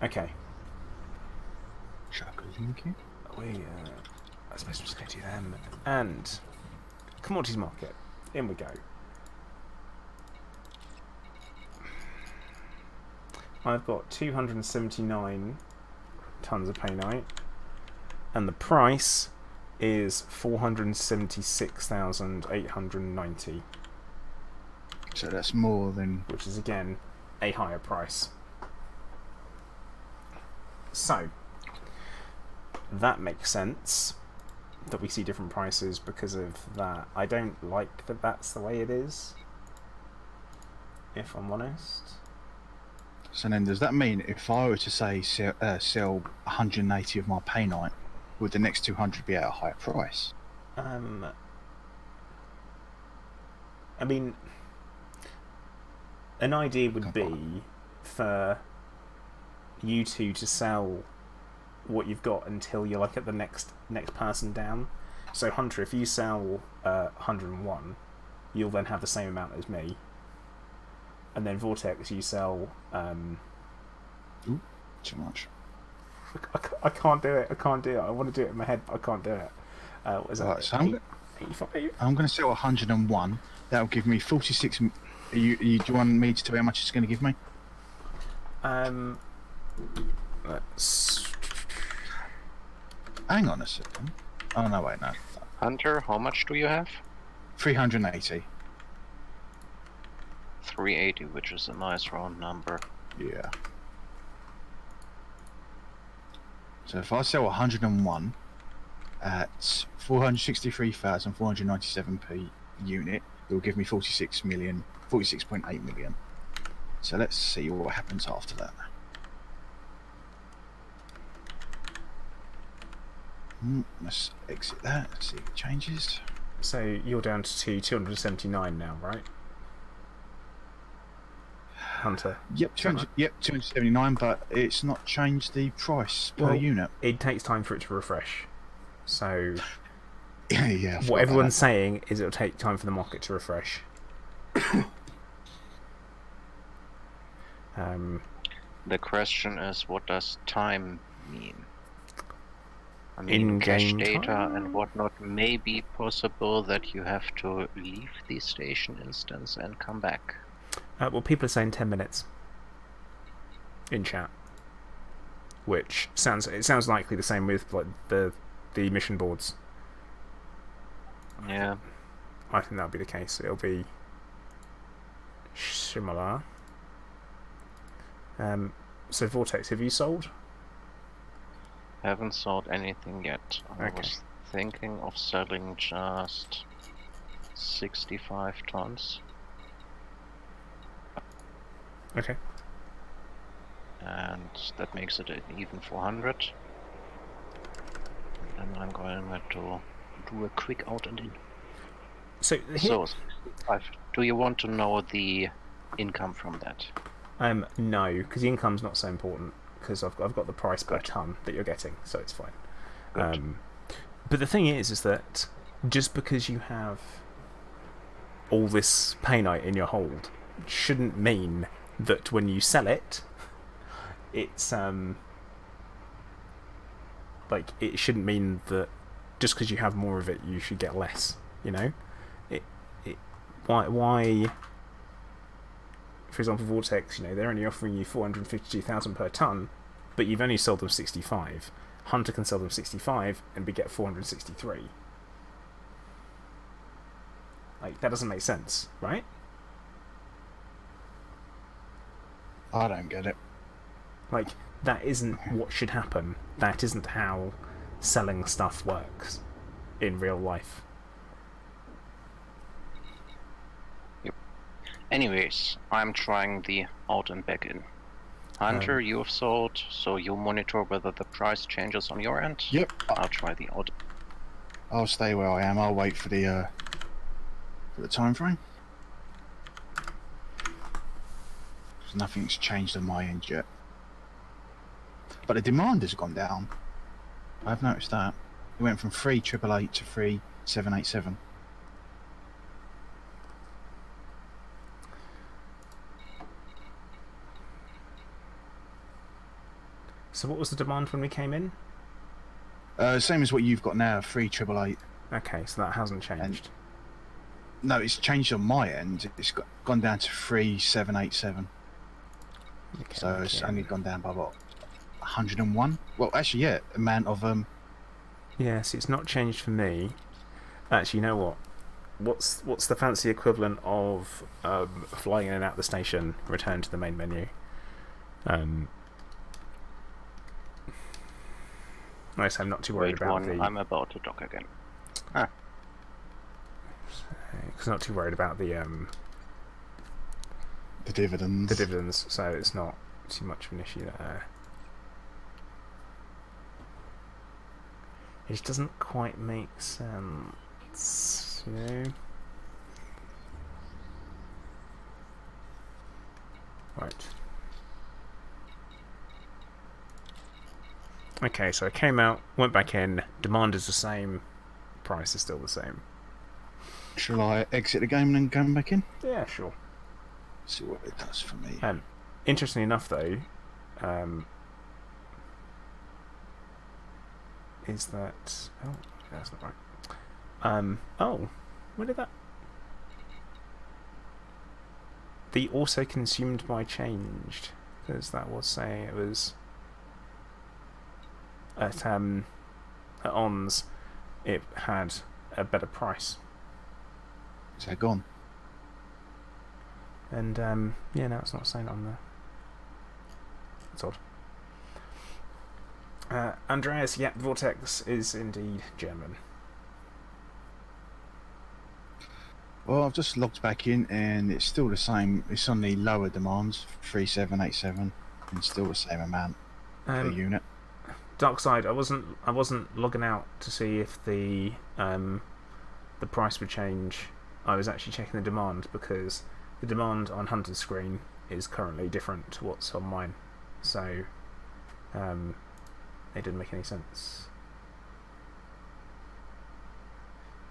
Okay. I suppose we'll just go to them and commodities market. In we go. I've got 279 tons of painite, and the price is 476,890. So that's more than... Which is, again, a higher price. So, that makes sense that we see different prices because of that. I don't like that that's the way it is, if I'm honest. So then does that mean if I were to say sell 180 of my painite, would the next 200 be at a higher price? I mean, an idea would be for you two to sell what you've got until you're like at the next person down. So Hunter, if you sell 101, you'll then have the same amount as me. And then Vortex, you sell... too much. I can't do it. I can't do it. I want to do it in my head, but I can't do it. What is that? Right, so 85? I'm going to sell 101. That'll give me 46. Do you want me to tell you how much it's going to give me? Let's. Hang on a second. Oh no, wait, no. Hunter, how much do you have? 380. 380, which is a nice round number. Yeah. So if I sell 101 at 463,497p unit, it will give me 46.8 million. So let's see what happens after that. Let's exit that, see if it changes. So you're down to 279 now, right? Hunter. Yep, 279, but it's not changed the price per Well, unit. It takes time for it to refresh. So Yeah. what everyone's saying is it'll take time for the market to refresh. The question is, what does time mean? I mean, cache In-game data time? and whatnot may be possible that you have to leave the station instance and come back. Well, people are saying 10 minutes in chat, which sounds likely the same with like the mission boards. Yeah. I think that'll be the case. It'll be similar. So Vortex, have you sold? Haven't sold anything yet. I Okay. was thinking of selling just 65 tons. Okay. And that makes it an even 400. And I'm going to do a quick out and in. So So, 65. Do you want to know the income from that? no, because the income's not so important because I've got the price per Good. ton that you're getting, so it's fine. Good. But the thing is that just because you have all this painite in your hold shouldn't mean that when you sell it, it's like it shouldn't mean that just because you have more of it, you should get less. You know, why? For example, Vortex, they're only offering you 452,000 per ton, but you've only sold them 65. Hunter can sell them 65 and get 463. Like, that doesn't make sense, right? I don't get it. Like, that isn't what should happen. That isn't how selling stuff works in real life. Anyways, I'm trying the out and back in. Hunter, you have sold, so you monitor whether the price changes on your end. Yep. I'll try the out. I'll stay where I am. I'll wait for the time frame. 'Cause nothing's changed on my end yet. But the demand has gone down. I've noticed that. It went from 3,888 to 3,787. So what was the demand when we came in? Same as what you've got now, 3,888. Okay, so that hasn't changed. No, it's changed on my end. It's gone down to 3,787. Okay, So it's only gone down by what, 101? Well, actually, yeah, amount of Yes, it's not changed for me. Actually, you know what? What's the fancy equivalent of flying in and out the station, return to the main menu? Nice, I'm not too worried about the. I'm about to dock again. Because I'm not too worried about the dividends. the dividends, so it's not too much of an issue there. It just doesn't quite make sense, you know. Right. Okay, so I came out, went back in, demand is the same, price is still the same. Shall I exit the game and then come back in? Yeah, sure. See what it does for me. Interestingly enough, though, is that... Oh, that's not right. Oh, where did that... The also consumed by changed, because that was saying it was at ONS it had a better price. Is that gone? And yeah, no, it's not saying it on there. That's odd. Andreas, yeah, Vortex is indeed German. Well, I've just logged back in and it's still the same. It's on the lower demands, 3787, and still the same amount per unit. Dark side, I wasn't logging out to see if the price would change. I was actually checking the demand because the demand on Hunter's screen is currently different to what's on mine. So it didn't make any sense.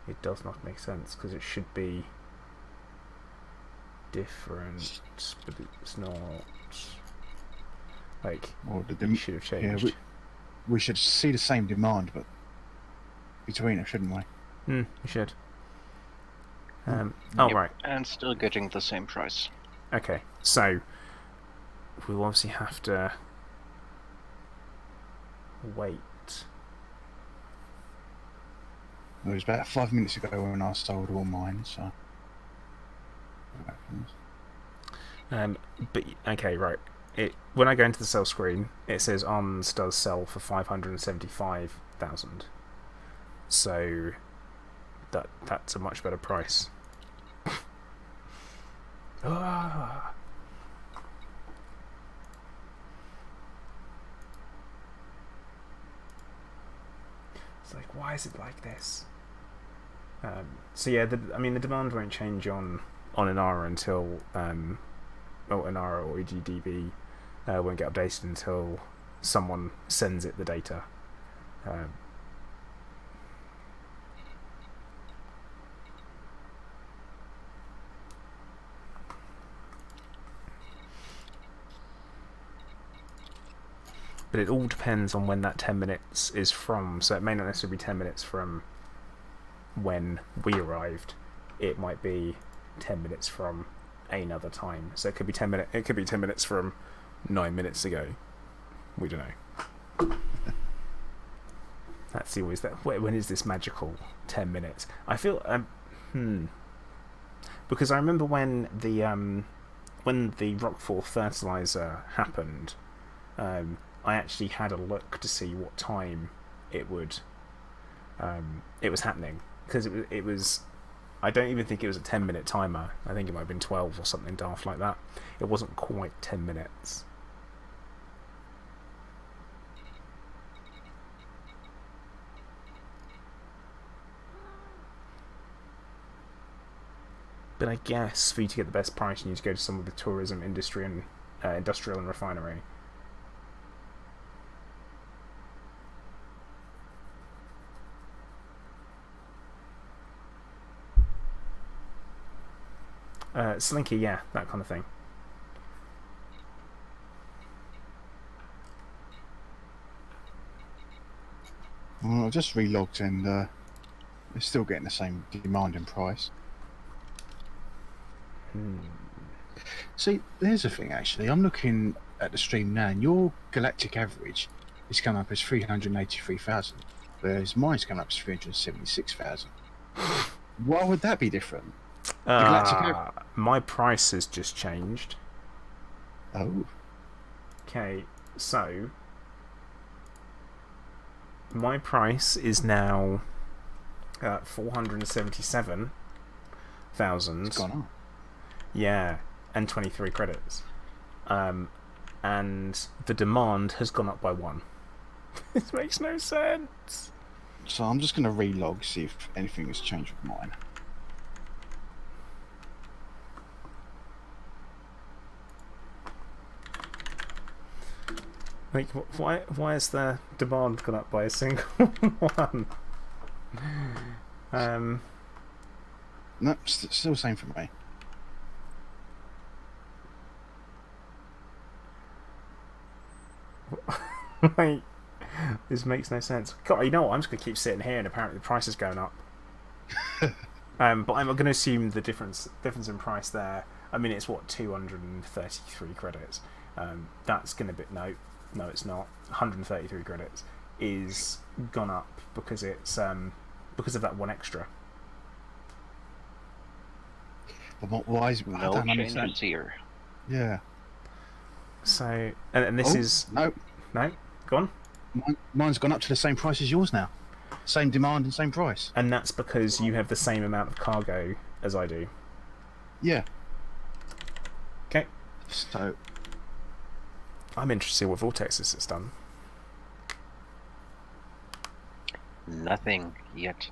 It does not make sense because it should be different, but it's not. Like, it should have changed. Yeah, we should see the same demand, but between it, shouldn't we? We should. Oh, Yep, right. And still getting the same price. Okay, so we'll obviously have to wait. It was about 5 minutes ago when I sold all mine, so... But okay, right. When I go into the sell screen, it says ONS does sell for 575,000. So that's a much better price. Ah. It's like, why is it like this? So yeah, the demand won't change on Inara until Inara or EGDB won't get updated until someone sends it the data. But it all depends on when that 10 minutes is from. So it may not necessarily be 10 minutes from when we arrived. It might be 10 minutes from another time. So it could be 10 minutes. It could be 10 minutes from 9 minutes ago. We don't know. That's always that. When is this magical 10 minutes? I feel because I remember when the Rockfall fertilizer happened. I actually had a look to see what time it was happening, because it was I don't even think it was a 10-minute timer. I think it might have been 12 or something daft like that. It wasn't quite 10 minutes. But I guess for you to get the best price, you need to go to some of the tourism industry and industrial and refinery. Slinky, yeah, that kind of thing. Well, I just relogged and they're still getting the same demand and price. See, there's a thing actually. I'm looking at the stream now, and your galactic average is coming up as 383,000, whereas mine's coming up as 376,000. Why would that be different? My price has just changed. Oh. Okay, so my price is now 477,000. It's gone up. Yeah, and 23 credits. And the demand has gone up by 1. This makes no sense. So I'm just going to relog, see if anything has changed with mine. Like, why has the demand gone up by a single one? No, still the same for me. Like, This makes no sense. God, you know what? I'm just going to keep sitting here, and apparently the price is going up. But I'm going to assume the difference in price there. I mean, it's what, 233 credits. That's going to be no, it's not. 133 credits is gone up because it's because of that one extra. But why is I No don't understand. changes here. Yeah. So, and this is no. Go on. Mine's gone up to the same price as yours now. Same demand and same price. And that's because you have the same amount of cargo as I do. Yeah. Okay. So I'm interested in what Vortex has done. Nothing yet.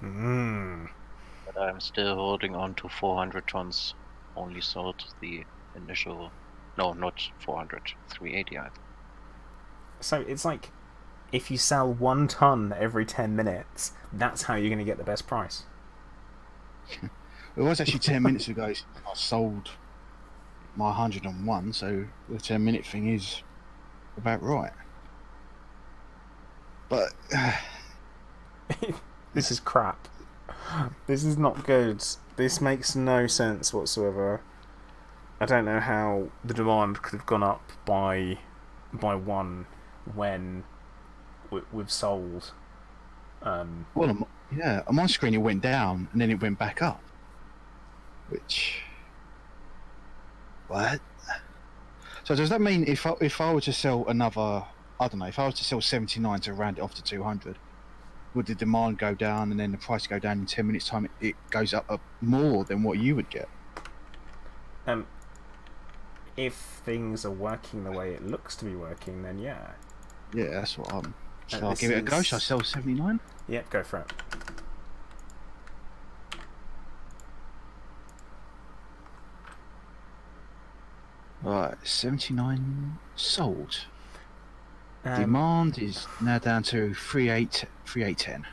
Mm. But I'm still holding on to 400 tons. Only sold the initial... No, not 400. 380, I think. So it's like, if you sell 1 ton every 10 minutes, that's how you're going to get the best price. it was actually 10 minutes ago since I sold my 101, so the 10-minute thing is about right. But this is crap. This is not good. This makes no sense whatsoever. I don't know how the demand could have gone up by 1 when we've sold. well, yeah, on my screen it went down and then it went back up. Which what? So does that mean if I were to sell another, I don't know, if I was to sell 79 to round it off to 200, would the demand go down and then the price go down in 10 minutes time? It goes up more than what you would get. If things are working the way it looks to be working, then yeah. Yeah, that's what I'm. Shall I give it a go? Shall I sell 79? Yep, go for it. Right, 79 sold. Um, Demand is now down to 3810.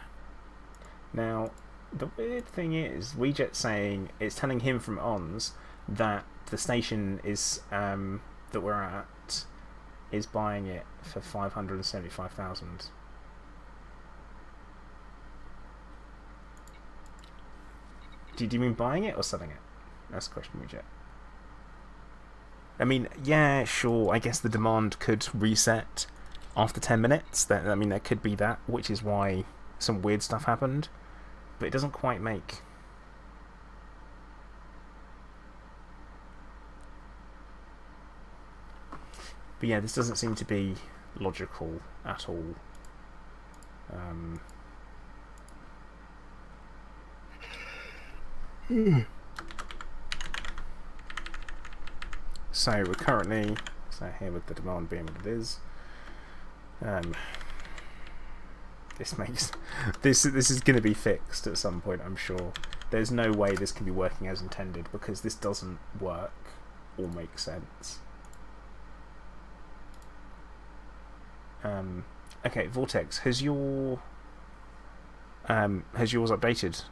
Now, the weird thing is, WeJet saying it's telling him from ONS that the station is that we're at is buying it for 575,000. Do you mean buying it or selling it? That's the question, WeJet. I mean, yeah, sure. I guess the demand could reset after 10 minutes. I mean, there could be that, which is why some weird stuff happened. But it doesn't quite make... But yeah, this doesn't seem to be logical at all. So we're currently here with the demand being what it is. This is going to be fixed at some point, I'm sure. There's no way this can be working as intended because this doesn't work or make sense. Okay, Vortex, has yours updated?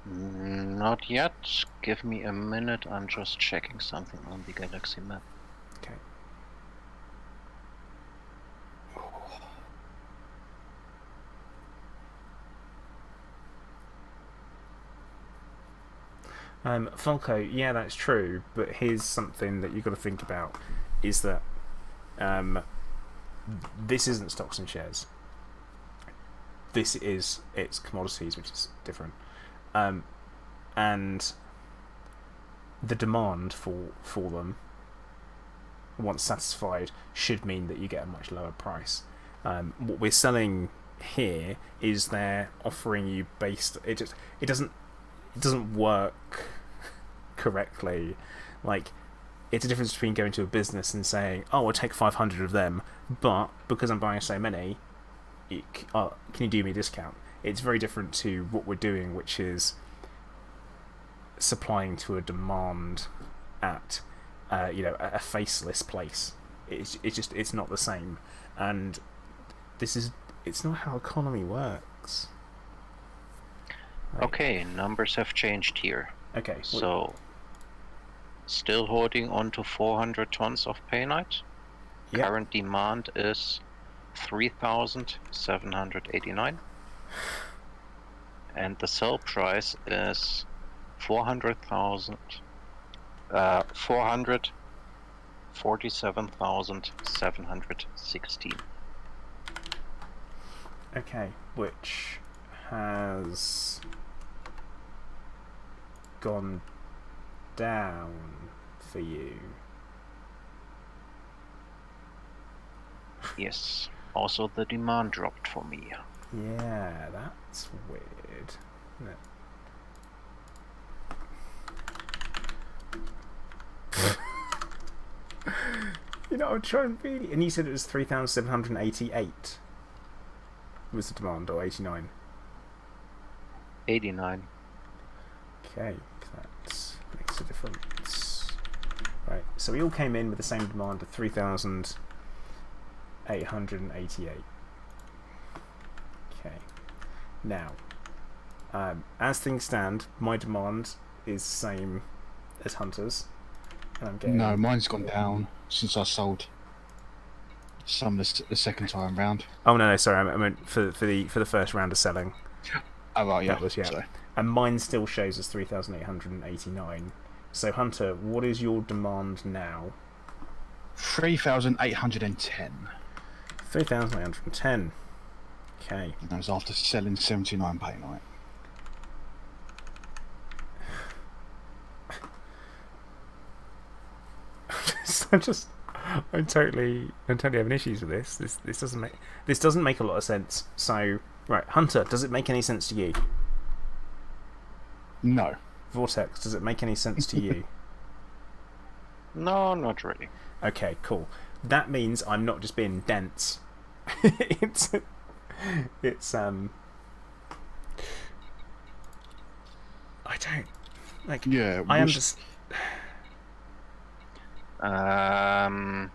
Not yet. Give me a minute. I'm just checking something on the galaxy map. Okay. Falco, yeah, that's true, but here's something that you've got to think about, is that this isn't stocks and shares. It's commodities, which is different. And the demand for them, once satisfied, should mean that you get a much lower price. What we're selling here is they're offering you it doesn't work correctly. Like, it's a difference between going to a business and saying, oh, I'll take 500 of them, but because I'm buying so many, can you do me a discount? It's very different to what we're doing, which is supplying to a demand at a faceless place. It's not the same, and it's not how economy works. Right. Okay, numbers have changed here. Okay. So, still holding on to 400 tons of painite? Yep. Current demand is 3,789. And the sell price is 447,716. Okay, which has gone down for you. Yes. Also, the demand dropped for me. Yeah, that's weird. No. You know, I'm trying really. And you said it was 3,788 was the demand, or 89? 89. Okay, that makes a difference. Right, so we all came in with the same demand of 3,888. Okay. Now, as things stand, my demand is the same as Hunter's. And I'm getting... No, mine's gone down since I sold some the second time round. Oh no, sorry, I meant for the first round of selling. Oh right, yeah. That was Sorry. And mine still shows as 3,889. So Hunter, what is your demand now? 3,810. 3,810. Okay. That was after selling 79 pay night. I'm totally having issues with this. This doesn't make a lot of sense. So right, Hunter, does it make any sense to you? No. Vortex, does it make any sense to you? No, not really. Okay, cool. That means I'm not just being dense. it's I don't like. Yeah. I am just. Yeah.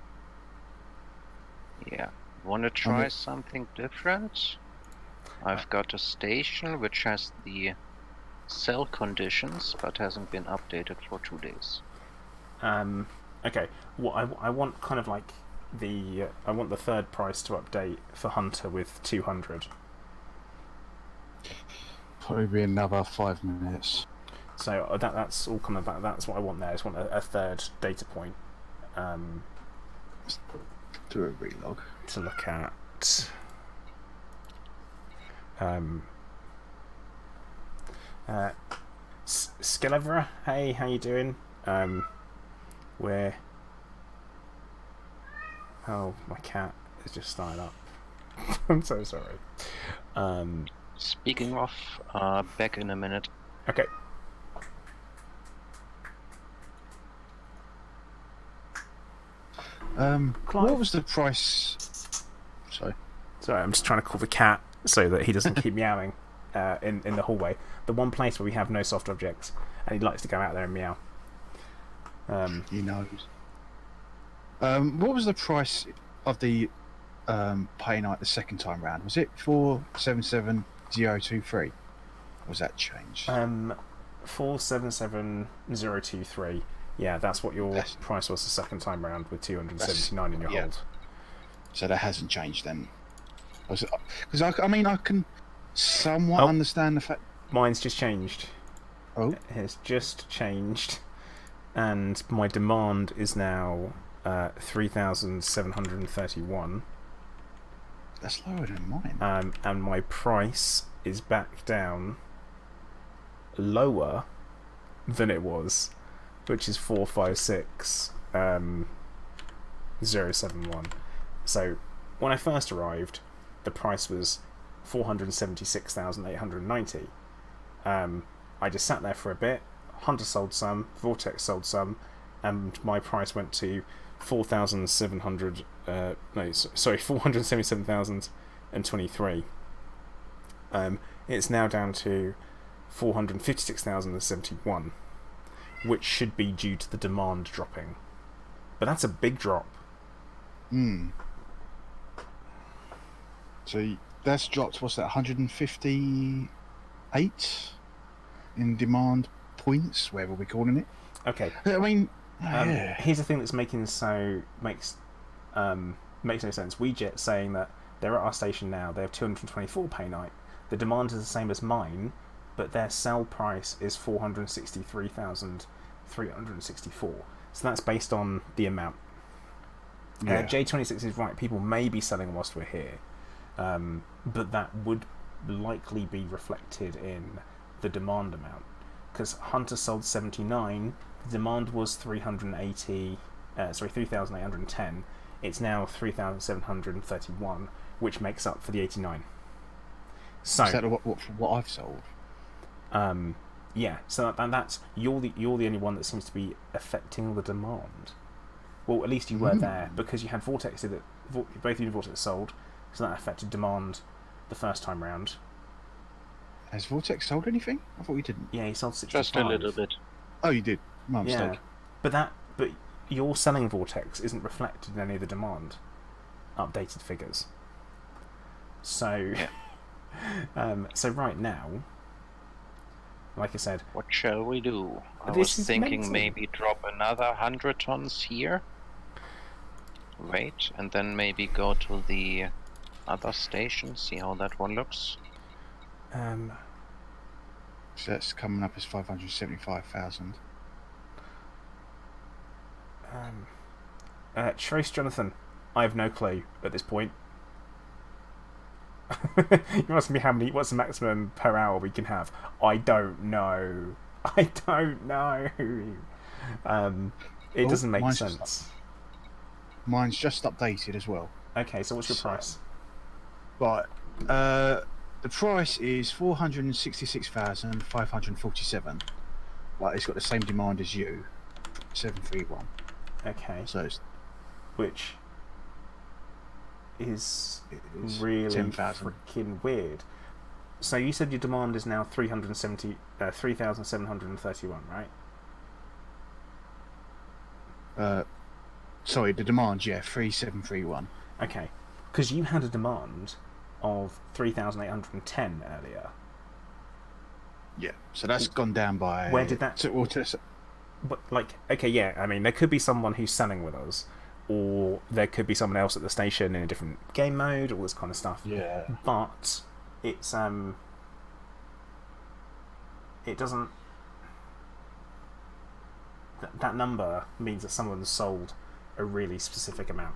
Want to try something different? I've got a station which has the sell conditions, but hasn't been updated for 2 days. Okay. Well, I want kind of like I want the third price to update for Hunter with 200. Probably be another 5 minutes. So that's all kind of that's what I want there. I just want a third data point. Do a relog to look at. Skilevra, hey, how you doing? Where? Oh, my cat is just starting up. I'm so sorry. Speaking of, back in a minute. Okay. What was the price? Sorry, I'm just trying to call the cat so that he doesn't keep meowing in the hallway. The one place where we have no soft objects, and he likes to go out there and meow. He knows. What was the price of the pay night the second time round? Was it 477,023? Or was that changed? 477,023. Yeah, that's what your price was the second time round with 279 in your hold. So that hasn't changed then. Because I mean I can somewhat understand the fact. Mine's just changed. Oh. It has just changed, and my demand is now 3,731. That's lower than mine. And my price is back down lower than it was, which is 456,071. So when I first arrived, the price was 476,890. I just sat there for a bit. Hunter sold some, Vortex sold some, and my price went to 477,023. It's now down to 456,071, which should be due to the demand dropping. But that's a big drop. So that's dropped, what's that, 158 in demand points, whatever we're calling it? Okay. I mean, here's the thing that's makes makes no sense. WeJet saying that they're at our station now, they have 224 pay night. The demand is the same as mine, but their sell price is 463,364. So that's based on the amount. Yeah. J26 is right, people may be selling whilst we're here, but that would likely be reflected in the demand amount. Because Hunter sold 79, the demand was 3,810. It's now 3,731, which makes up for the 89. So Is that what I've sold? yeah. So that's you're the only one that seems to be affecting the demand. Well, at least you were there because you had Vortex that both of you Vortex sold, so that affected demand the first time round. Has Vortex sold anything? I thought we didn't. Yeah, he sold 65. Just a little bit. Oh, you did. My Yeah, mistake. but your selling Vortex isn't reflected in any of the demand updated figures. So, so right now, like I said, What shall we do? I This was is thinking mental. maybe drop another 100 tons here. Wait, and then maybe go to the other station, see how that one looks. So that's coming up as 575,000. Trace Jonathan, I have no clue at this point. You're asking me what's the maximum per hour we can have? I don't know. I don't know. It doesn't make sense. Mine's just updated as well. Okay, so what's your price? Right. The price is 466,547. But it's got the same demand as you, 731. Okay, So it's which is it's really 10,000. freaking weird. So you said your demand is now 3,731, right? Sorry, the demand, 3731. Okay, because you had a demand of 3,810 earlier. Yeah, so that's gone down by. Where did that? But okay, yeah. I mean, there could be someone who's selling with us, or there could be someone else at the station in a different game mode, all this kind of stuff. Yeah. But it's it doesn't. That number means that someone's sold a really specific amount.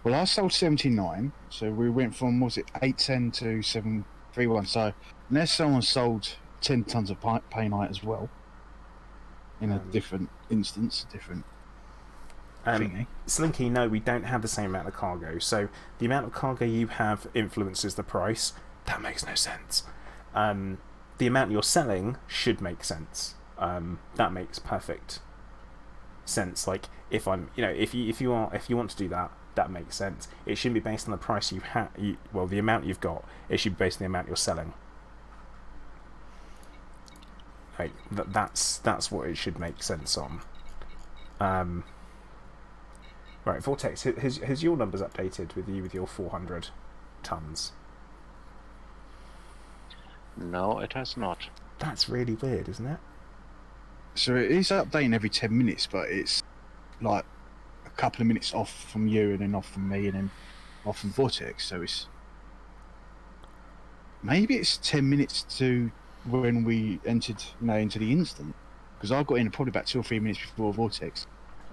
Well, I sold 79, so we went from 810 to 731. So unless someone sold 10 tons of pay night as well, in a different instance, different thingy. Slinky, no, we don't have the same amount of cargo. So the amount of cargo you have influences the price. That makes no sense. The amount you're selling should make sense. That makes perfect sense. Like if I'm, if you want to do that, that makes sense. It shouldn't be based on the price you have. Well, the amount you've got. It should be based on the amount you're selling. Like that's what it should make sense on. Right, Vortex. Has your numbers updated with your 400 tons? No, it has not. That's really weird, isn't it? So it is updating every 10 minutes, but it's like a couple of minutes off from you, and then off from me, and then off from Vortex. So maybe it's 10 minutes to when we entered, into the instant. Because I got in probably about 2 or 3 minutes before Vortex,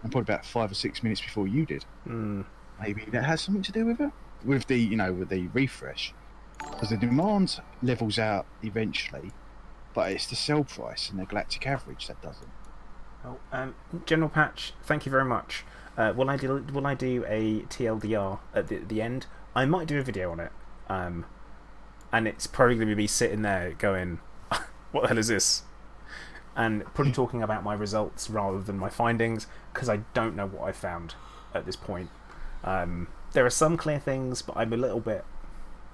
and probably about 5 or 6 minutes before you did. Maybe that has something to do with it, with the refresh, because the demand levels out eventually, but it's the sell price and the galactic average that doesn't. Oh, General Patch, thank you very much. Will I do a TLDR at the end? I might do a video on it, and it's probably going to be me sitting there going, "What the hell is this?" And probably talking about my results rather than my findings, because I don't know what I found at this point. There are some clear things, but I'm a little bit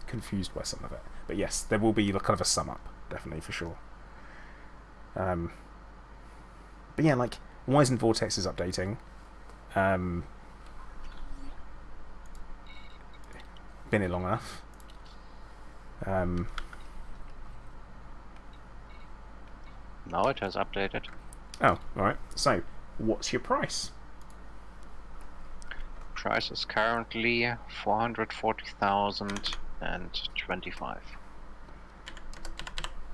confused by some of it. But yes, there will be kind of a sum up, definitely, for sure. But yeah, why isn't Vortex is updating? Been here long enough. No, it has updated. Oh, alright. So, what's your price? price is currently 440,025.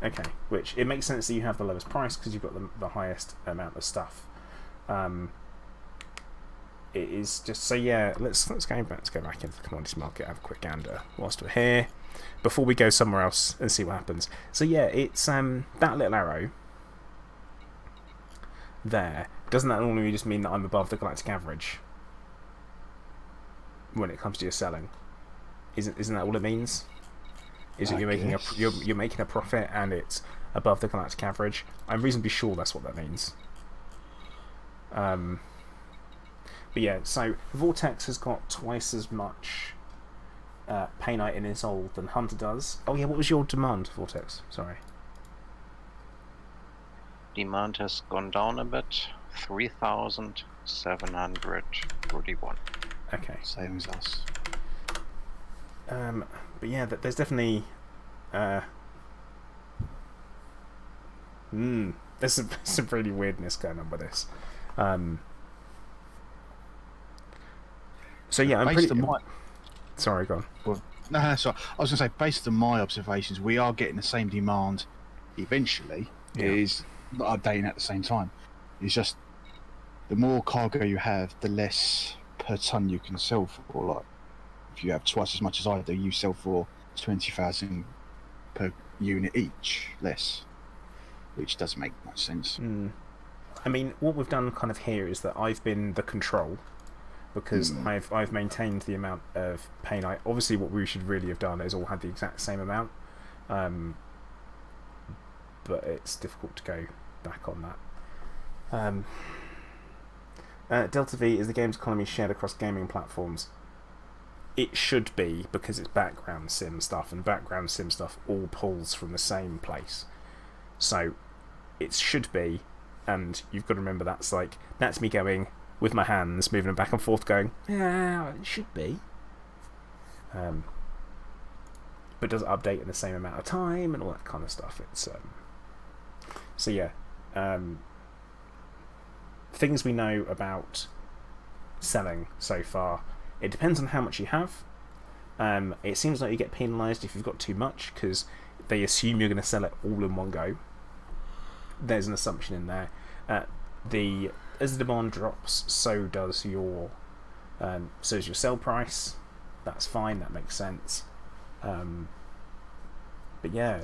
Okay, which it makes sense that you have the lowest price because you've got the highest amount of stuff. It is just so yeah. Let's go back into the commodities market. Have a quick gander whilst we're here before we go somewhere else and see what happens. So yeah, it's that little arrow there. Doesn't that normally just mean that I'm above the galactic average when it comes to your selling? Isn't that all it means? Is that you're making a profit and it's above the galactic average? I'm reasonably sure that's what that means. But yeah, so Vortex has got twice as much painite in his hold than Hunter does. Oh yeah, what was your demand, Vortex? Sorry. Demand has gone down a bit, 3,731. Okay. Same as us. But yeah, there's definitely there's some really weirdness going on with this. So yeah, I'm pretty. Sorry, go on. Well, no, sorry. I was going to say, based on my observations, we are getting the same demand. Eventually, is not updating at the same time. It's just the more cargo you have, the less per ton you can sell for. Like, if you have twice as much as I do, you sell for 20,000 per unit each, less, which doesn't make much sense. I mean, what we've done kind of here is that I've been the control because I've maintained the amount of painite. Obviously, what we should really have done is all had the exact same amount, but it's difficult to go back on that. Delta V is the game's economy shared across gaming platforms. It should be, because it's background sim stuff, and background sim stuff all pulls from the same place. So it should be, and you've got to remember that's me going with my hands, moving them back and forth, going, yeah, it should be. But does it update in the same amount of time and all that kind of stuff? It's so yeah. Things we know about selling so far. It depends on how much you have. It seems like you get penalised if you've got too much because they assume you're going to sell it all in one go. There's an assumption in there. As the demand drops, so does your sell price. That's fine. That makes sense. But yeah,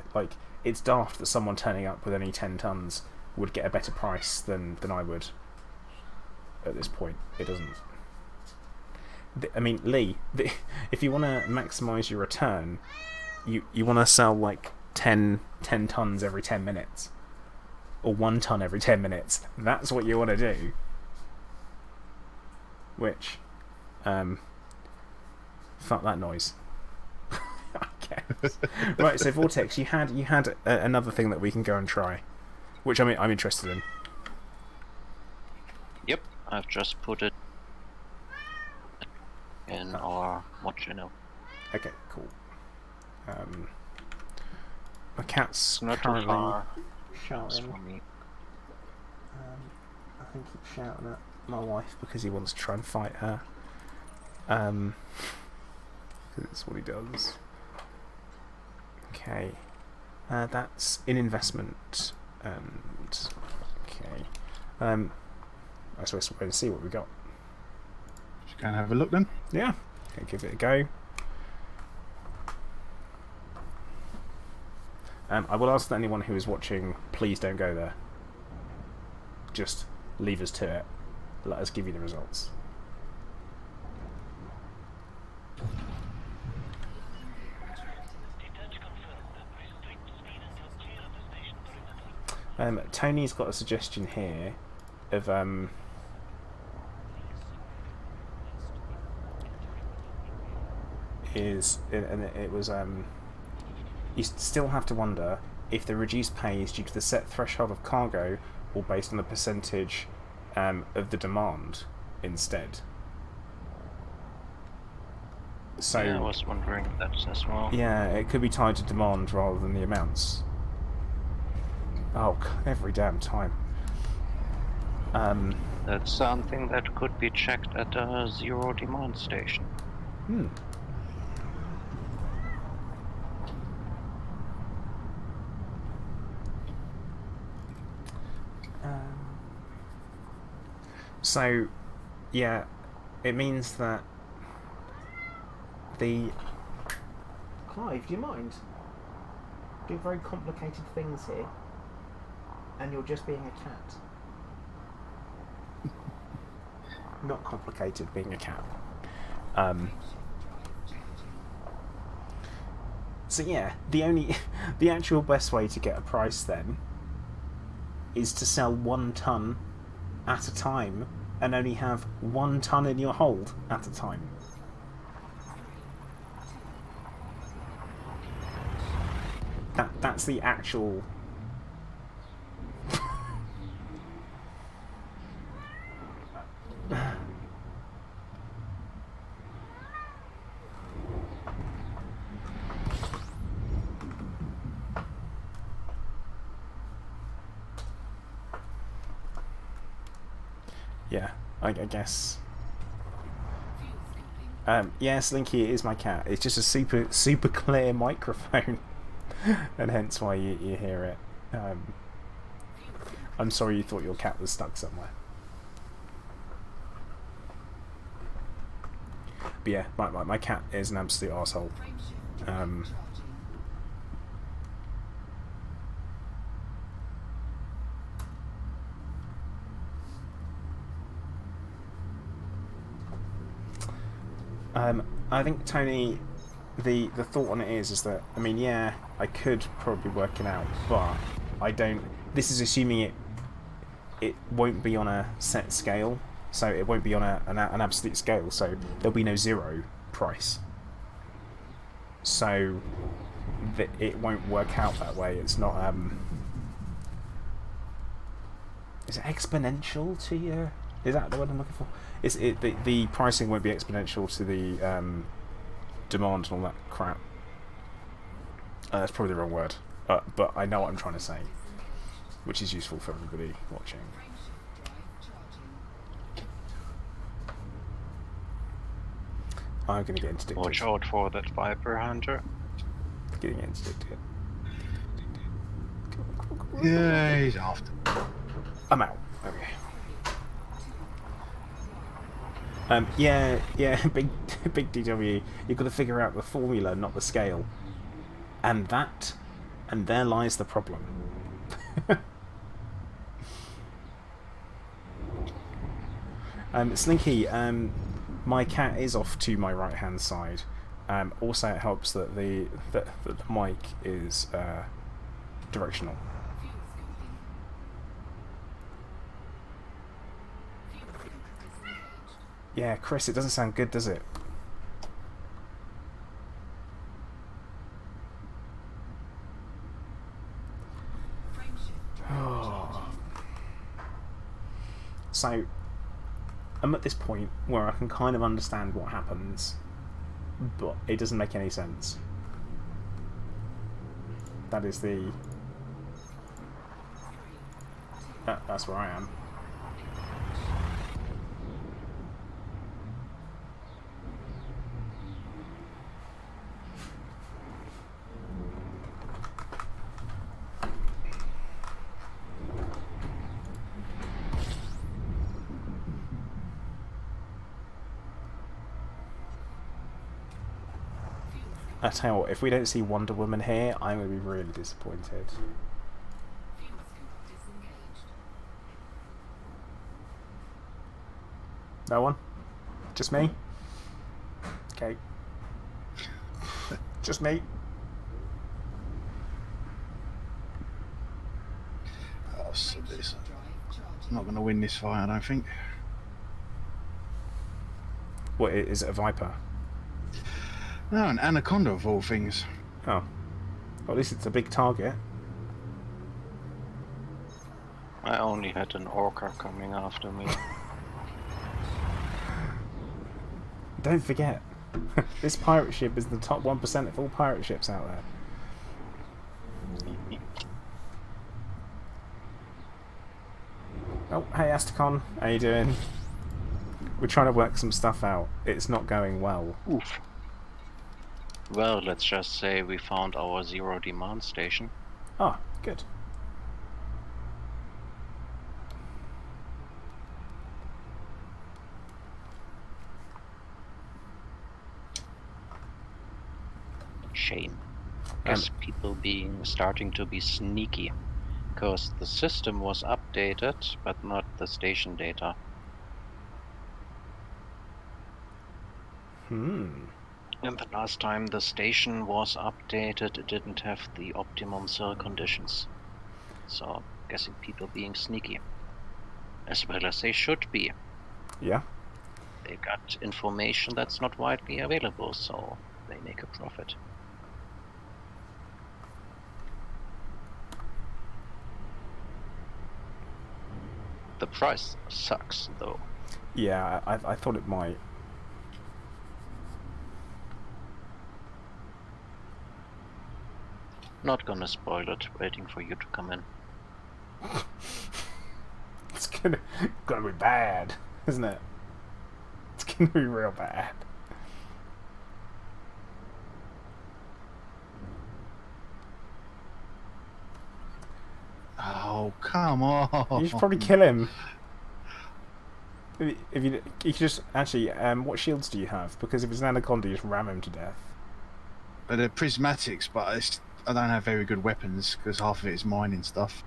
it's daft that someone turning up with only 10 tons would get a better price than I would. At this point, it doesn't. I mean, Lee, if you want to maximise your return, you want to sell 10 tons every 10 minutes. Or 1 ton every 10 minutes. That's what you want to do. Which, fuck that noise. I guess. Right, so Vortex, you had another thing that we can go and try, which I'm interested in. Yep, I've just put it in our mod channel. Okay, cool. My cat's Not too currently far. shouting. For me. I think he's shouting at my wife because he wants to try and fight her. Because it's what he does. Okay. That's in investment. And okay. I suppose we're going to see what we got. Just go and have a look then. Yeah. Okay, give it a go. I will ask that anyone who is watching, please don't go there. Just leave us to it. Let us give you the results. Tony's got a suggestion here of it was you still have to wonder if the reduced pay is due to the set threshold of cargo or based on the percentage of the demand instead. So Yeah, I was wondering that as well. yeah, it could be tied to demand rather than the amounts. Oh, every damn time. That's something that could be checked at a zero demand station. Hmm. So, yeah, it means that the... Clive, do you mind? Doing very complicated things here, and you're just being a cat. Not complicated being a cat. So yeah, the actual best way to get a price then is to sell 1 ton at a time and only have 1 ton in your hold at a time. That's the actual... Yeah, I guess. Yeah, Slinky is my cat. It's just a super clear microphone, and hence why you hear it. I'm sorry you thought your cat was stuck somewhere. But yeah, my cat is an absolute arsehole. I think, Tony, the thought on it is that, I mean, yeah, I could probably work it out, but I don't... This is assuming it won't be on a set scale, so it won't be on an absolute scale, so there'll be no zero price. So it won't work out that way. It's not... Is it exponential to your... Is that the word I'm looking for? The pricing won't be exponential to the demand and all that crap. That's probably the wrong word, but I know what I'm trying to say, which is useful for everybody watching. I'm going to get into Watch out for that Viper Hunter. Getting into it. Yeah, he's after. I'm out. Okay. Yeah, big DW. You've got to figure out the formula, not the scale, and there lies the problem. Slinky, my cat is off to my right hand side. Also, it helps that the mic is directional. Yeah, Chris, it doesn't sound good, does it? Oh. So, I'm at this point where I can kind of understand what happens, but it doesn't make any sense. That is the... That's where I am. I tell you what, if we don't see Wonder Woman here, I'm going to be really disappointed. No one? Just me? Okay. Just me? Oh, so this. I'm not going to win this fight, I don't think. What, is it a Viper? No, an anaconda of all things. Oh. Well, at least it's a big target. I only had an orca coming after me. Don't forget, this pirate ship is the top 1% of all pirate ships out there. Oh, hey Astacon, how you doing? We're trying to work some stuff out. It's not going well. Oof. Well, let's just say we found our zero demand station. Ah, good. Shame. Guess people starting to be sneaky. Because the system was updated, but not the station data. Hmm. And the last time the station was updated, it didn't have the optimum cell conditions. So, guessing people being sneaky. As well as they should be. Yeah. They got information that's not widely available, so they make a profit. The price sucks, though. Yeah, I thought it might. Not gonna spoil it, waiting for you to come in. It's gonna be bad, isn't it? It's gonna be real bad. Oh, come on. You should probably kill him. If you could just actually, what shields do you have? Because if it's an anaconda, you just ram him to death. But they're prismatics, but I don't have very good weapons because half of it is mining stuff.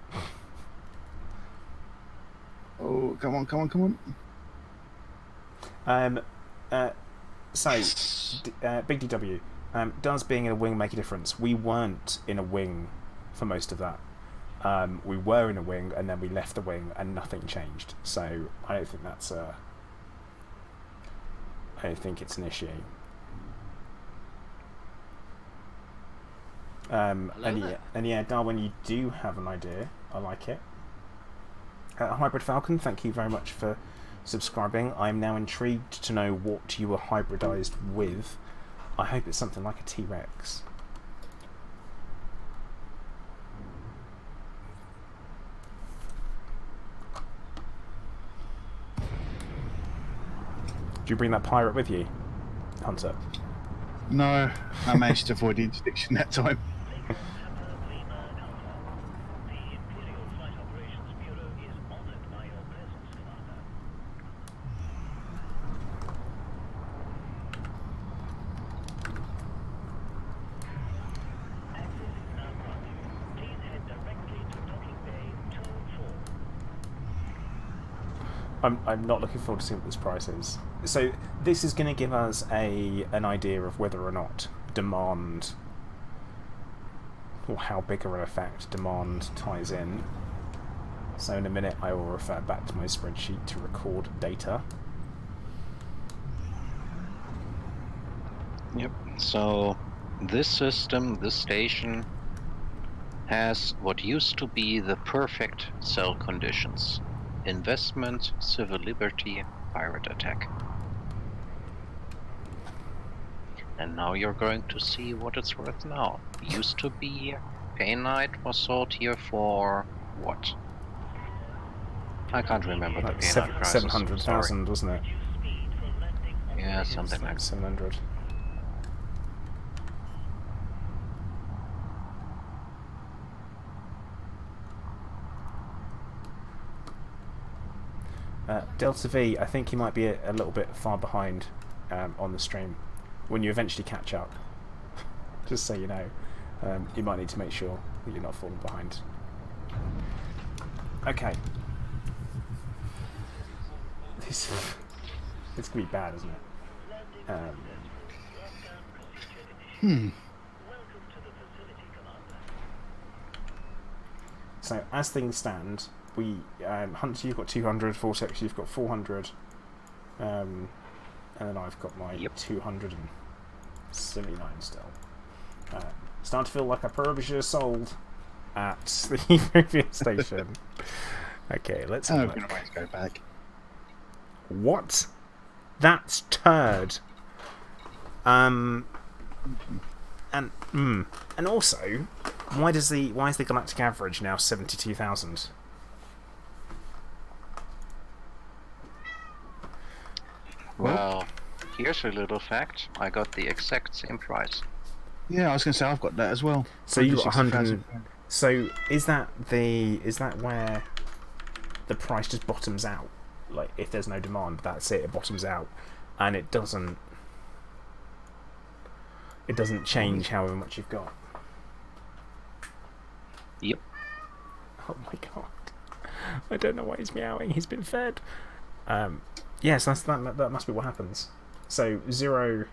Oh, come on, come on, come on. So, Big DW, does being in a wing make a difference? We weren't in a wing for most of that. We were in a wing and then we left the wing and nothing changed. So I don't think that's I don't think it's an issue. And yeah, Darwin, you do have an idea. I like it. Hybrid Falcon, thank you very much for subscribing. I'm now intrigued to know what you were hybridized with. I hope it's something like a T-Rex. Did you bring that pirate with you, Hunter? No, I managed to avoid the interdiction that time. I'm not looking forward to seeing what this price is. So this is going to give us an idea of whether or not demand, or how big of an effect demand ties in. So in a minute I will refer back to my spreadsheet to record data. Yep. So this system, this station, has what used to be the perfect cell conditions. Investment, civil liberty, pirate attack. And now you're going to see what it's worth now. Used to be, Painite was sold here for what? I can't remember the Like Painite prices. 700,000, wasn't it? Yeah, something like that. 700. Delta V, I think you might be a little bit far behind on the stream. When you eventually catch up, just so you know, you might need to make sure that you're not falling behind. Okay. It's going to be bad, isn't it? So, as things stand, we Hunter, you've got 200, Vortex, you've got 400, and then I've got my 279 still. Starting to feel like I probably should have sold at the previous station. Okay, let's have a look. I'm going to go back. What? That's turd. And also, why is the galactic average now 72,000? Well, here's a little fact. I got the exact same price. Yeah, I was going to say I've got that as well. So you got 160,000. So is that where the price just bottoms out? Like if there's no demand, that's it. It bottoms out, and it doesn't change however much you've got. Yep. Oh my god! I don't know why he's meowing. He's been fed. Yes, that must be what happens. So zero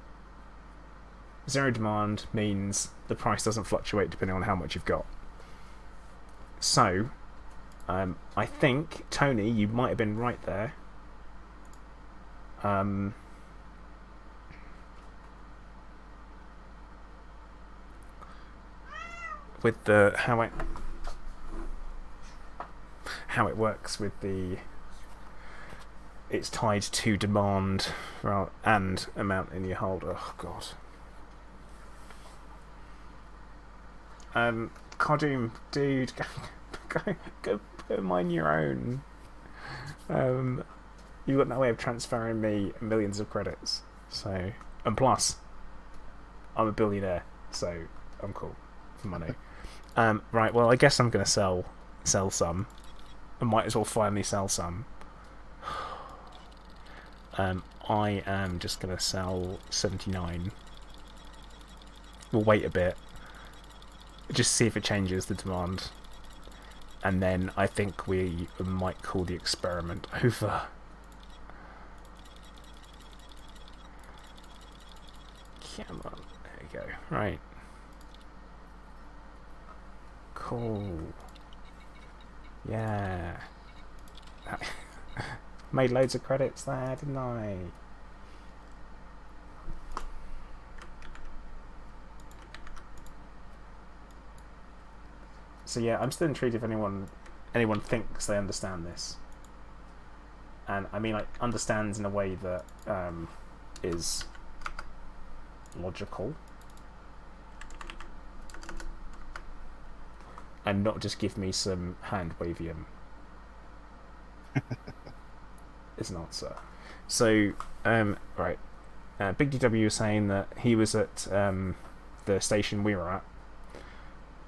demand means the price doesn't fluctuate depending on how much you've got. So, I think Tony, you might have been right there. With the how it works with the it's tied to demand and amount in your hold. Oh god. Cardoom, dude, go mine your own. You've got no way of transferring me millions of credits. So, and plus, I'm a billionaire, so I'm cool for money. Right, well, I guess I'm gonna sell some. I might as well finally sell some. I am just gonna sell 79. We'll wait a bit. Just see if it changes the demand. And then I think we might call the experiment over. Come on. There you go. Right. Cool. Yeah. Made loads of credits there, didn't I? So yeah, I'm still intrigued if anyone thinks they understand this. And I mean, like, understands in a way that is logical. And not just give me some hand wavium. Is an answer. So, right. Big DW was saying that he was at the station we were at.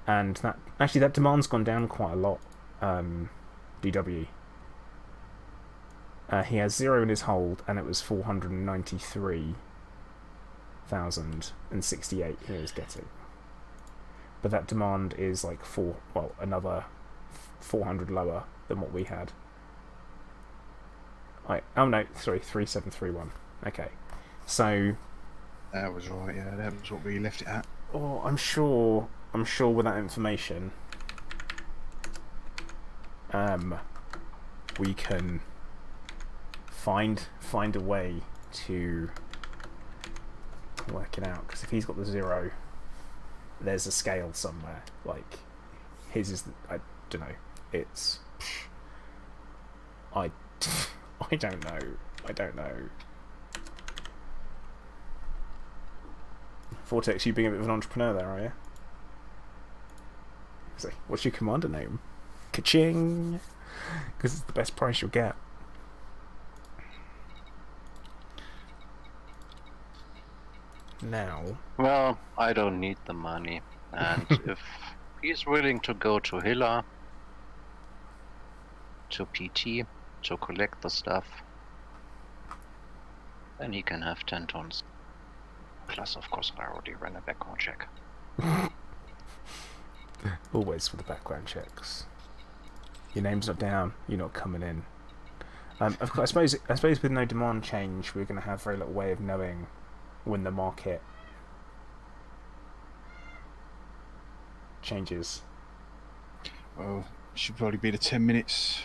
And that demand's gone down quite a lot. DW. He has 0 in his hold, and it was 493,068 he was getting. But that demand is like another 400 lower than what we had. Oh no, sorry, 3731. Okay, so That was right. Yeah, that was what we left it at. oh, I'm sure with that information, we can find a way to work it out. Because if he's got the 0, there's a scale somewhere. Like his is, I don't know. It's I don't know. Vortex, you being a bit of an entrepreneur there, are you? So, what's your commander name? Ka-ching! Because it's the best price you'll get. Now. Well, I don't need the money. And if he's willing to go to Hilla, to PT, to collect the stuff, then he can have 10 tons. Plus, of course, I already ran a background check. Always for the background checks. Your name's not down, you're not coming in. Of course, I suppose with no demand change, we're going to have very little way of knowing when the market changes. Well, it should probably be the 10 minutes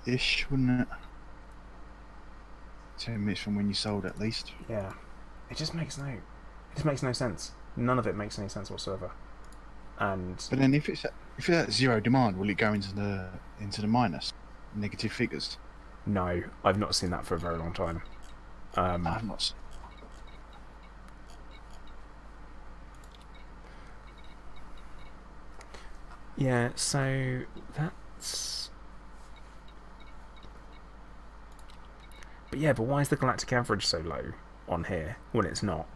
ish, wouldn't it? 10 minutes from when you sold, at least. Yeah, it just makes no sense. None of it makes any sense whatsoever. And but then if it's at 0 demand, will it go into the minus negative figures? No, I've not seen that for a very long time. I've not seen. Yeah, so that's But yeah, but why is the galactic average so low on here when it's not?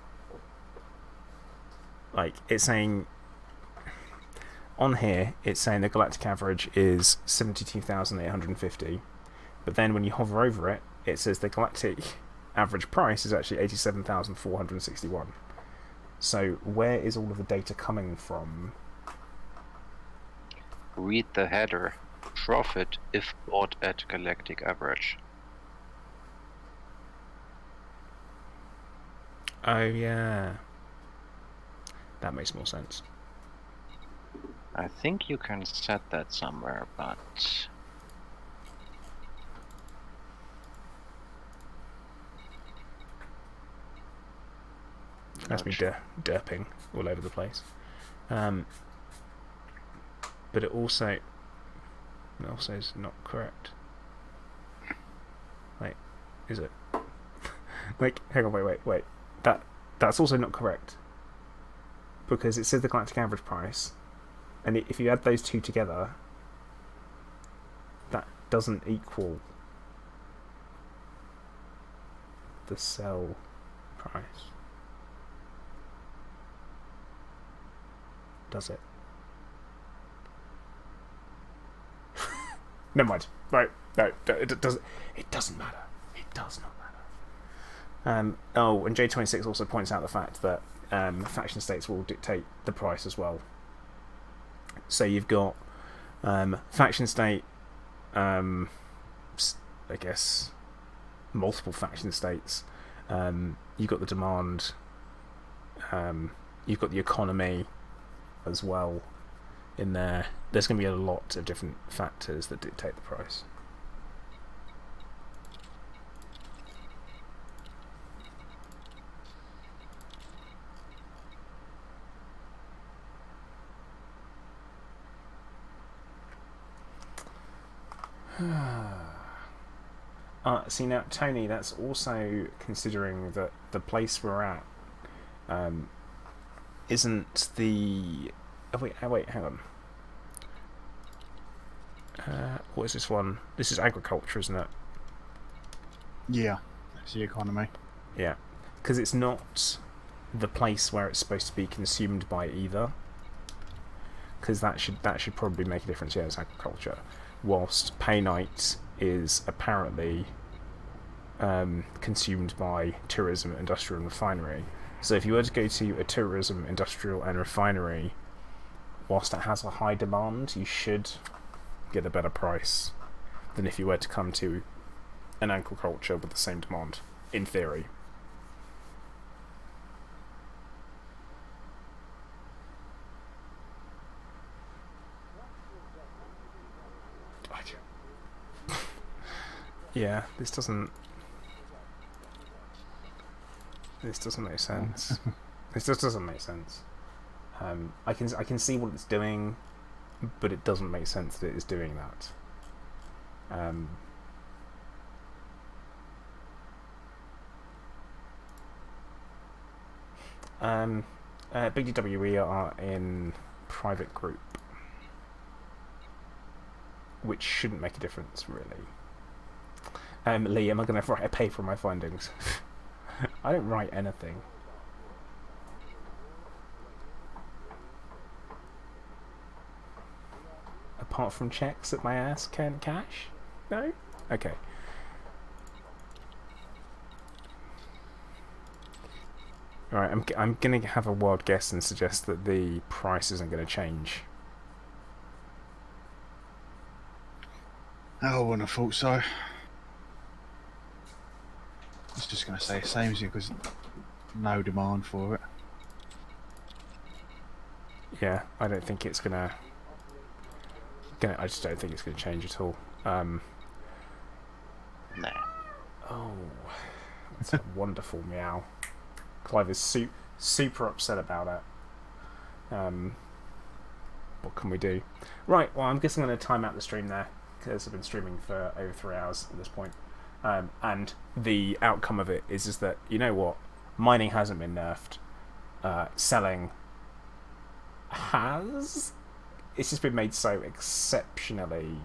Like, it's saying... On here, it's saying the galactic average is 72,850. But then when you hover over it, it says the galactic average price is actually 87,461. So where is all of the data coming from? Read the header. Profit if bought at galactic average. Oh, yeah. That makes more sense. I think you can set that somewhere, but That's me derping all over the place. But it also is not correct. Wait, is it? Like, hang on, wait. That's also not correct. Because it says the galactic average price, and if you add those two together, that doesn't equal the sell price. Does it? Never mind. Right. No, it doesn't. It doesn't matter. It does not matter. Oh, and J26 also points out the fact that faction states will dictate the price as well. So you've got faction state, I guess, multiple faction states. You've got the demand. You've got the economy as well in there. There's going to be a lot of different factors that dictate the price. See now, Tony, that's also considering that the place we're at isn't the... Oh wait, hang on. What is this one? This is agriculture, isn't it? Yeah, that's the economy. Yeah, because it's not the place where it's supposed to be consumed by either. Because that should probably make a difference. Yeah, it's agriculture. Whilst paynite is apparently consumed by tourism, industrial, and refinery. So if you were to go to a tourism, industrial, and refinery, whilst it has a high demand, you should get a better price than if you were to come to an agriculture with the same demand, in theory. Yeah, this doesn't make sense. This just doesn't make sense. I can see what it's doing, but it doesn't make sense that it is doing that. Big DWE are in private group, which shouldn't make a difference, really. Lee, am I going to write a paper on my findings? I don't write anything. Apart from checks that my ass can't cash? No? Okay. Alright, I'm going to have a wild guess and suggest that the price isn't going to change. Oh, I wouldn't have thought so. It's just going to stay the same as you because no demand for it. Yeah, I don't think it's gonna. I just don't think it's gonna change at all. nah. Oh, that's a wonderful meow. Clive is super upset about it. What can we do? Right, well, I'm guessing I'm going to time out the stream there because I've been streaming for over 3 hours at this point. And the outcome of it is that, you know what? Mining hasn't been nerfed. Selling has. It's just been made so exceptionally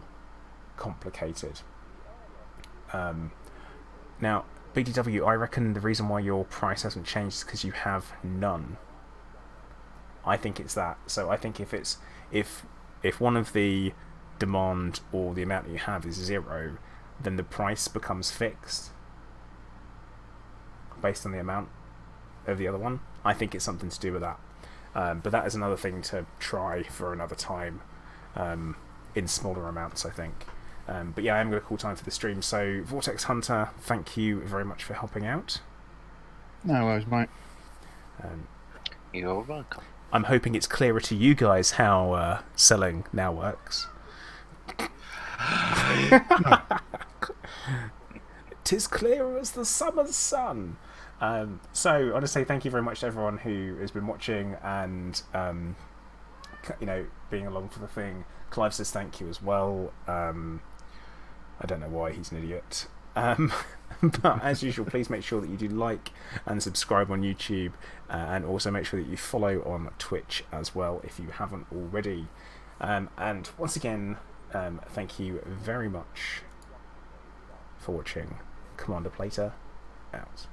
complicated. Now, BDW, I reckon the reason why your price hasn't changed is because you have none. I think it's that. So I think if one of the demand or the amount that you have is 0, then the price becomes fixed based on the amount of the other one. I think it's something to do with that. But that is another thing to try for another time, in smaller amounts, I think. But yeah, I am going to call time for the stream. So Vortex Hunter, thank you very much for helping out. No worries, mate. You're welcome. I'm hoping it's clearer to you guys how selling now works. 'Tis clear as the summer's sun. So I want to say thank you very much to everyone who has been watching and being along for the thing. Clive says thank you as well. I don't know why, he's an idiot. But as usual, please make sure that you do like and subscribe on YouTube, and also make sure that you follow on Twitch as well if you haven't already. And once again, thank you very much for watching. Commander Plater out.